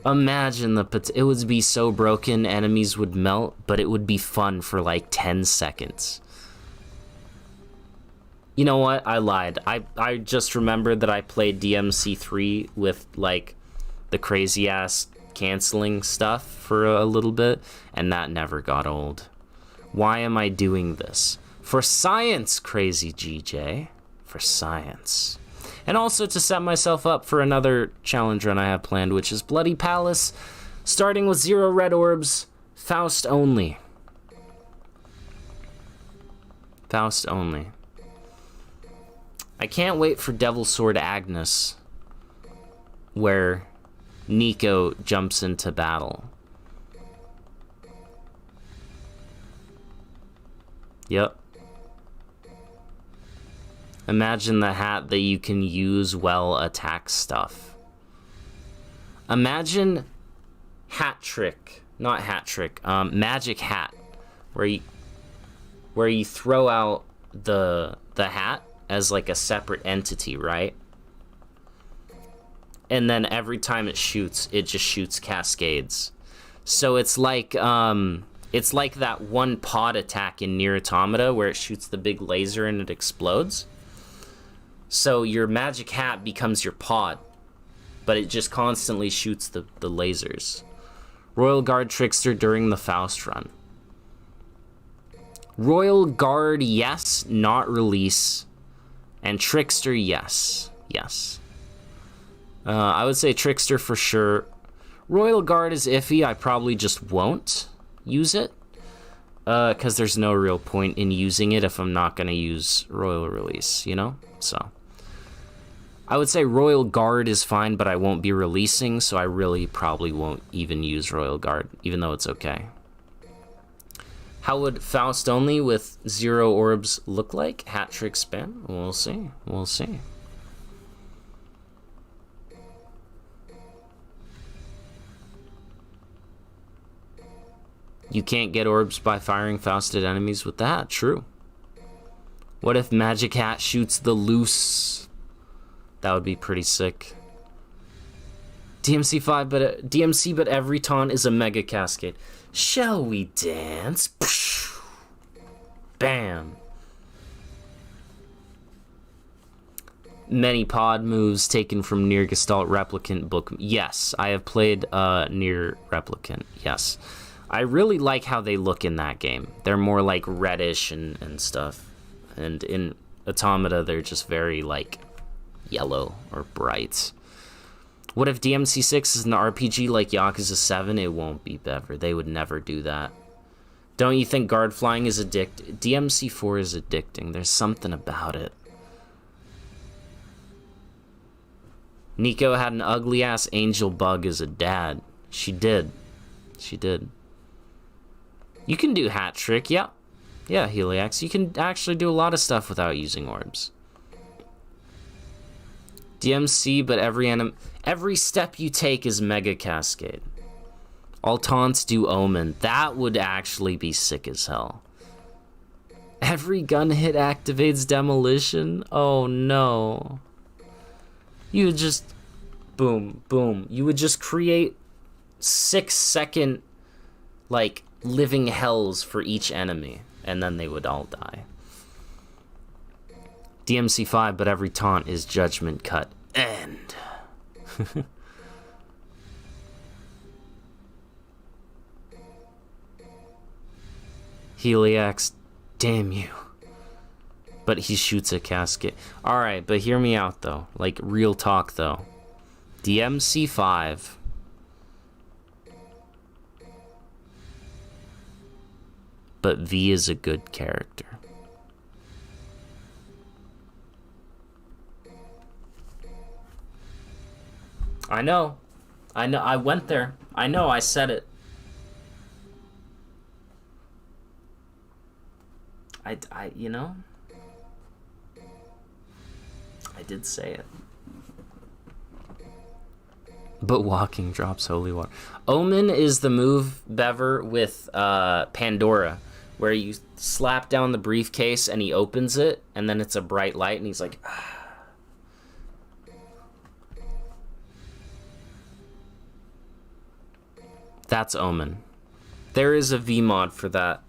[SPEAKER 1] Imagine it would be so broken, enemies would melt, but it would be fun for like 10 seconds. You know what? I lied. I just remembered that I played DMC3 with like the crazy ass canceling stuff for a little bit, and that never got old. Why am I doing this? For science, crazy GJ. For science. And also to set myself up for another challenge run I have planned, which is Bloody Palace, starting with 0 Red Orbs, Faust only. Faust only. I can't wait for Devil Sword Agnes, where Nico jumps into battle. Yep. Imagine the hat that you can use well attack stuff. Imagine hat trick, not hat trick, magic hat, where you throw out the hat as like a separate entity, right? And then every time it just shoots cascades. So it's like that one pod attack in Nier Automata where it shoots the big laser and it explodes. So your magic hat becomes your pod, but it just constantly shoots the lasers. Royal Guard Trickster during the Faust run. Royal Guard, yes, not release. And Trickster, yes. Yes. I would say Trickster for sure. Royal Guard is iffy. I probably just won't use it. Because there's no real point in using it if I'm not going to use Royal Release, you know? So I would say Royal Guard is fine, but I won't be releasing, so I really probably won't even use Royal Guard, even though it's okay. How would Faust only with 0 orbs look like? Hat trick spam? We'll see. We'll see. You can't get orbs by firing Faust at enemies with that. True. What if Magic Hat shoots the loose? That would be pretty sick. DMC, but every taunt is a mega cascade. Shall we dance? Bam. Many pod moves taken from Nier Gestalt Replicant book. Yes, I have played Nier Replicant. Yes. I really like how they look in that game. They're more like reddish and stuff. And in Automata, they're just very like yellow or bright. What if DMC6 is an RPG like Yakuza 7? It won't be, Bever. They would never do that. Don't you think guard flying is addicting? DMC4 is addicting. There's something about it. Nico had an ugly-ass angel bug as a dad. She did. She did. You can do hat trick, yeah. Yeah, Heliax. You can actually do a lot of stuff without using orbs. DMC, but every step you take is Mega Cascade. All taunts do Omen. That would actually be sick as hell. Every gun hit activates Demolition? Oh no. You would just... boom, boom. You would just create 6-second, like, living hells for each enemy. And then they would all die. DMC5, but every taunt is judgment cut. End. Heliax, damn you. But he shoots a casket. Alright, but hear me out though. Like, real talk though. DMC5. But V is a good character. I know. I went there. I know, I said it. You know? I did say it. But walking drops holy water. Omen is the move, Bever, with Pandora, where you slap down the briefcase and he opens it, and then it's a bright light, and he's like, ah. That's Omen. There is a V mod for that.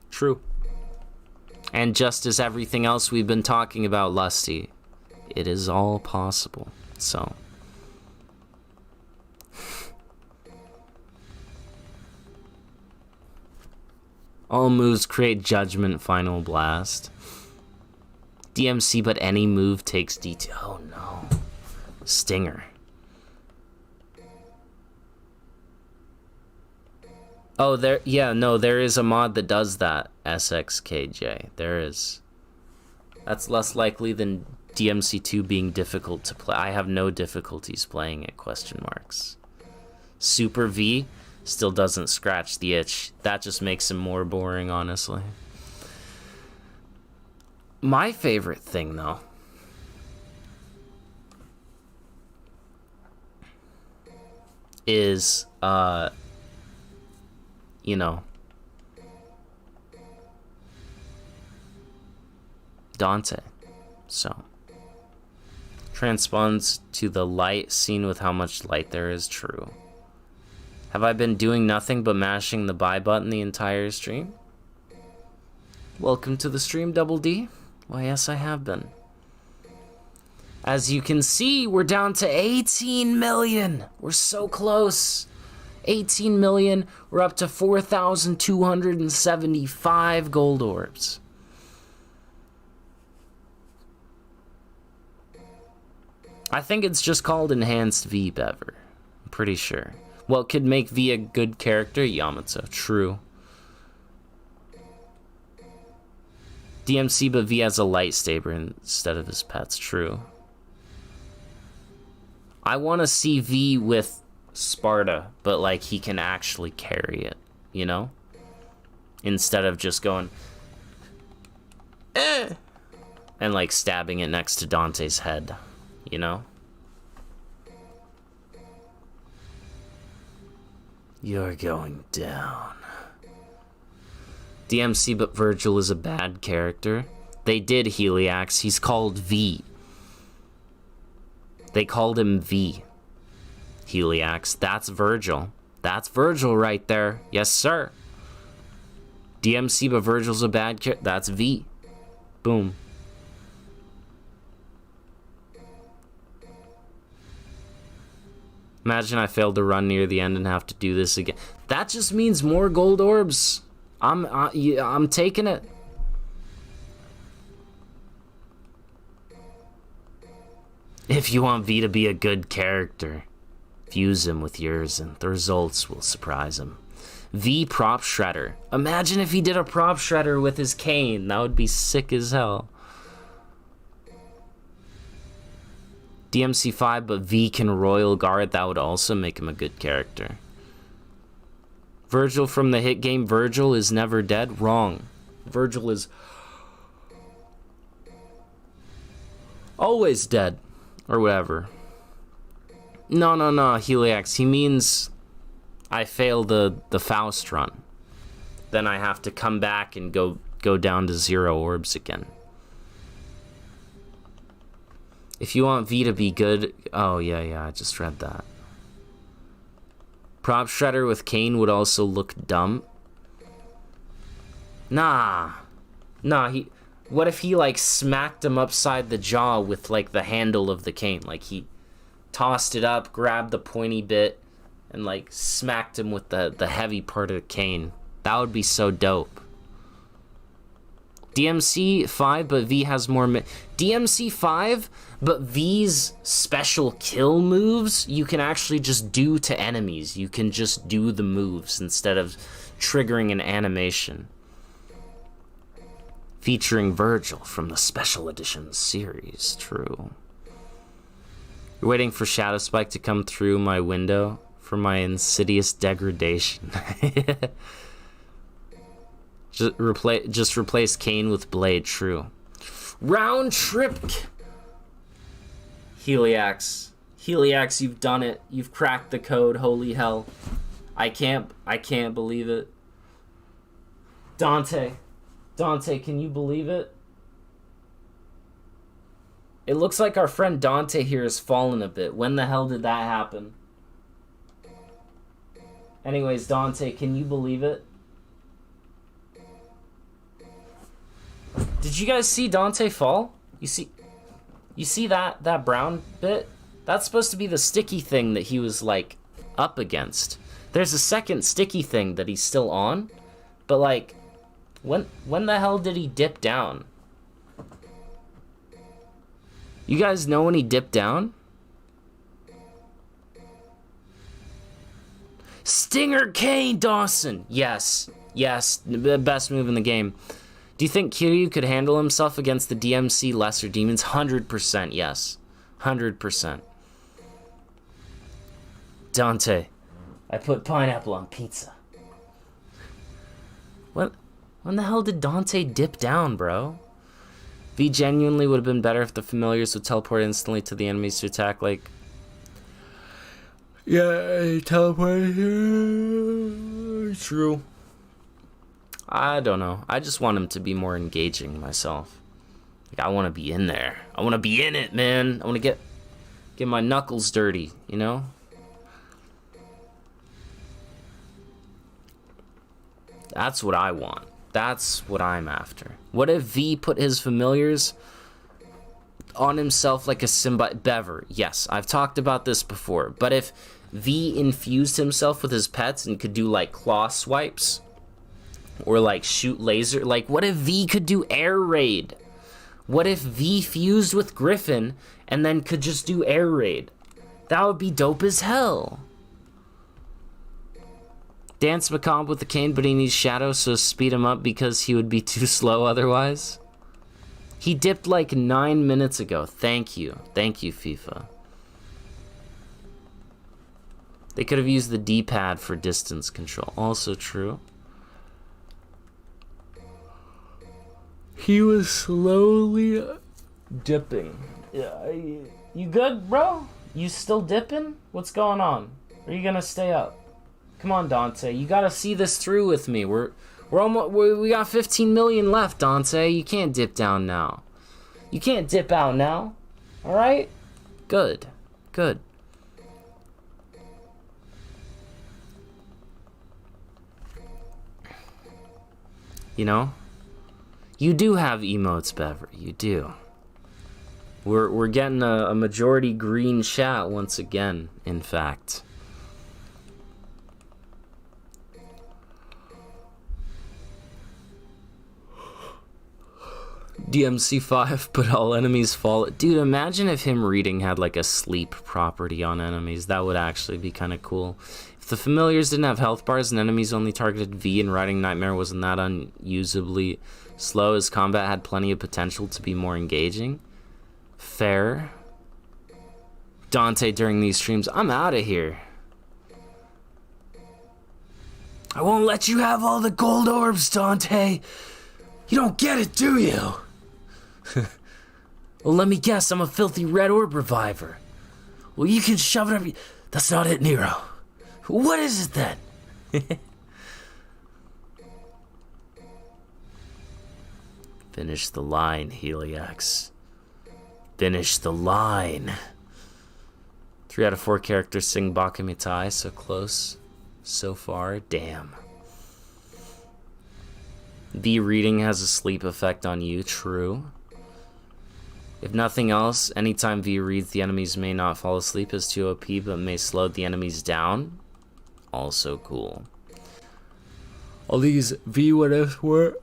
[SPEAKER 1] True. And just as everything else we've been talking about, Lusty, it is all possible. So. All moves create judgment, final blast. DMC, but any move takes DT. Oh no. Stinger. Oh, there is a mod that does that, SXKJ. There is. That's less likely than DMC2 being difficult to play. I have no difficulties playing it, question marks. Super V still doesn't scratch the itch. That just makes him more boring, honestly. My favorite thing, though, is, you know, Dante. So, transponds to the light, seen with how much light there is, true. Have I been doing nothing but mashing the buy button the entire stream? Welcome to the stream, Double D. Why, yes, I have been. As you can see, we're down to 18 million. We're so close. 18 million. We're up to 4,275 gold orbs. I think it's just called Enhanced V, Bever. I'm pretty sure. What could make V a good character? Yamato. True. DMC, but V has a lightsaber instead of his pets. True. I want to see V with Sparta, but like he can actually carry it, you know? Instead of just going, eh, and like stabbing it next to Dante's head, you know? You're going down. DMC, but Virgil is a bad character. They did Heliax. He's called V. They called him V. Heliax. That's Virgil. That's Virgil right there. Yes, sir. DMC, but Virgil's a bad character. That's V. Boom. Imagine I failed to run near the end and have to do this again. That just means more gold orbs. I'm taking it. If you want V to be a good character, fuse him with yours and the results will surprise him. V prop shredder. Imagine if he did a prop shredder with his cane. That would be sick as hell. DMC5, but V can Royal Guard. That would also make him a good character. Virgil from the hit game. Virgil is never dead. Wrong. Virgil is always dead. Or whatever. No, Heliax. He means I fail the Faust run. Then I have to come back and go down to 0 orbs again. If you want V to be good... Oh, yeah, I just read that. Prop Shredder with Kane would also look dumb. Nah, What if he, like, smacked him upside the jaw with, like, the handle of the cane? Like, he tossed it up, grabbed the pointy bit, and, like, smacked him with the heavy part of the cane. That would be so dope. DMC 5, but V has more... DMC 5, but V's special kill moves, you can actually just do to enemies. You can just do the moves instead of triggering an animation. Featuring Virgil from the Special Edition series. True. You're waiting for Shadow Spike to come through my window for my insidious degradation. Just replace Kane with Blade. True. Round trip. Heliax. Heliax, you've done it. You've cracked the code. Holy hell. I can't believe it. Dante, can you believe it? It looks like our friend Dante here has fallen a bit. When the hell did that happen? Anyways, Dante, can you believe it? Did you guys see Dante fall? You see that brown bit? That's supposed to be the sticky thing that he was, like, up against. There's a second sticky thing that he's still on, but, like, when the hell did he dip down? You guys know when he dipped down? Stinger Kane Dawson! Yes, the best move in the game. Do you think Kiryu could handle himself against the DMC lesser demons? 100% yes. 100%. Dante, I put pineapple on pizza. When the hell did Dante dip down, bro? V genuinely would have been better if the familiars would teleport instantly to the enemies to attack, like... Yeah, teleport here. True. I don't know. I just want him to be more engaging myself. Like, I want to be in there. I want to be in it, man. I want to get my knuckles dirty, you know? That's what I want. That's what I'm after. What if V put his familiars on himself like a symbiote? Bever, yes, I've talked about this before. But if V infused himself with his pets and could do, like, claw swipes, or, like, shoot laser, like, what if V could do air raid? What if V fused with Griffin and then could just do air raid? That would be dope as hell. Dance Macabre with the cane, but he needs Shadow, so speed him up because he would be too slow otherwise. He dipped like 9 minutes ago. Thank you. Thank you, FIFA. They could have used the D-pad for distance control. Also true. He was slowly dipping. Yeah, you good, bro? You still dipping? What's going on? Are you gonna stay up? Come on, Dante. You gotta see this through with me. We got 15 million left, Dante. You can't dip down now. You can't dip out now. All right? Good. Good. You know? You do have emotes, Bever. You do. We're getting a majority green chat once again, in fact. DMC5, but all enemies fall. Dude, imagine if him reading had like a sleep property on enemies. That would actually be kind of cool. If the familiars didn't have health bars and enemies only targeted V and Riding Nightmare wasn't that unusably slow, his combat had plenty of potential to be more engaging. Fair. Dante during these streams, I'm out of here. I won't let you have all the gold orbs, Dante. You don't get it, do you? Well, let me guess, I'm a filthy red orb reviver. Well, you can shove it up. That's not it, Nero. What is it then? Finish the line, Heliax. Finish the line. 3 out of 4 characters sing Bakamitai, so close, so far, damn. The reading has a sleep effect on you, true. If nothing else, anytime V reads, the enemies may not fall asleep as too OP, but may slow the enemies down. Also cool. All these V what ifs were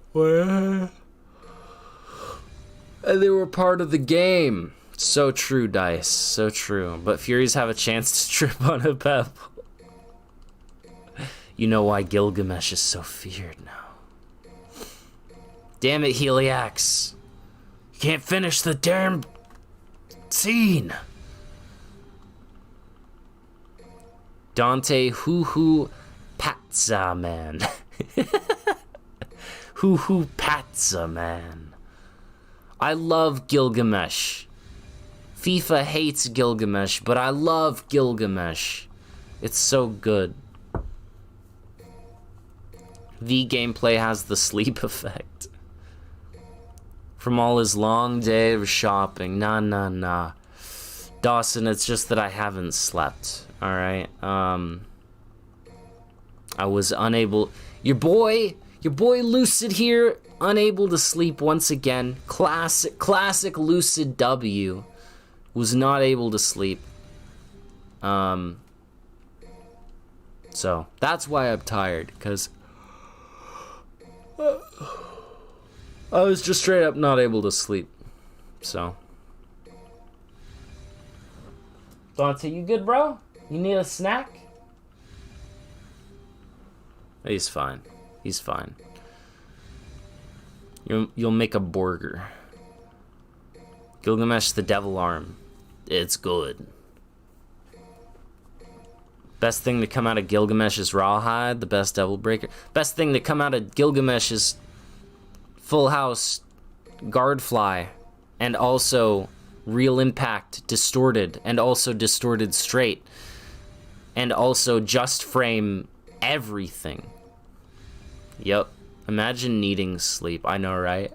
[SPEAKER 1] and they were part of the game. So true, Dice. So true. But Furies have a chance to trip on a pebble. You know why Gilgamesh is so feared now. Damn it, Heliax. You can't finish the damn scene. Dante hoo-hoo patza man. Hoo-hoo patza man. I love Gilgamesh. FIFA hates Gilgamesh, but I love Gilgamesh. It's so good. V gameplay has the sleep effect. From all his long day of shopping. Nah. Dawson, it's just that I haven't slept. Alright? I was unable... Your boy Lucid here, unable to sleep once again. Classic Lucid W. Was not able to sleep. So, that's why I'm tired, because... I was just straight up not able to sleep. So. Dante, you good, bro? You need a snack? He's fine. He's fine. You'll make a burger. Gilgamesh the Devil Arm. It's good. Best thing to come out of Gilgamesh is Rawhide, the best Devil Breaker. Best thing to come out of Gilgamesh is Full House, Guardfly, and also Real Impact, Distorted, and also Distorted Straight, and also Just Frame everything. Yep. Imagine needing sleep. I know, right?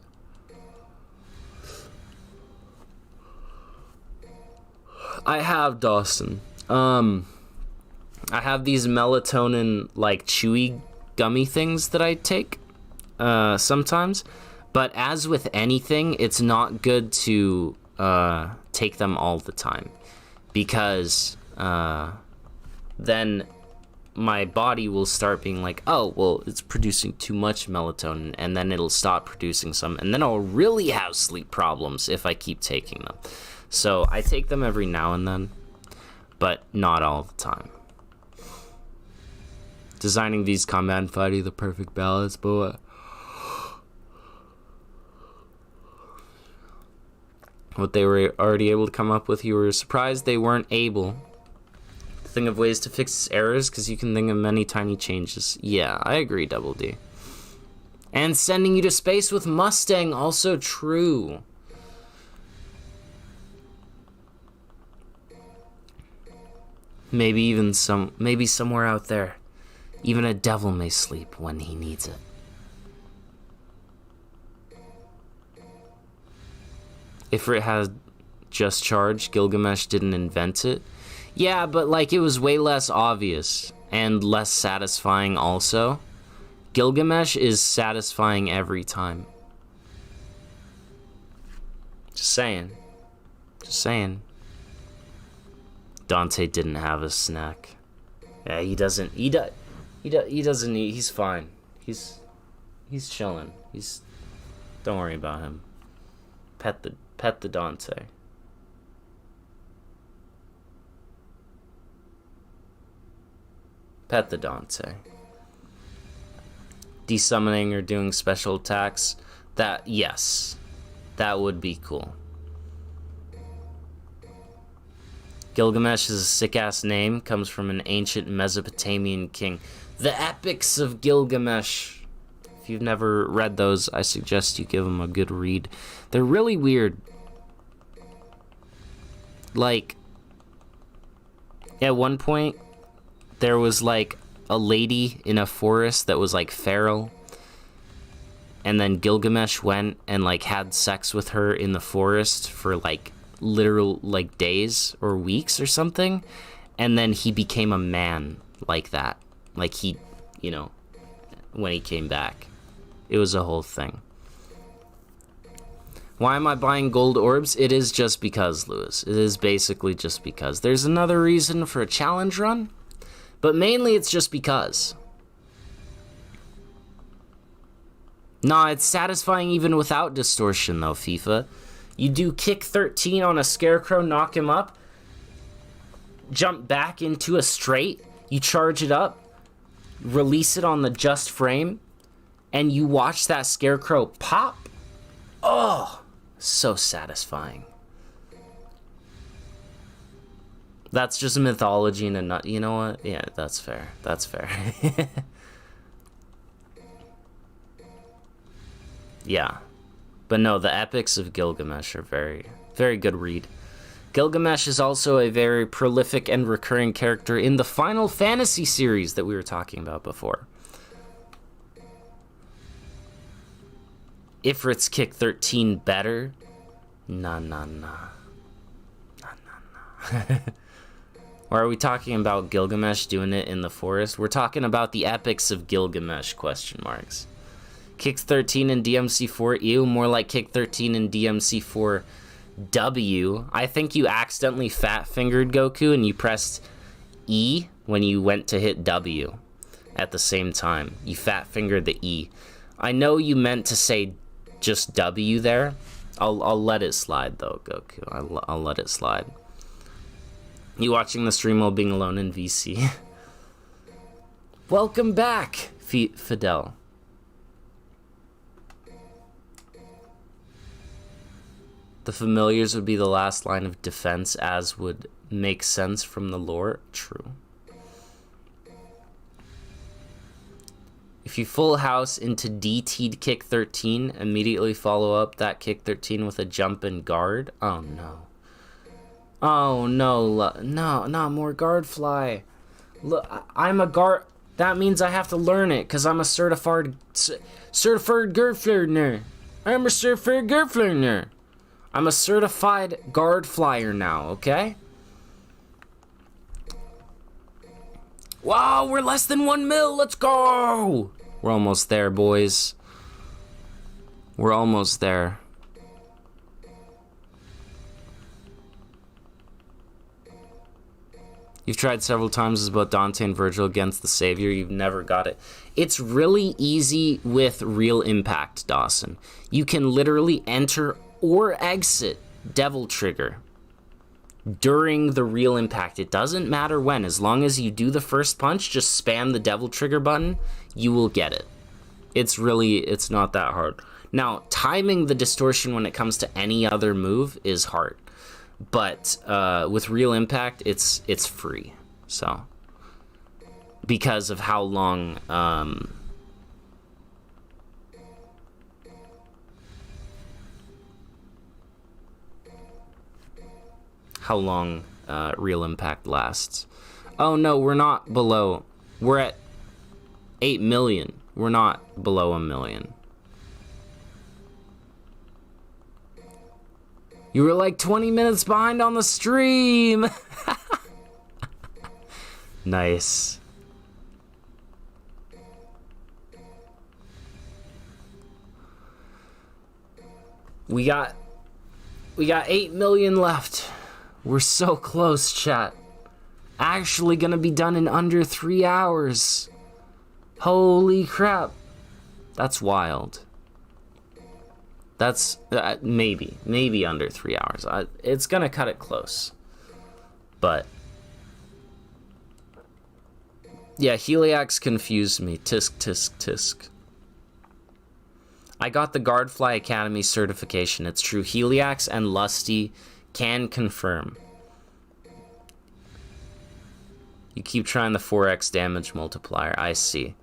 [SPEAKER 1] I have, Dawson. I have these melatonin, like, chewy gummy things that I take sometimes. But as with anything, it's not good to take them all the time. Because then my body will start being like, oh, well, it's producing too much melatonin. And then it'll stop producing some. And then I'll really have sleep problems if I keep taking them. So I take them every now and then, but not all the time. Designing these combat fighting the perfect balance, but what they were already able to come up with, you were surprised they weren't able to think of ways to fix errors, because you can think of many tiny changes. Yeah, I agree, Double D. And sending you to space with Mustang, also true. Maybe somewhere out there, even a devil may sleep when he needs it. If it had just charge, Gilgamesh didn't invent it. Yeah, but like it was way less obvious and less satisfying also. Gilgamesh is satisfying every time. Just saying. Dante didn't have a snack. Yeah, he doesn't. He doesn't eat. He's fine. He's chilling. Don't worry about him. Pet the Dante. Pet the Dante. Desummoning or doing special attacks. Yes. That would be cool. Gilgamesh is a sick-ass name, comes from an ancient Mesopotamian king. The Epics of Gilgamesh. If you've never read those, I suggest you give them a good read. They're really weird. Like, at one point, there was like a lady in a forest that was like feral. And then Gilgamesh went and like had sex with her in the forest for like literal like days or weeks or something, and then he became a man like that, like he, when he came back. It was a whole thing. Why am I buying Gold Orbs? It is just because, Lewis. It is basically just because. There's another reason for a challenge run, but mainly it's just because. Nah, it's satisfying even without distortion, though, FIFA. You do kick 13 on a Scarecrow, knock him up, jump back into a straight, you charge it up, release it on the just frame, and you watch that Scarecrow pop. Oh! So satisfying. That's just mythology in a nut. You know what? Yeah, that's fair. That's fair. Yeah. But no, the epics of Gilgamesh are very, very good read. Gilgamesh is also a very prolific and recurring character in the Final Fantasy series that we were talking about before. Ifrit's kick 13 better? Nah. Or are we talking about Gilgamesh doing it in the forest? We're talking about the epics of Gilgamesh, question marks. Kick 13 in DMC4, ew, more like kick 13 in DMC4 W. I think you accidentally fat-fingered Goku and you pressed E when you went to hit W at the same time. You fat-fingered the E. I know you meant to say just W there. I'll let it slide though, Goku. I'll let it slide. You watching the stream while being alone in VC? Welcome back, Fidel. The familiars would be the last line of defense, as would make sense from the lore. True. If you full house into DT'd kick 13, immediately follow up that kick 13 with a jump and guard. Oh no. Oh no, no, not more guard fly. Look, I'm a guard. That means I have to learn it, because I'm a certified guard flyer. I'm a certified guard flyer. I'm a certified guard flyer now, okay? Wow, we're less than 1 mil. Let's go. We're almost there, boys. We're almost there. You've tried several times about Dante and Virgil against the Savior. You've never got it. It's really easy with Real Impact, Dawson. You can literally enter or exit Devil Trigger during the Real Impact. It doesn't matter when. As long as you do the first punch, just spam the Devil Trigger button, you will get it. It's not that hard. Now, timing the distortion when it comes to any other move is hard. But with Real Impact, it's free. So, because of how long Real Impact lasts. Oh no, we're not below. We're at 8 million. We're not below 1 million. You were like 20 minutes behind on the stream. Nice. We got 8 million left. We're so close, chat. Actually gonna be done in under 3 hours. Holy crap. That's wild. That's maybe under 3 hours. It's gonna cut it close. But yeah, Heliax confused me. Tisk, tisk, tisk. I got the Guardfly Academy certification. It's true. Heliax and Lusty can confirm. You keep trying the 4x damage multiplier. I see.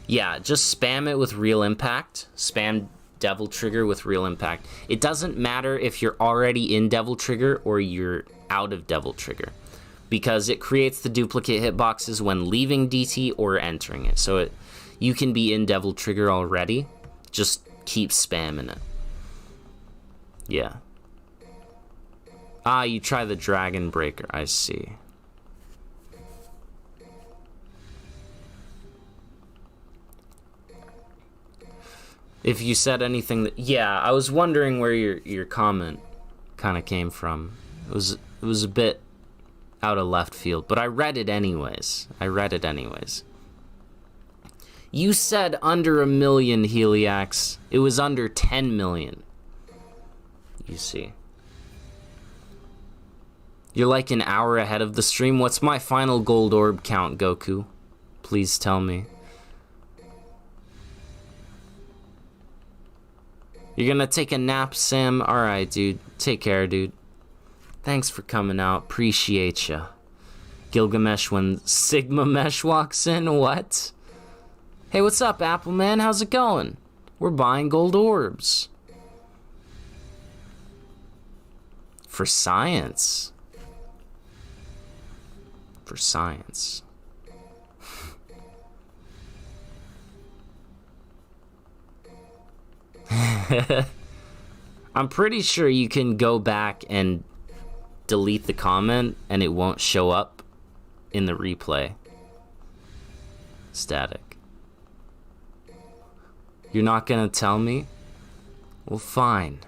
[SPEAKER 1] Yeah, just spam it with Real Impact. Spam Devil Trigger with Real Impact. It doesn't matter if you're already in Devil Trigger or you're out of Devil Trigger, because it creates the duplicate hitboxes when leaving DT or entering it. So you can be in Devil Trigger already. Just keep spamming it. Yeah. Ah, you try the Dragon Breaker. I see. If you said anything that... Yeah, I was wondering where your comment kind of came from. It was a bit out of left field, but I read it anyways. You said under 1 million, Heliax. It was under 10 million. You see. You're like an hour ahead of the stream. What's my final gold orb count, Goku? Please tell me. You're gonna take a nap, Sam? Alright, dude. Take care, dude. Thanks for coming out. Appreciate ya. Gilgamesh when Sigma Mesh walks in? What? Hey, what's up, Appleman? How's it going? We're buying gold orbs. For science. For science. I'm pretty sure you can go back and delete the comment and it won't show up in the replay. Static. You're not gonna tell me? Well, fine.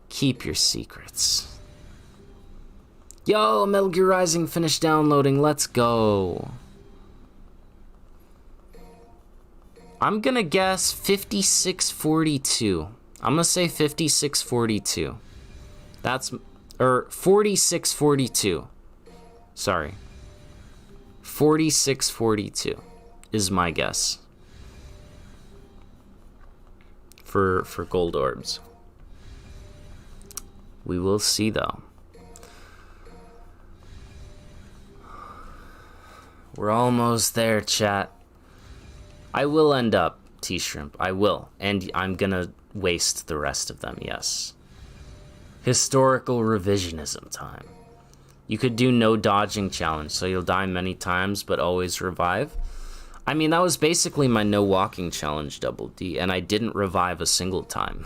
[SPEAKER 1] Keep your secrets. Yo, Metal Gear Rising finished downloading. Let's go. I'm gonna guess 5642. I'm gonna say 5642. That's... or 4642. Sorry. 4642 is my guess. For gold orbs. We will see, though. We're almost there, chat. I will end up T-Shrimp. I will. And I'm gonna waste the rest of them, yes. Historical revisionism time. You could do no dodging challenge, so you'll die many times, but always revive. I mean, that was basically my no walking challenge, Double D, and I didn't revive a single time.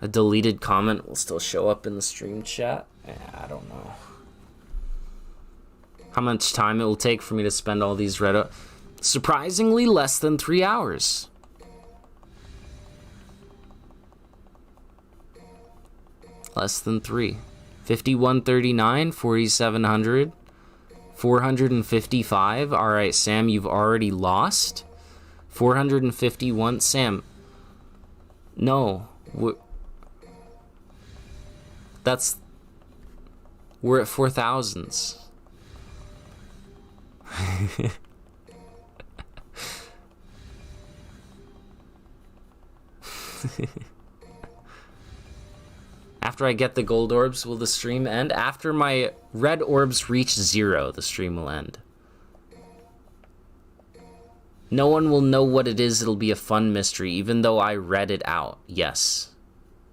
[SPEAKER 1] A deleted comment will still show up in the stream chat? I don't know. How much time it will take for me to spend all these Red Orbs? Surprisingly, less than 3 hours. Less than 3. 5139, 4700, 455. All right, Sam, you've already lost. 451. Sam, no. We're at 4,000s. After I get the gold orbs, will the stream end? After my red orbs reach 0, the stream will end. No one will know what it is. It'll be a fun mystery, even though I read it out. Yes.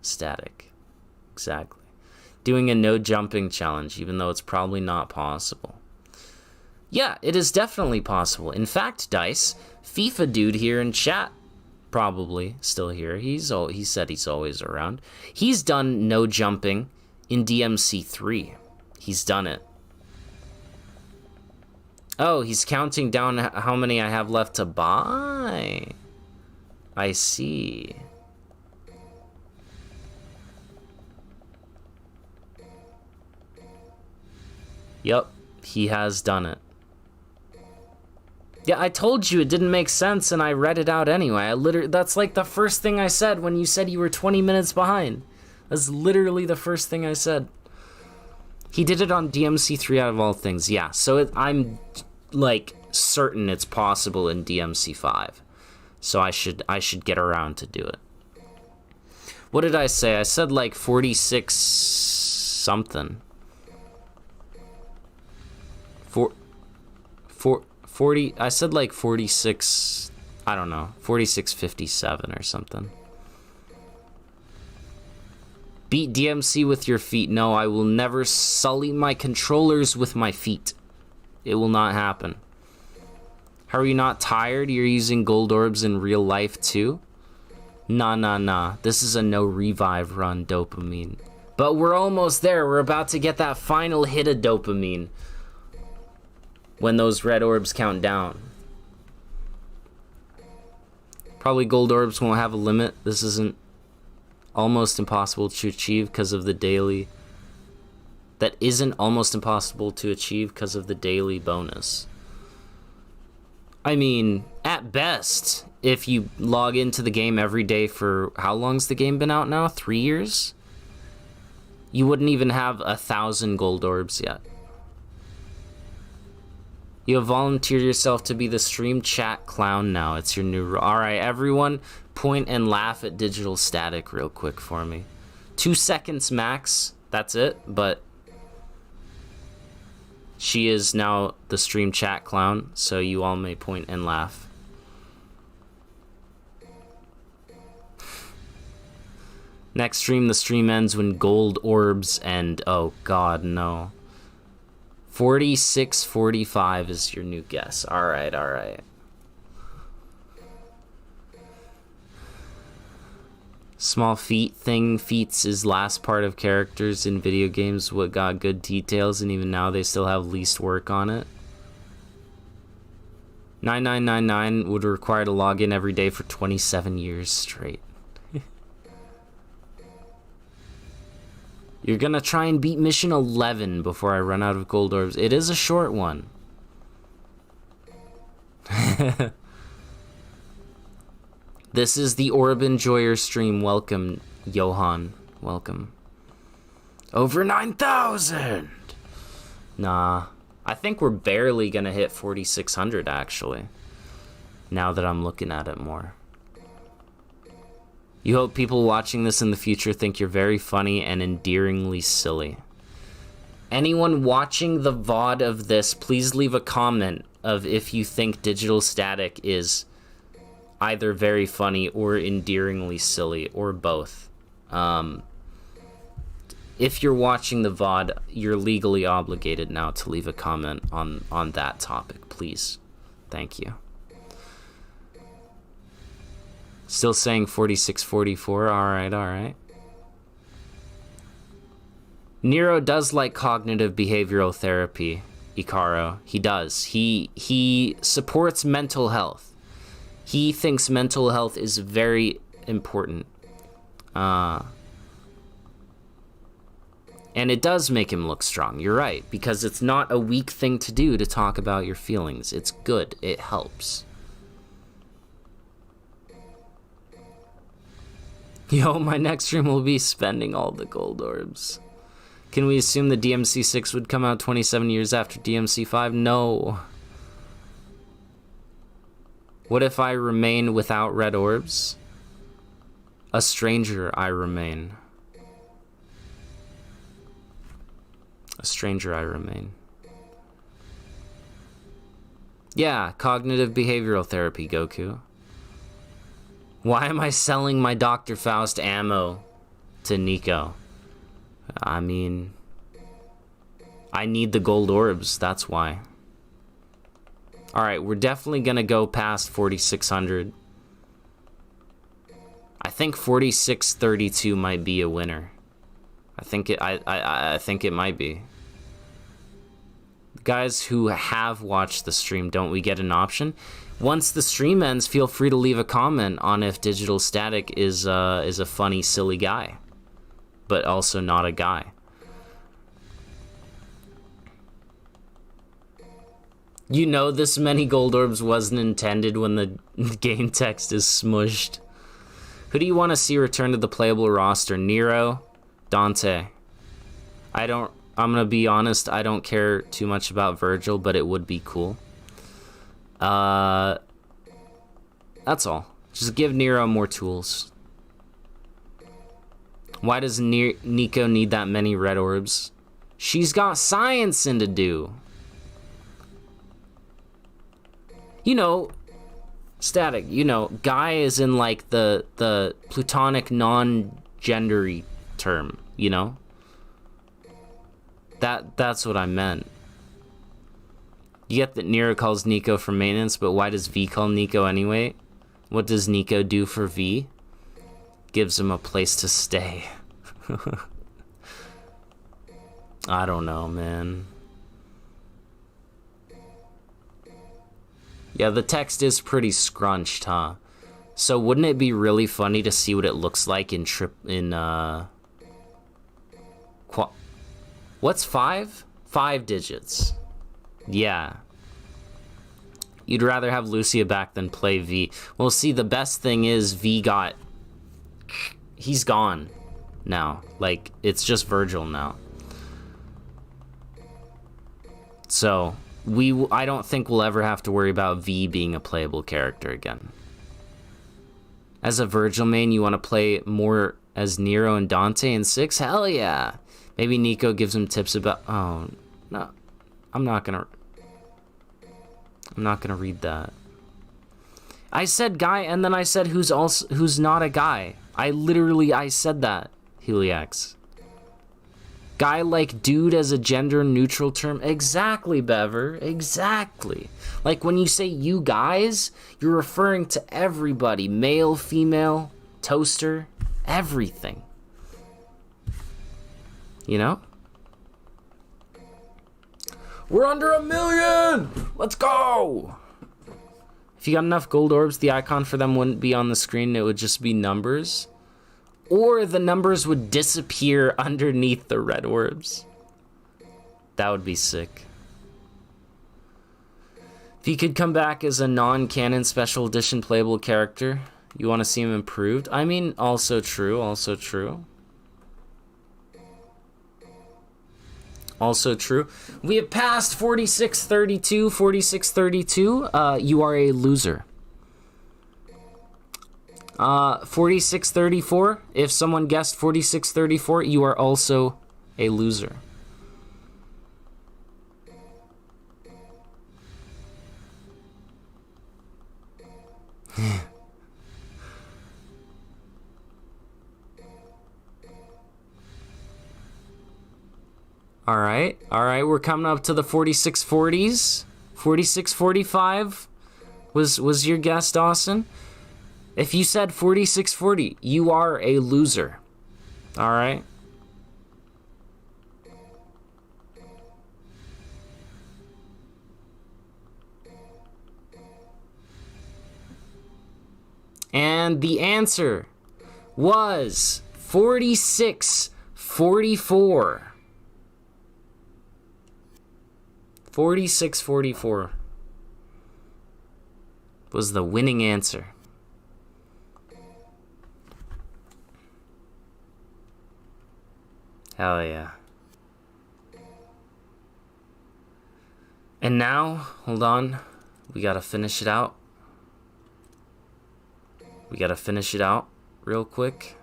[SPEAKER 1] Static. Exactly. Doing a no jumping challenge, even though it's probably not possible. Yeah, it is definitely possible. In fact, Dice, FIFA dude here in chat, probably still here. He said he's always around. He's done no jumping in DMC 3. He's done it. Oh, he's counting down how many I have left to buy. I see. Yep, he has done it. Yeah, I told you it didn't make sense, and I read it out anyway. That's like the first thing I said when you said you were 20 minutes behind. That's literally the first thing I said. He did it on DMC 3 out of all things, yeah. So I'm, like, certain it's possible in DMC 5. So I should get around to do it. What did I say? I said, like, 46 something. 40, I said like 46, I don't know, 4657 or something. Beat DMC with your feet. No, I will never sully my controllers with my feet. It will not happen. How are you not tired? You're using gold orbs in real life too? Nah. This is a no revive run, dopamine. But we're almost there. We're about to get that final hit of dopamine. When those red orbs count down. Probably Gold Orbs won't have a limit. This isn't almost impossible to achieve because of the daily. That isn't almost impossible to achieve because of the daily bonus. I mean, at best, if you log into the game every day for... How long's the game been out now? 3 years? You wouldn't even have 1,000 Gold Orbs yet. You have volunteered yourself to be the stream chat clown now. It's your new... Alright, everyone, point and laugh at Digital Static real quick for me. 2 seconds max. That's it, but... She is now the stream chat clown, so you all may point and laugh. Next stream, the stream ends when Gold Orbs end. Oh god, no. 46:45 is your new guess. Alright, alright. Small feet thing. Feats is last part of characters in video games what got good details, and even now they still have least work on it. 9999 would require to log in every day for 27 years straight. You're gonna try and beat mission 11 before I run out of Gold Orbs. It is a short one. This is the Orb Enjoyer stream. Welcome, Johan. Welcome. Over 9,000! Nah. I think we're barely gonna hit 4,600, actually. Now that I'm looking at it more. You hope people watching this in the future think you're very funny and endearingly silly. Anyone watching the VOD of this, please leave a comment of if you think Digital Static is either very funny or endearingly silly, or both. If you're watching the VOD, you're legally obligated now to leave a comment on that topic, please. Thank you. Still saying 46:44. Alright, alright. Nero does like cognitive behavioral therapy, Ikaro. He does. He supports mental health. He thinks mental health is very important. And it does make him look strong. You're right, because it's not a weak thing to do to talk about your feelings. It's good. It helps. Yo, my next stream will be spending all the Gold Orbs. Can we assume the DMC 6 would come out 27 years after DMC 5? No. What if I remain without Red Orbs? A stranger I remain. A stranger I remain. Yeah, cognitive behavioral therapy, Goku. Why am I selling my Dr. Faust ammo to Nico? I mean, I need the Gold Orbs, that's why. Alright, we're definitely gonna go past 4,600. I think 4632 might be a winner. I think it might be. Guys who have watched the stream, don't we get an option? Once the stream ends, feel free to leave a comment on if Digital Static is a funny, silly guy, but also not a guy. You know this many Gold Orbs wasn't intended when the game text is smushed. Who do you want to see return to the playable roster? Nero? Dante? I'm gonna be honest, I don't care too much about Virgil, but it would be cool. That's all. Just give Nero more tools. Why does Nico need that many Red Orbs? She's got sciencing to do. You know, Static, you know, guy is in like the plutonic non-gendery term, you know? That's what I meant. You get that Nero calls Nico for maintenance, but why does V call Nico anyway? What does Nico do for V? Gives him a place to stay. I don't know, man. Yeah, the text is pretty scrunched, huh? So wouldn't it be really funny to see what it looks like in what's 5? 5 digits. Yeah. You'd rather have Lucia back than play V. Well, see, the best thing is V got... He's gone now. Like, it's just Virgil now. So, I don't think we'll ever have to worry about V being a playable character again. As a Virgil main, you want to play more as Nero and Dante in 6? Hell yeah! Maybe Nico gives him tips about... Oh, no. I'm not gonna read that. I said guy, and then I said who's not a guy. I said that, Heliax. Guy like dude as a gender neutral term. Exactly, Bever. Exactly. Like when you say you guys, you're referring to everybody. Male, female, toaster, everything. You know? We're under 1 million! Let's go! If you got enough gold orbs, the icon for them wouldn't be on the screen. It would just be numbers. Or the numbers would disappear underneath the red orbs. That would be sick. If he could come back as a non-canon special edition playable character, you want to see him improved? I mean, also true, also true. Also true. We have passed 4632. 4632, you are a loser. 4634, if someone guessed 4634, you are also a loser. All right, we're coming up to the 4640s. 4645 was your guess, Dawson. If you said 4640, you are a loser. All right. And the answer was 4644. 4644 was the winning answer. Hell yeah. And now, hold on, we gotta finish it out. We gotta finish it out real quick.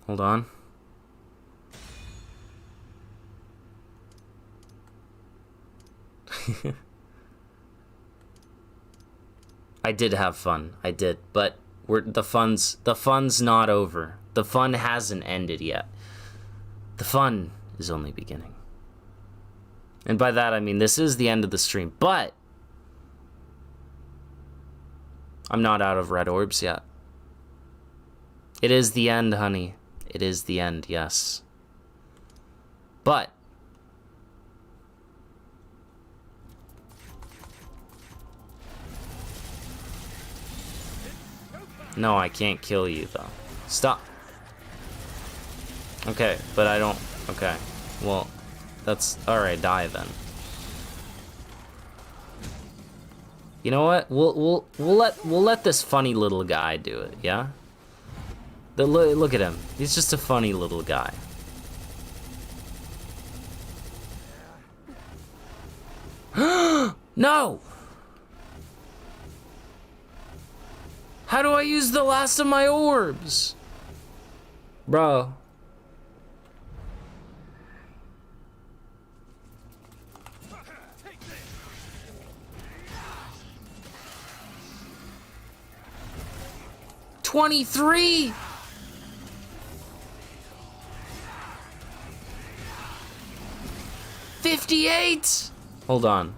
[SPEAKER 1] Hold on. I did have fun. I did, but the fun's not over. The fun hasn't ended yet. The fun is only beginning. And by that I mean this is the end of the stream, but I'm not out of red orbs yet. It is the end, honey. It is the end, yes. But no, I can't kill you, though. Stop. Okay, but I don't... Okay. Well, that's... Alright, die then. You know what? We'll let this funny little guy do it, yeah? Look at him. He's just a funny little guy. No! How do I use the last of my orbs? Bro. $23! $58! Hold on.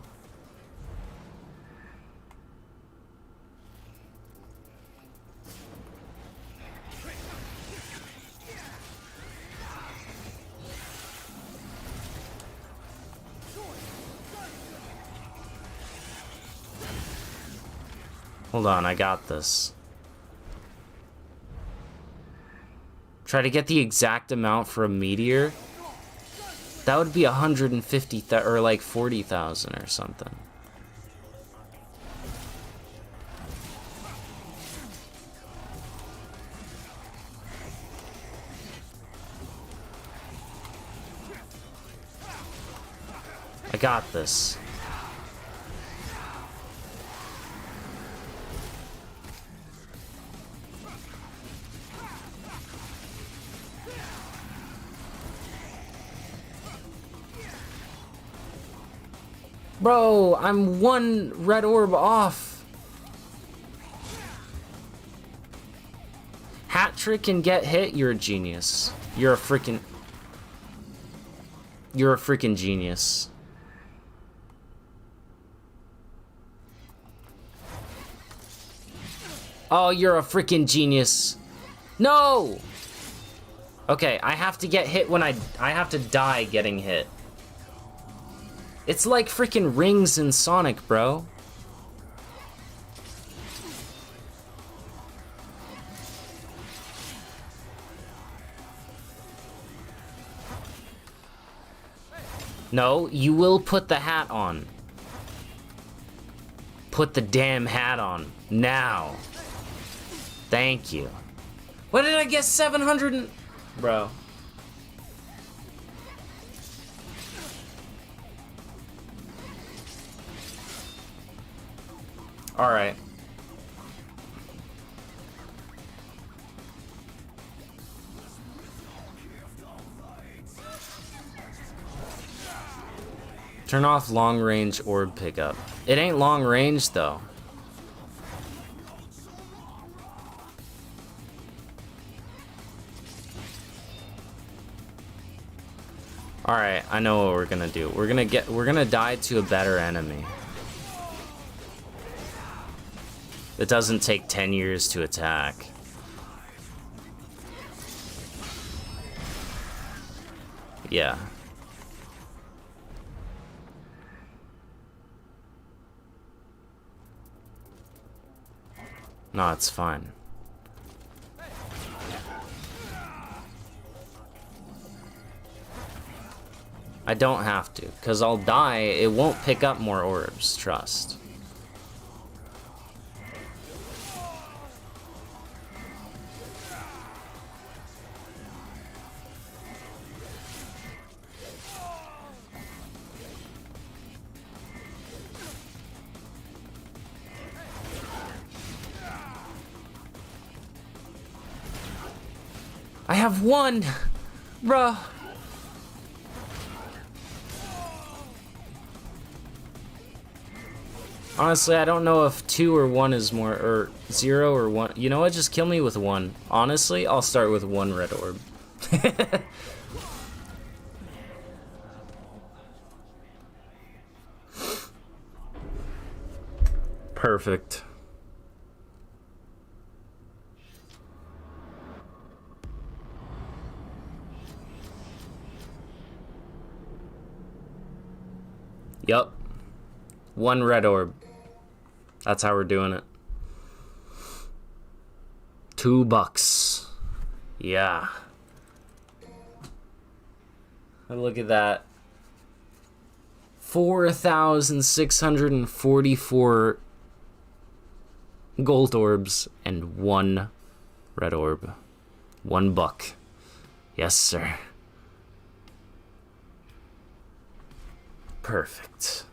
[SPEAKER 1] Hold on, I got this. Try to get the exact amount for a meteor. That would be 150,000 or like 40,000 or something. I got this. Bro, I'm one red orb off. Hat trick and get hit, you're a genius. You're a freaking genius. Oh, you're a freaking genius. No! Okay, I have to get hit when I have to die getting hit. It's like freaking rings in Sonic, bro. No, you will put the hat on. Put the damn hat on. Now. Thank you. What did I get? 700 and... Bro. Alright. Turn off long range orb pickup. It ain't long range though. Alright, I know what we're gonna do. We're gonna die to a better enemy. It doesn't take 10 years to attack. Yeah. No, it's fine. I don't have to, because I'll die. It won't pick up more orbs, trust. I have one, bruh. Honestly, I don't know if 2 or 1 is more, or 0 or 1. You know what? Just kill me with 1. Honestly, I'll start with 1 red orb. Perfect. Yup. 1 red orb. That's how we're doing it. $2. Yeah. And look at that. 4,644 gold orbs and 1 red orb. $1. Yes, sir. Perfect.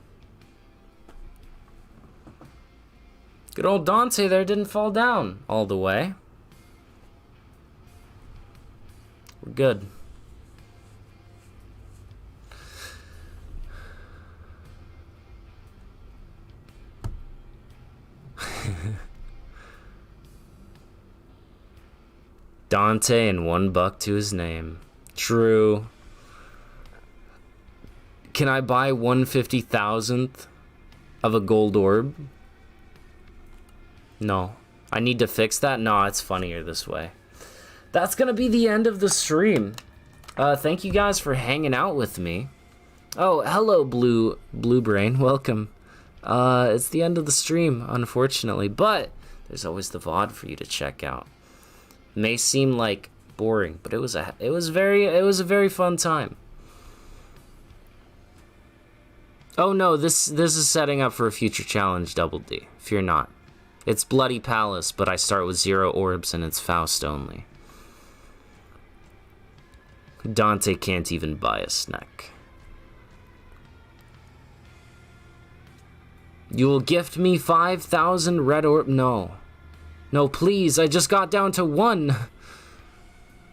[SPEAKER 1] Good old Dante there didn't fall down all the way. We're good. Dante and $1 to his name. True. Can I buy 1/50,000th of a gold orb? No. I need to fix that? No, it's funnier this way. That's gonna be the end of the stream. Thank you guys for hanging out with me. Oh, hello, Blue Brain. Welcome. It's the end of the stream, unfortunately, but there's always the VOD for you to check out. It may seem like boring, but it was a very fun time. Oh no, this is setting up for a future challenge, Double D. Fear not. It's Bloody Palace, but I start with 0 orbs and it's Faust only. Dante can't even buy a snack. You will gift me 5,000 red orb. No. No, please, I just got down to 1.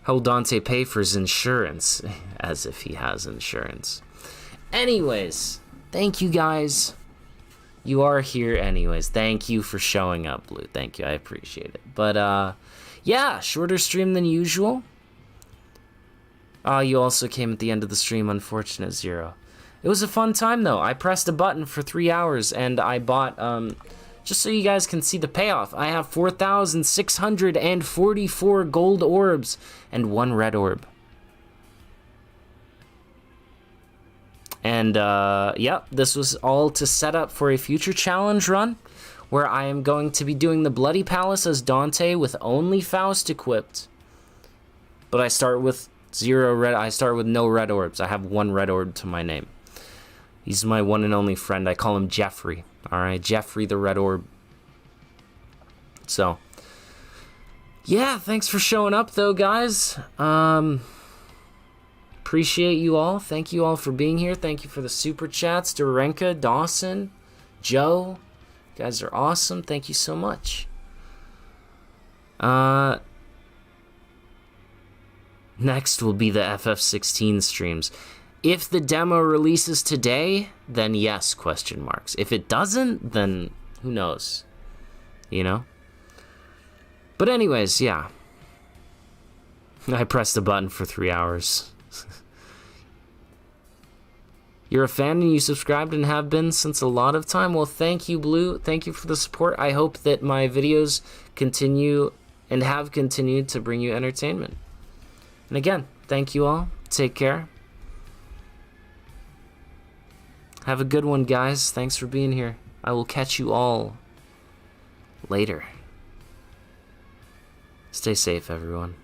[SPEAKER 1] How will Dante pay for his insurance? As if he has insurance. Anyways, thank you guys. You are here anyways. Thank you for showing up, Blue. Thank you, I appreciate it. But, yeah, shorter stream than usual. You also came at the end of the stream, unfortunate Zero. It was a fun time, though. I pressed a button for 3 hours, and I bought, just so you guys can see the payoff, I have 4,644 gold orbs and 1 red orb. And, yeah, this was all to set up for a future challenge run, where I am going to be doing the Bloody Palace as Dante with only Faust equipped. But I start with I start with no red orbs. I have 1 red orb to my name. He's my one and only friend. I call him Jeffrey. Alright, Jeffrey the Red Orb. So, yeah, thanks for showing up, though, guys. Appreciate you all. Thank you all for being here. Thank you for the super chats. Dorenka, Dawson, Joe. You guys are awesome. Thank you so much. Next will be the FF16 streams. If the demo releases today, then yes, question marks. If it doesn't, then who knows? You know? But anyways, yeah. I pressed a button for 3 hours. You're a fan and you subscribed and have been since a lot of time. Well, thank you, Blue. Thank you for the support. I hope that my videos continue and have continued to bring you entertainment. And again, thank you all. Take care. Have a good one, guys. Thanks for being here. I will catch you all later. Stay safe, everyone.